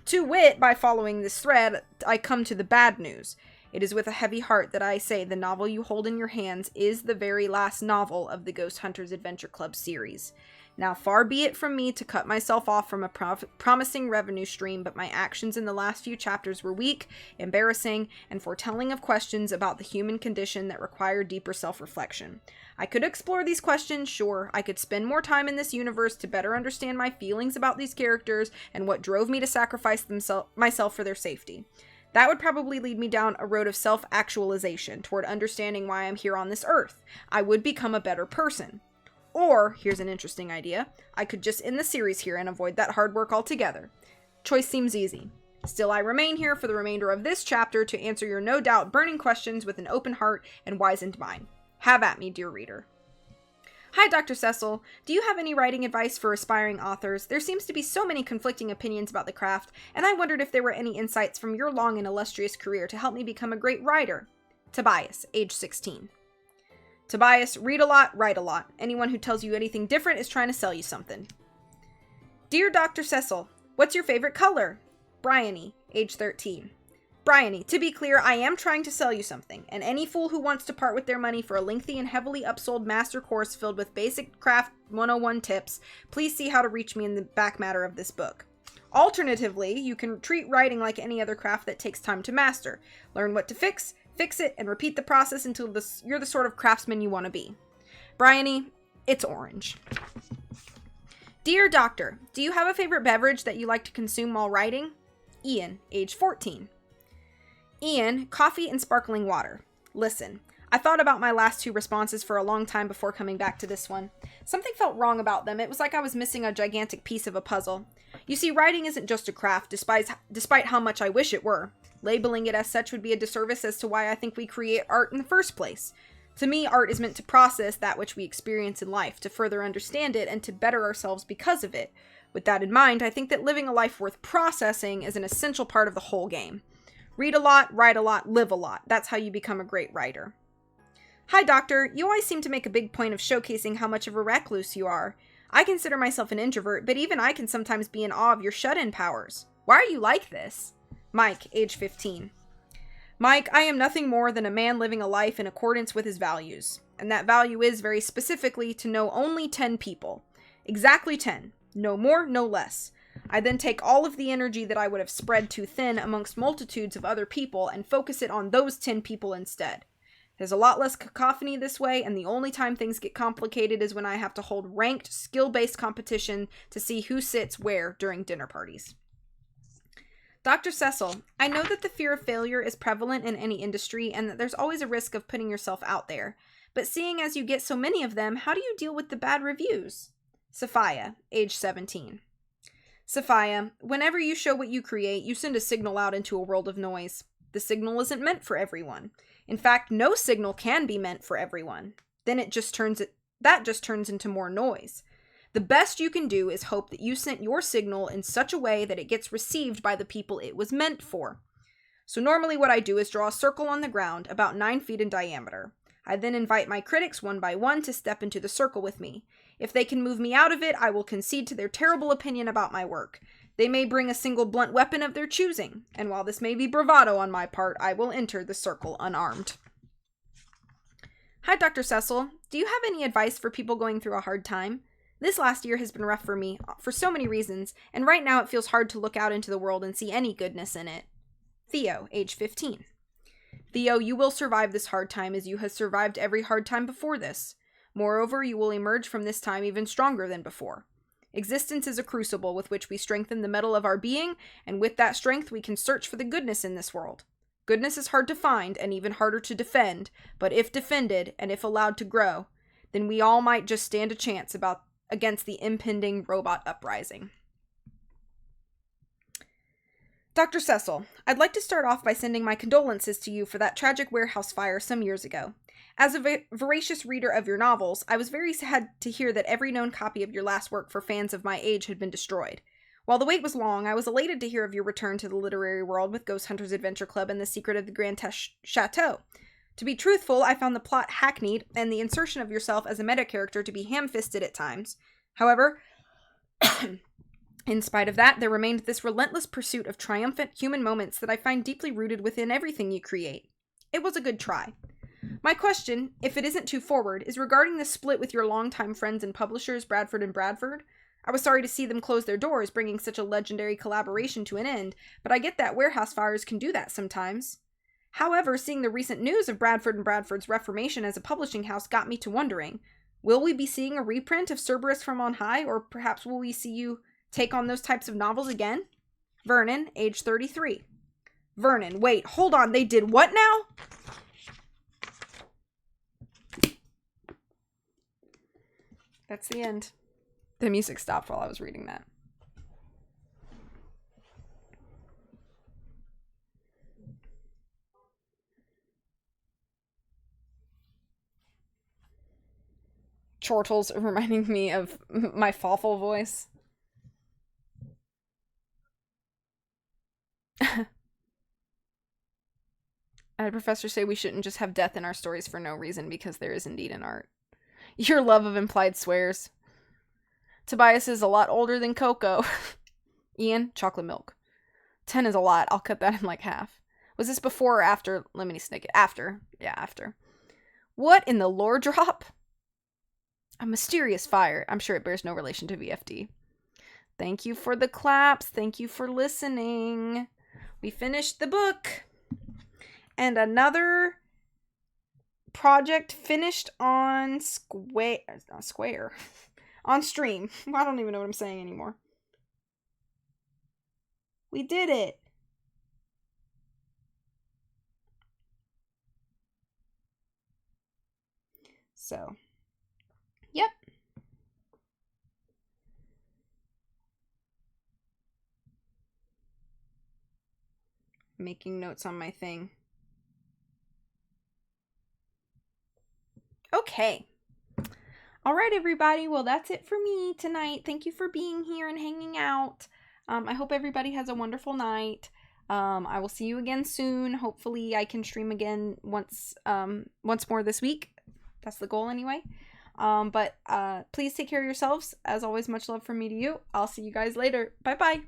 To wit, by following this thread, I come to the bad news. It is with a heavy heart that I say the novel you hold in your hands is the very last novel of the Ghost Hunters Adventure Club series. Now, far be it from me to cut myself off from a promising revenue stream, but my actions in the last few chapters were weak, embarrassing, and foretelling of questions about the human condition that require deeper self-reflection. I could explore these questions, sure. I could spend more time in this universe to better understand my feelings about these characters and what drove me to sacrifice myself for their safety. That would probably lead me down a road of self-actualization toward understanding why I'm here on this earth. I would become a better person. Or, here's an interesting idea, I could just end the series here and avoid that hard work altogether. Choice seems easy. Still, I remain here for the remainder of this chapter to answer your no doubt burning questions with an open heart and wizened mind. Have at me, dear reader. Hi, Dr. Cecil. Do you have any writing advice for aspiring authors? There seems to be so many conflicting opinions about the craft, and I wondered if there were any insights from your long and illustrious career to help me become a great writer. Tobias, age 16. Tobias, read a lot, write a lot. Anyone who tells you anything different is trying to sell you something. Dear Dr. Cecil, what's your favorite color? Bryony, age 13. Bryony, to be clear, I am trying to sell you something, and any fool who wants to part with their money for a lengthy and heavily upsold master course filled with basic craft 101 tips, please see how to reach me in the back matter of this book. Alternatively, you can treat writing like any other craft that takes time to master. Learn what to fix it, and repeat the process until you're the sort of craftsman you want to be. Bryony, it's orange. Dear Doctor, do you have a favorite beverage that you like to consume while writing? Ian, age 14. Ian, coffee and sparkling water. Listen, I thought about my last two responses for a long time before coming back to this one. Something felt wrong about them. It was like I was missing a gigantic piece of a puzzle. You see, writing isn't just a craft, despite how much I wish it were. Labeling it as such would be a disservice as to why I think we create art in the first place. To me, art is meant to process that which we experience in life, to further understand it, and to better ourselves because of it. With that in mind, I think that living a life worth processing is an essential part of the whole game. Read a lot, write a lot, live a lot. That's how you become a great writer. Hi, Doctor. You always seem to make a big point of showcasing how much of a recluse you are. I consider myself an introvert, but even I can sometimes be in awe of your shut-in powers. Why are you like this? Mike, age 15. Mike, I am nothing more than a man living a life in accordance with his values. And that value is, very specifically, to know only 10 people. Exactly 10. No more, no less. I then take all of the energy that I would have spread too thin amongst multitudes of other people and focus it on those 10 people instead. There's a lot less cacophony this way, and the only time things get complicated is when I have to hold ranked, skill-based competition to see who sits where during dinner parties. Dr. Cecil, I know that the fear of failure is prevalent in any industry and that there's always a risk of putting yourself out there. But seeing as you get so many of them, how do you deal with the bad reviews? Sophia, age 17. Sophia, whenever you show what you create, you send a signal out into a world of noise. The signal isn't meant for everyone. In fact, no signal can be meant for everyone. Then that just turns into more noise. The best you can do is hope that you sent your signal in such a way that it gets received by the people it was meant for. So normally what I do is draw a circle on the ground about 9 feet in diameter. I then invite my critics one by one to step into the circle with me. If they can move me out of it, I will concede to their terrible opinion about my work. They may bring a single blunt weapon of their choosing, and while this may be bravado on my part, I will enter the circle unarmed. Hi, Dr. Cecil. Do you have any advice for people going through a hard time? This last year has been rough for me, for so many reasons, and right now it feels hard to look out into the world and see any goodness in it. Theo, age 15. Theo, you will survive this hard time as you have survived every hard time before this. Moreover, you will emerge from this time even stronger than before. Existence is a crucible with which we strengthen the metal of our being, and with that strength we can search for the goodness in this world. Goodness is hard to find and even harder to defend, but if defended and if allowed to grow, then we all might just stand a chance against the impending robot uprising. Dr. Cecil, I'd like to start off by sending my condolences to you for that tragic warehouse fire some years ago. As a voracious reader of your novels, I was very sad to hear that every known copy of your last work for fans of my age had been destroyed. While the wait was long, I was elated to hear of your return to the literary world with Ghost Hunters Adventure Club and The Secret of the Grand Chateau. To be truthful, I found the plot hackneyed and the insertion of yourself as a meta-character to be ham-fisted at times. However, in spite of that, there remained this relentless pursuit of triumphant human moments that I find deeply rooted within everything you create. It was a good try. My question, if it isn't too forward, is regarding the split with your longtime friends and publishers, Bradford and Bradford. I was sorry to see them close their doors, bringing such a legendary collaboration to an end, but I get that warehouse fires can do that sometimes. However, seeing the recent news of Bradford and Bradford's reformation as a publishing house got me to wondering, will we be seeing a reprint of Cerberus from on High, or perhaps will we see you take on those types of novels again? Vernon, age 33. Vernon, wait, hold on, they did what now? That's the end. The music stopped while I was reading that. Chortles reminding me of my Fawful voice. I had a professor say we shouldn't just have death in our stories for no reason because there is indeed an art. Your love of implied swears. Tobias is a lot older than Coco. Ian, chocolate milk. 10 is a lot. I'll cut that in like half. Was this before or after Lemony Snicket? After. Yeah, after. What in the lore drop? A mysterious fire. I'm sure it bears no relation to VFD. Thank you for the claps. Thank you for listening. We finished the book. And another project finished on Square. On stream. I don't even know what I'm saying anymore. We did it. So, yep. Making notes on my thing. Okay. All right, everybody. Well, that's it for me tonight. Thank you for being here and hanging out. I hope everybody has a wonderful night. I will see you again soon. Hopefully I can stream again once more this week. That's the goal anyway. But please take care of yourselves. As always, much love from me to you. I'll see you guys later. Bye-bye.